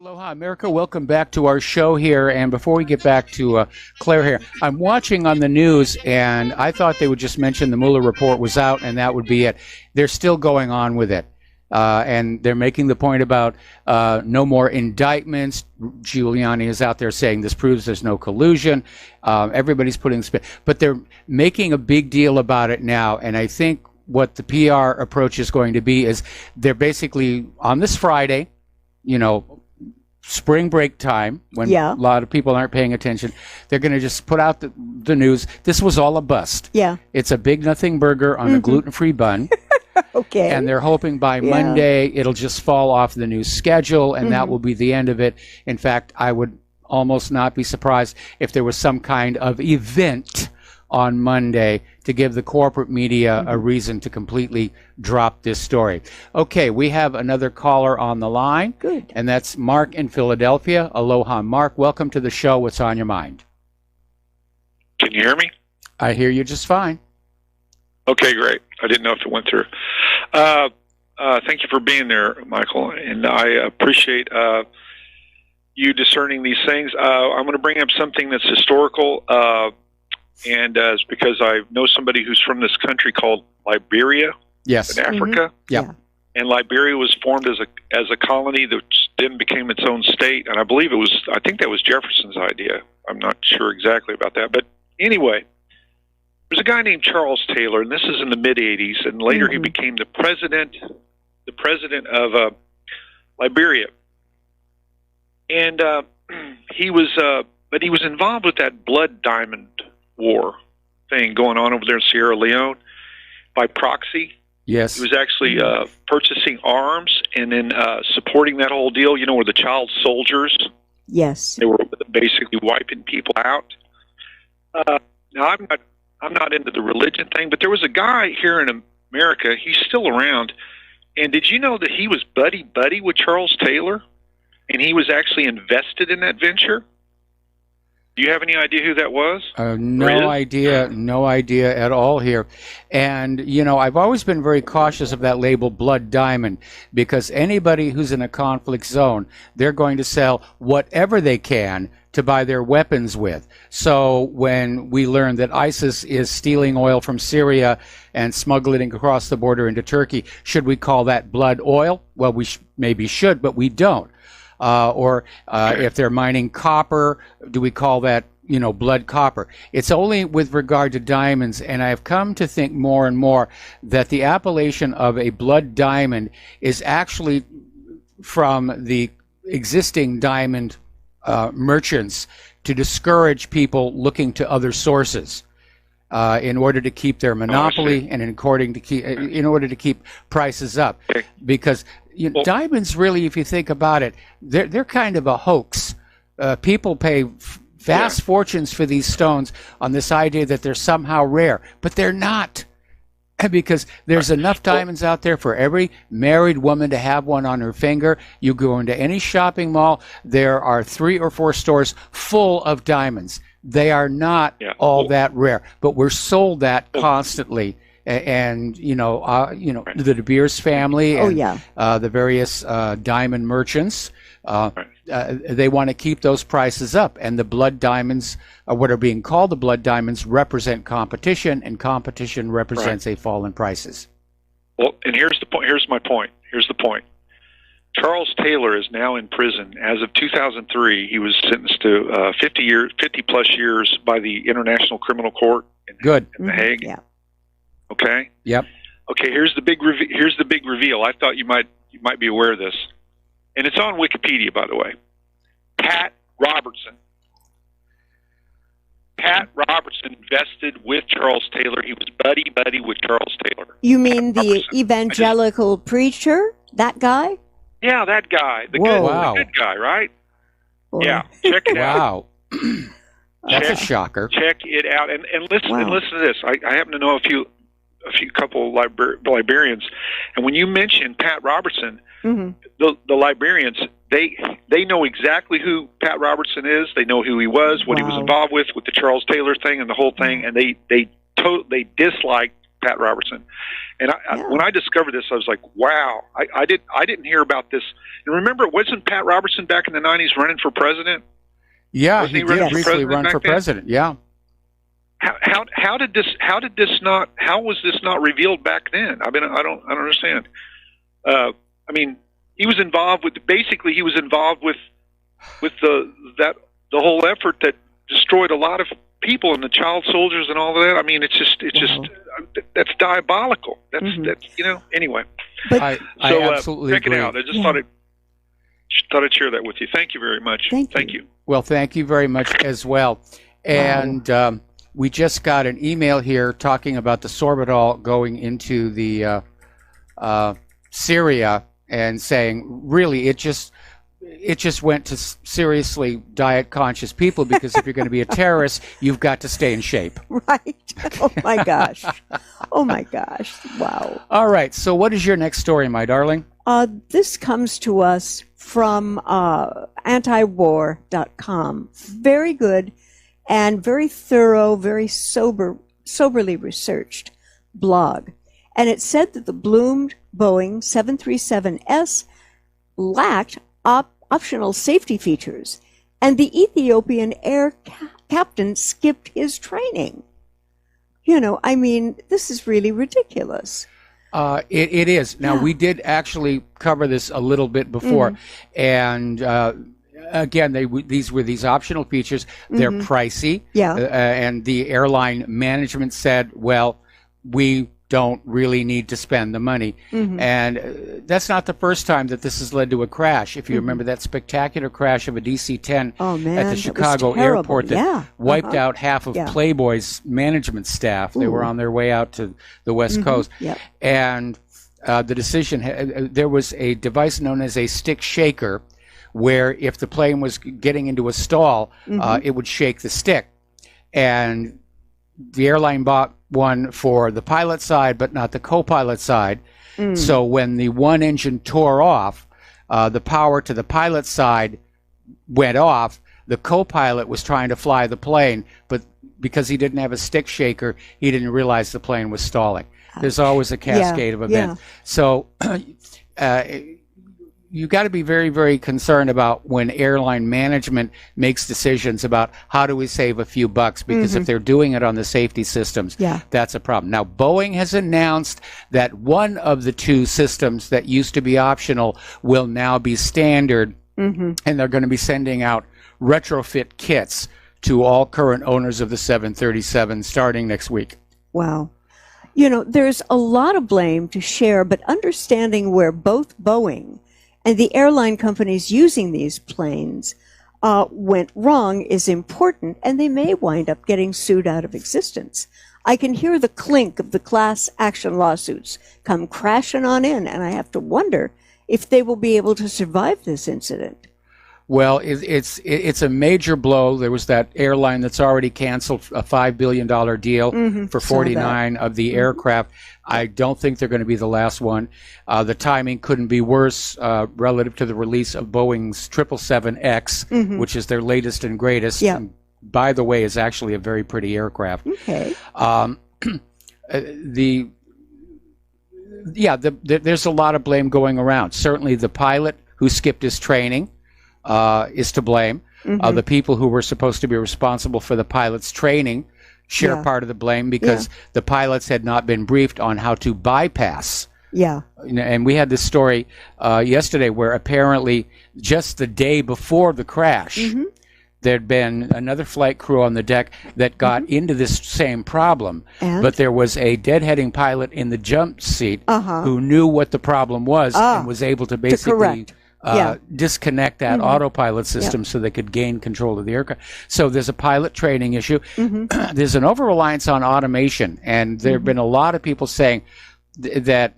Aloha, America. Welcome back to our show here. And before we get back to Claire here, I'm watching on the news, and I thought they would just mention the Mueller report was out, and that would be it. They're still going on with it. And they're making the point about no more indictments. Giuliani is out there saying this proves there's no collusion. Everybody's putting spin. But they're making a big deal about it now. And I think what the PR approach is going to be is they're basically, on this Friday, spring break time, when a lot of people aren't paying attention, they're going to just put out the news. This was all a bust. Yeah. It's a big nothing burger on a gluten-free bun. Okay. And they're hoping by Monday it'll just fall off the news schedule, and that will be the end of it. In fact, I would almost not be surprised if there was some kind of event on Monday to give the corporate media a reason to completely drop this story. Okay, we have another caller on the line. Good. And that's Mark in Philadelphia. Aloha, Mark. Welcome to the show. What's on your mind? Can you hear me? I hear you just fine. Okay, great. I didn't know if it went through. Thank you for being there, Michael, and I appreciate you discerning these things. I'm going to bring up something that's historical, and it's because I know somebody who's from this country called Liberia, in Africa. Yeah. And Liberia was formed as a colony that then became its own state, and I think that was Jefferson's idea. I'm not sure exactly about that, but anyway. There's a guy named Charles Taylor, and this is in the mid-'80s, and later he became the president of Liberia. And he was involved with that Blood Diamond War thing going on over there in Sierra Leone by proxy. Yes. He was actually purchasing arms and then supporting that whole deal, where the child soldiers. Yes. They were basically wiping people out. Now I'm not into the religion thing, but there was a guy here in America. He's still around. And did you know that he was buddy with Charles Taylor, and he was actually invested in that venture? Do you have any idea who that was? No idea at all here. And, you know, I've always been very cautious of that label blood diamond, because anybody who's in a conflict zone, they're going to sell whatever they can to buy their weapons with. So when we learn that ISIS is stealing oil from Syria and smuggling it across the border into Turkey, should we call that blood oil? Well, we maybe should, but we don't. If they're mining copper, do we call that, you know, blood copper? It's only with regard to diamonds, and I've come to think more and more that the appellation of a blood diamond is actually from the existing diamond merchants to discourage people looking to other sources in order to keep their monopoly and in order to keep prices up. Because diamonds, really, if you think about it, they're kind of a hoax. People pay vast fortunes for these stones on this idea that they're somehow rare, but they're not. Because there's enough diamonds out there for every married woman to have one on her finger. You go into any shopping mall, there are 3 or 4 stores full of diamonds. They are not all that rare, but we're sold that constantly. And the De Beers family and the various diamond merchants, they want to keep those prices up. And the blood diamonds, what are being called the blood diamonds, represent competition, and competition represents a fall in prices. Well, and here's the point. Here's my point. Here's the point. Charles Taylor is now in prison. As of 2003, he was sentenced to 50 plus years by the International Criminal Court in The Hague. Yeah. Okay. Yep. Okay. Here's the big reveal. I thought you might be aware of this, and it's on Wikipedia, by the way. Pat Robertson invested with Charles Taylor. He was buddy with Charles Taylor. You mean the evangelical preacher? That guy? Yeah, that guy. The good guy, right? Boy. Yeah. Check it out. Wow. That's a shocker. Check it out, and listen to this. I happen to know a couple librarians, and when you mention Pat Robertson, the librarians, they know exactly who Pat Robertson is. They know who he was, what he was involved with the Charles Taylor thing and the whole thing, and they disliked Pat Robertson. And when I discovered this, I was like, wow, I didn't hear about this. And remember, wasn't Pat Robertson back in the 90s running for president? Yeah, he did briefly run for president. Yeah. How was this not revealed back then? I mean, I don't understand. I mean, he was involved with the whole effort that destroyed a lot of people and the child soldiers and all of that. I mean, it's just that's diabolical. That's anyway. But I absolutely check agree. it out. I just thought I'd share that with you. Thank you very much. Thank you. Well, thank you very much as well. And we just got an email here talking about the sorbitol going into the Syria, and saying, really, it just went to seriously diet conscious people, because if you're going to be a terrorist, you've got to stay in shape. Right. Oh my gosh. Oh my gosh. Wow. All right. So what is your next story, my darling? This comes to us from antiwar.com. Very good and very thorough, very soberly researched blog. And it said that the bloomed Boeing 737S lacked optional safety features, and the Ethiopian air captain skipped his training. I mean, this is really ridiculous. It is. Now, we did actually cover this a little bit before, and again, these were these optional features. They're pricey, and the airline management said, well, we don't really need to spend the money. And that's not the first time that this has led to a crash. If you remember that spectacular crash of a DC-10 at the Chicago airport that wiped out half of Playboy's management staff. They were on their way out to the West Coast. And the decision, there was a device known as a stick shaker, where if the plane was getting into a stall, it would shake the stick. and the airline bought one for the pilot side, but not the co-pilot side. So when the one engine tore off, the power to the pilot side went off. The co-pilot was trying to fly the plane, but because he didn't have a stick shaker, he didn't realize the plane was stalling. There's always a cascade of events. So you got to be very, very concerned about when airline management makes decisions about how do we save a few bucks, because if they're doing it on the safety systems, that's a problem. Now, Boeing has announced that one of the two systems that used to be optional will now be standard, and they're going to be sending out retrofit kits to all current owners of the 737 starting next week. Wow. You know, there's a lot of blame to share, but understanding where both Boeing and the airline companies using these planes went wrong is important, and they may wind up getting sued out of existence. I can hear the clink of the class action lawsuits come crashing on in, and I have to wonder if they will be able to survive this incident. Well, it's a major blow. There was that airline that's already canceled a $5 billion deal for 49 of the aircraft. I don't think they're going to be the last one. The timing couldn't be worse relative to the release of Boeing's 777X, which is their latest and greatest. Yeah. And by the way, is actually a very pretty aircraft. Okay. There's a lot of blame going around. Certainly the pilot who skipped his training is to blame. The people who were supposed to be responsible for the pilot's training share part of the blame, because the pilots had not been briefed on how to bypass. And we had this story yesterday where apparently just the day before the crash, there'd been another flight crew on the deck that got into this same problem. But there was a deadheading pilot in the jump seat who knew what the problem was and was able to basically disconnect that autopilot system so they could gain control of the aircraft. So there's a pilot training issue. There's an over-reliance on automation, and there have been a lot of people saying that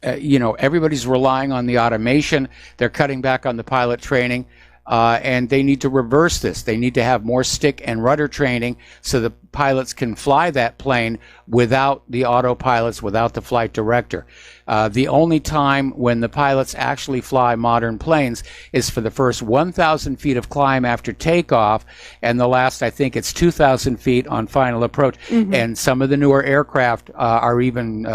everybody's relying on the automation. They're cutting back on the pilot training, and they need to reverse this. They need to have more stick and rudder training so the pilots can fly that plane without the autopilots, without the flight director. The only time when the pilots actually fly modern planes is for the first 1,000 feet of climb after takeoff, and the last, I think it's 2,000 feet on final approach. And some of the newer aircraft are even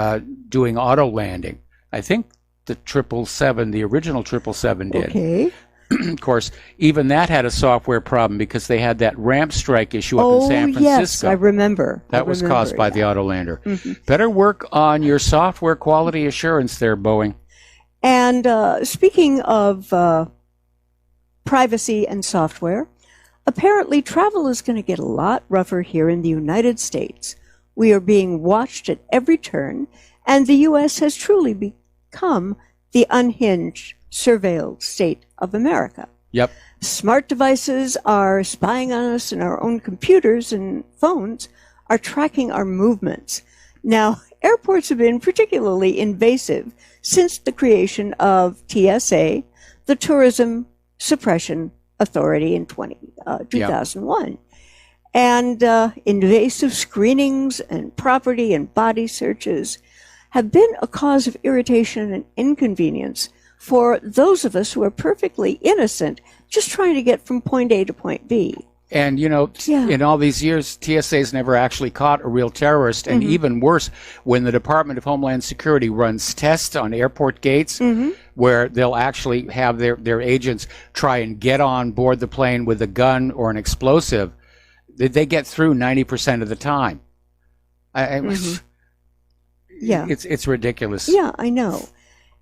doing auto landing. I think the 777, the original 777 did. Okay. Of course, even that had a software problem because they had that ramp strike issue up in San Francisco. Yes, I remember. That was caused by the Autolander. Better work on your software quality assurance there, Boeing. And speaking of privacy and software, apparently travel is going to get a lot rougher here in the United States. We are being watched at every turn, and the U.S. has truly become the unhinged, surveilled state of America. Yep. Smart devices are spying on us, and our own computers and phones are tracking our movements. Now, airports have been particularly invasive since the creation of TSA, the Tourism Suppression Authority, in 2001. And invasive screenings and property and body searches have been a cause of irritation and inconvenience for those of us who are perfectly innocent, just trying to get from point A to point B. And, in all these years, TSA's never actually caught a real terrorist. And even worse, when the Department of Homeland Security runs tests on airport gates, where they'll actually have their agents try and get on board the plane with a gun or an explosive, they get through 90% of the time. It's ridiculous. Yeah, I know.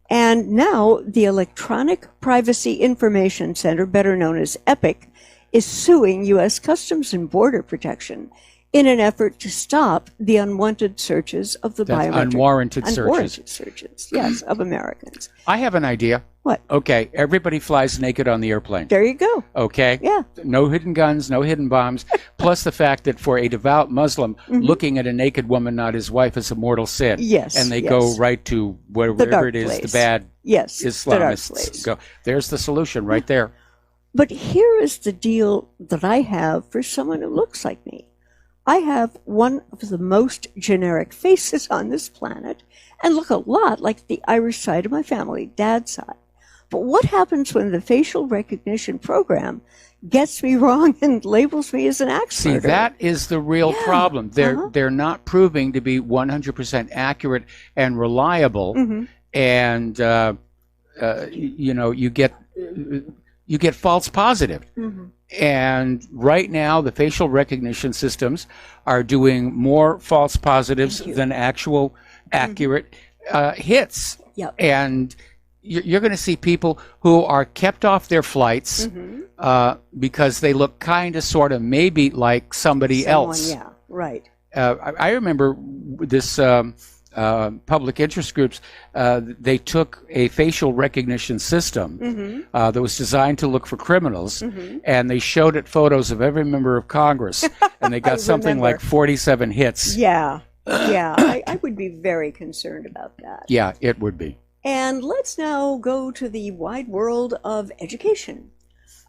And now the Electronic Privacy Information Center, better known as EPIC, is suing U.S. Customs and Border Protection in an effort to stop the unwanted searches of the biometric... Unwarranted searches, yes, of Americans. I have an idea. What? Okay, everybody flies naked on the airplane. There you go. Okay? Yeah. No hidden guns, no hidden bombs, plus the fact that for a devout Muslim, looking at a naked woman, not his wife, is a mortal sin. Yes. And they go right to wherever it is place. the bad Islamists go. There's the solution right there. But here is the deal that I have for someone who looks like me. I have one of the most generic faces on this planet and look a lot like the Irish side of my family, dad's side. But what happens when the facial recognition program gets me wrong and labels me as an axe See, murderer? that is the real problem. They're not proving to be 100% accurate and reliable, and you get false positive. And right now, the facial recognition systems are doing more false positives than actual accurate hits. Yep. And you're going to see people who are kept off their flights because they look kind of, sort of, maybe like somebody else. Yeah, right. I remember this public interest groups, they took a facial recognition system that was designed to look for criminals, and they showed it photos of every member of Congress, and they got something like 47 hits. Yeah, I would be very concerned about that. Yeah, it would be. And let's now go to the wide world of education.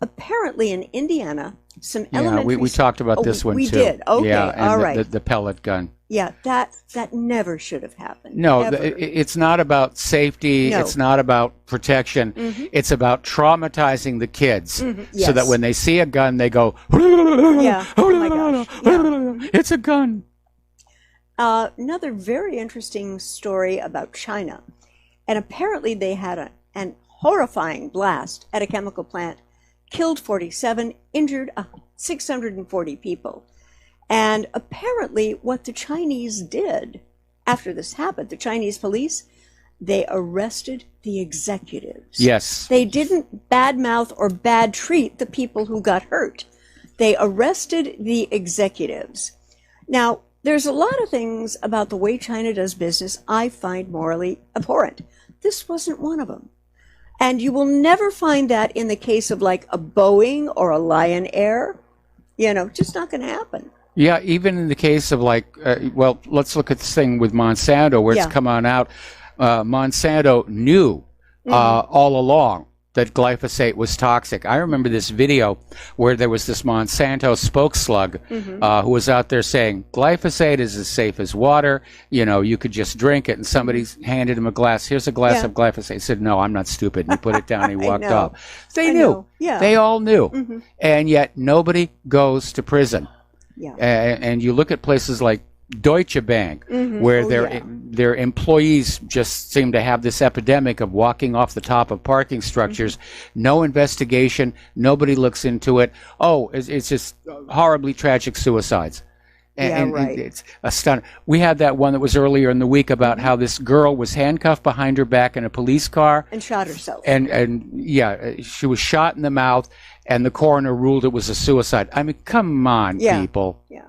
Apparently in Indiana, some elementary... we talked about this one, we too. We did, okay, yeah, and all right. The pellet gun. Yeah, that never should have happened. No, it's not about safety. No. It's not about protection. It's about traumatizing the kids so that when they see a gun, they go, yeah, oh my gosh, yeah. It's a gun. Another very interesting story about China. And apparently they had an horrifying blast at a chemical plant, killed 47, injured 640 people. And apparently what the Chinese did after this happened, the Chinese police, they arrested the executives. Yes. They didn't badmouth or bad treat the people who got hurt. They arrested the executives. Now, there's a lot of things about the way China does business I find morally abhorrent. This wasn't one of them. And you will never find that in the case of like a Boeing or a Lion Air. Just not going to happen. Yeah, even in the case of let's look at this thing with Monsanto where it's come on out. Monsanto knew all along that glyphosate was toxic. I remember this video where there was this Monsanto spokeslug who was out there saying, glyphosate is as safe as water. You could just drink it. And somebody handed him a glass. Here's a glass of glyphosate. He said, no, I'm not stupid. And he put it down and he walked off. They knew. Yeah. They all knew. And yet nobody goes to prison. Yeah. And you look at places like Deutsche Bank, where their employees just seem to have this epidemic of walking off the top of parking structures. No investigation. Nobody looks into it. Oh, it's just horribly tragic suicides. And it's astounding. We had that one that was earlier in the week about how this girl was handcuffed behind her back in a police car. And shot herself. And she was shot in the mouth, and the coroner ruled it was a suicide. I mean, come on, people. Yeah.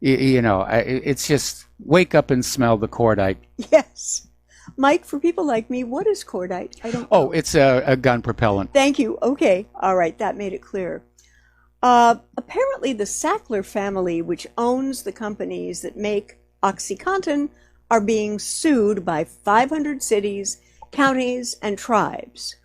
It's just wake up and smell the cordite. Yes. Mike, for people like me, what is cordite? I don't know. Oh, it's a gun propellant. Thank you. Okay. All right. That made it clear. Apparently, the Sackler family, which owns the companies that make OxyContin, are being sued by 500 cities, counties, and tribes.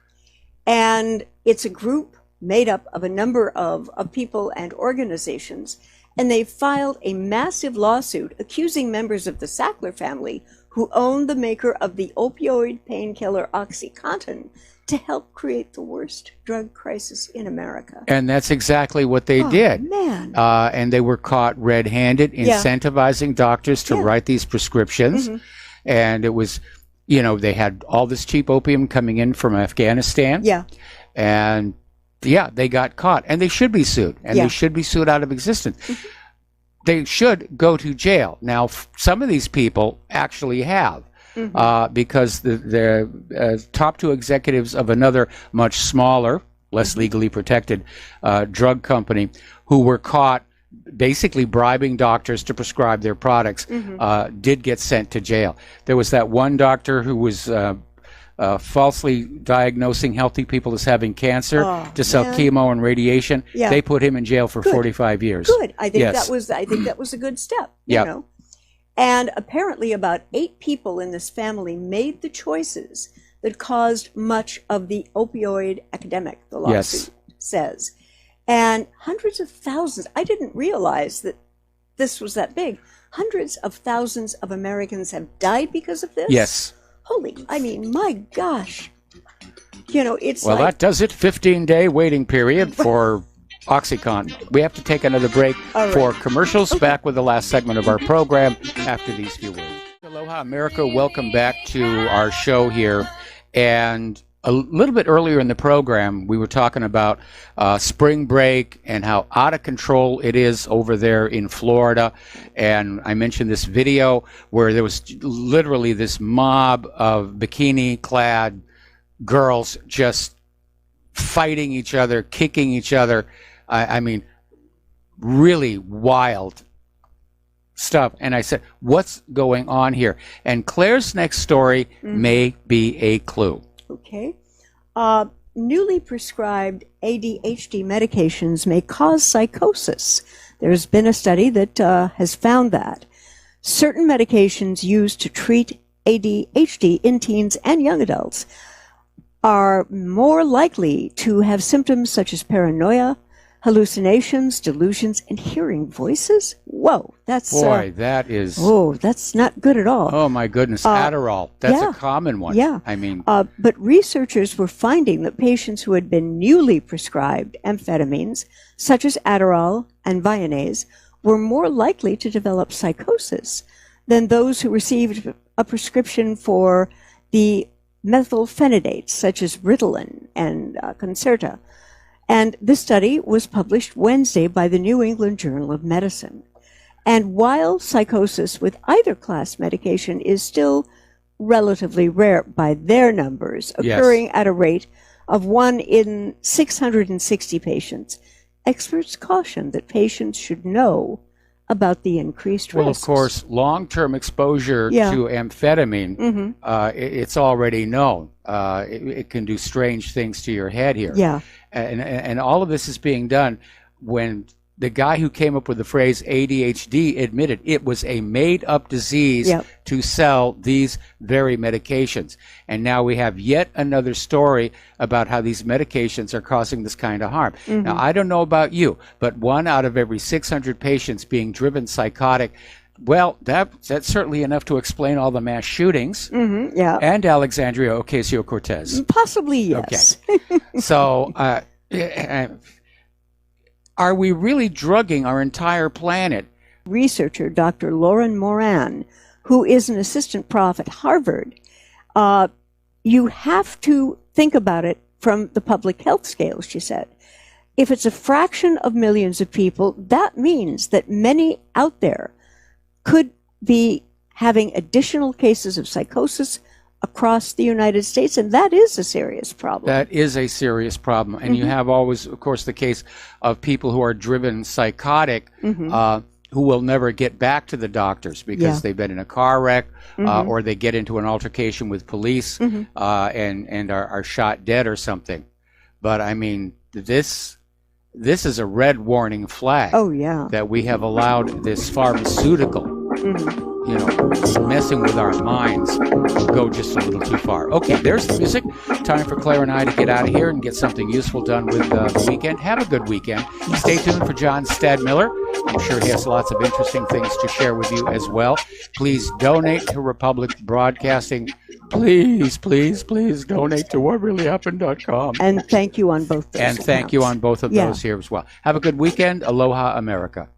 And it's a group made up of a number of people and organizations. And they filed a massive lawsuit accusing members of the Sackler family, who own the maker of the opioid painkiller OxyContin, to help create the worst drug crisis in America. And that's exactly what they did. Man. And they were caught red-handed, incentivizing doctors to write these prescriptions. And it was, they had all this cheap opium coming in from Afghanistan. Yeah. And they got caught, and they should be sued, and they should be sued out of existence. They should go to jail. Now, some of these people actually have, because the top two executives of another much smaller, less legally protected drug company who were caught basically bribing doctors to prescribe their products did get sent to jail. There was that one doctor who was falsely diagnosing healthy people as having cancer to sell chemo and radiation. Yeah. They put him in jail for 45 years. Good. I think that was a good step. You know. And apparently about 8 people in this family made the choices that caused much of the opioid epidemic, the lawsuit says. And hundreds of thousands. I didn't realize that this was that big. Hundreds of thousands of Americans have died because of this? Yes. I mean, my gosh. You know, it's well, that does it. 15-day waiting period for OxyContin. We have to take another break for commercials. Okay. Back with the last segment of our program after these few words. Aloha, America. Welcome back to our show here. And a little bit earlier in the program, we were talking about spring break and how out of control it is over there in Florida. And I mentioned this video where there was literally this mob of bikini-clad girls just fighting each other, kicking each other. I mean, really wild stuff. And I said, what's going on here? And Claire's next story may be a clue. Okay. Newly prescribed ADHD medications may cause psychosis. There's been a study that has found that. Certain medications used to treat ADHD in teens and young adults are more likely to have symptoms such as paranoia, hallucinations, delusions, and hearing voices. Whoa, that's that is. Oh, that's not good at all. Oh my goodness, Adderall. That's a common one. Yeah, I mean, but researchers were finding that patients who had been newly prescribed amphetamines, such as Adderall and Vyvanse, were more likely to develop psychosis than those who received a prescription for the methylphenidates, such as Ritalin and Concerta. And this study was published Wednesday by the New England Journal of Medicine. And while psychosis with either class medication is still relatively rare by their numbers, occurring at a rate of 1 in 660 patients, experts caution that patients should know about the increased risks. Well, of course, long-term exposure to amphetamine, it's already known. It can do strange things to your head here. Yeah. And all of this is being done when the guy who came up with the phrase ADHD admitted it was a made-up disease to sell these very medications. And now we have yet another story about how these medications are causing this kind of harm. Now, I don't know about you, but 1 out of every 600 patients being driven psychotic, well, that's certainly enough to explain all the mass shootings and Alexandria Ocasio-Cortez. Possibly, yes. Okay. So, are we really drugging our entire planet? Researcher Dr. Lauren Moran, who is an assistant prof at Harvard, you have to think about it from the public health scale, she said. If it's a fraction of millions of people, that means that many out there could be having additional cases of psychosis across the United States, and that is a serious problem. That is a serious problem. And you have always, of course, the case of people who are driven psychotic who will never get back to the doctors because they've been in a car wreck or they get into an altercation with police and are shot dead or something. But, I mean, this is a red warning flag that we have allowed this pharmaceutical messing with our minds go just a little too far. Okay, there's the music. Time for Claire and I to get out of here and get something useful done with the weekend. Have a good weekend. Stay tuned for John Stadmiller. I'm sure he has lots of interesting things to share with you as well. Please donate to Republic Broadcasting. Please, please, please donate to whatreallyhappened.com. And thank you on both those And thank you on both of those here as well. Have a good weekend. Aloha, America.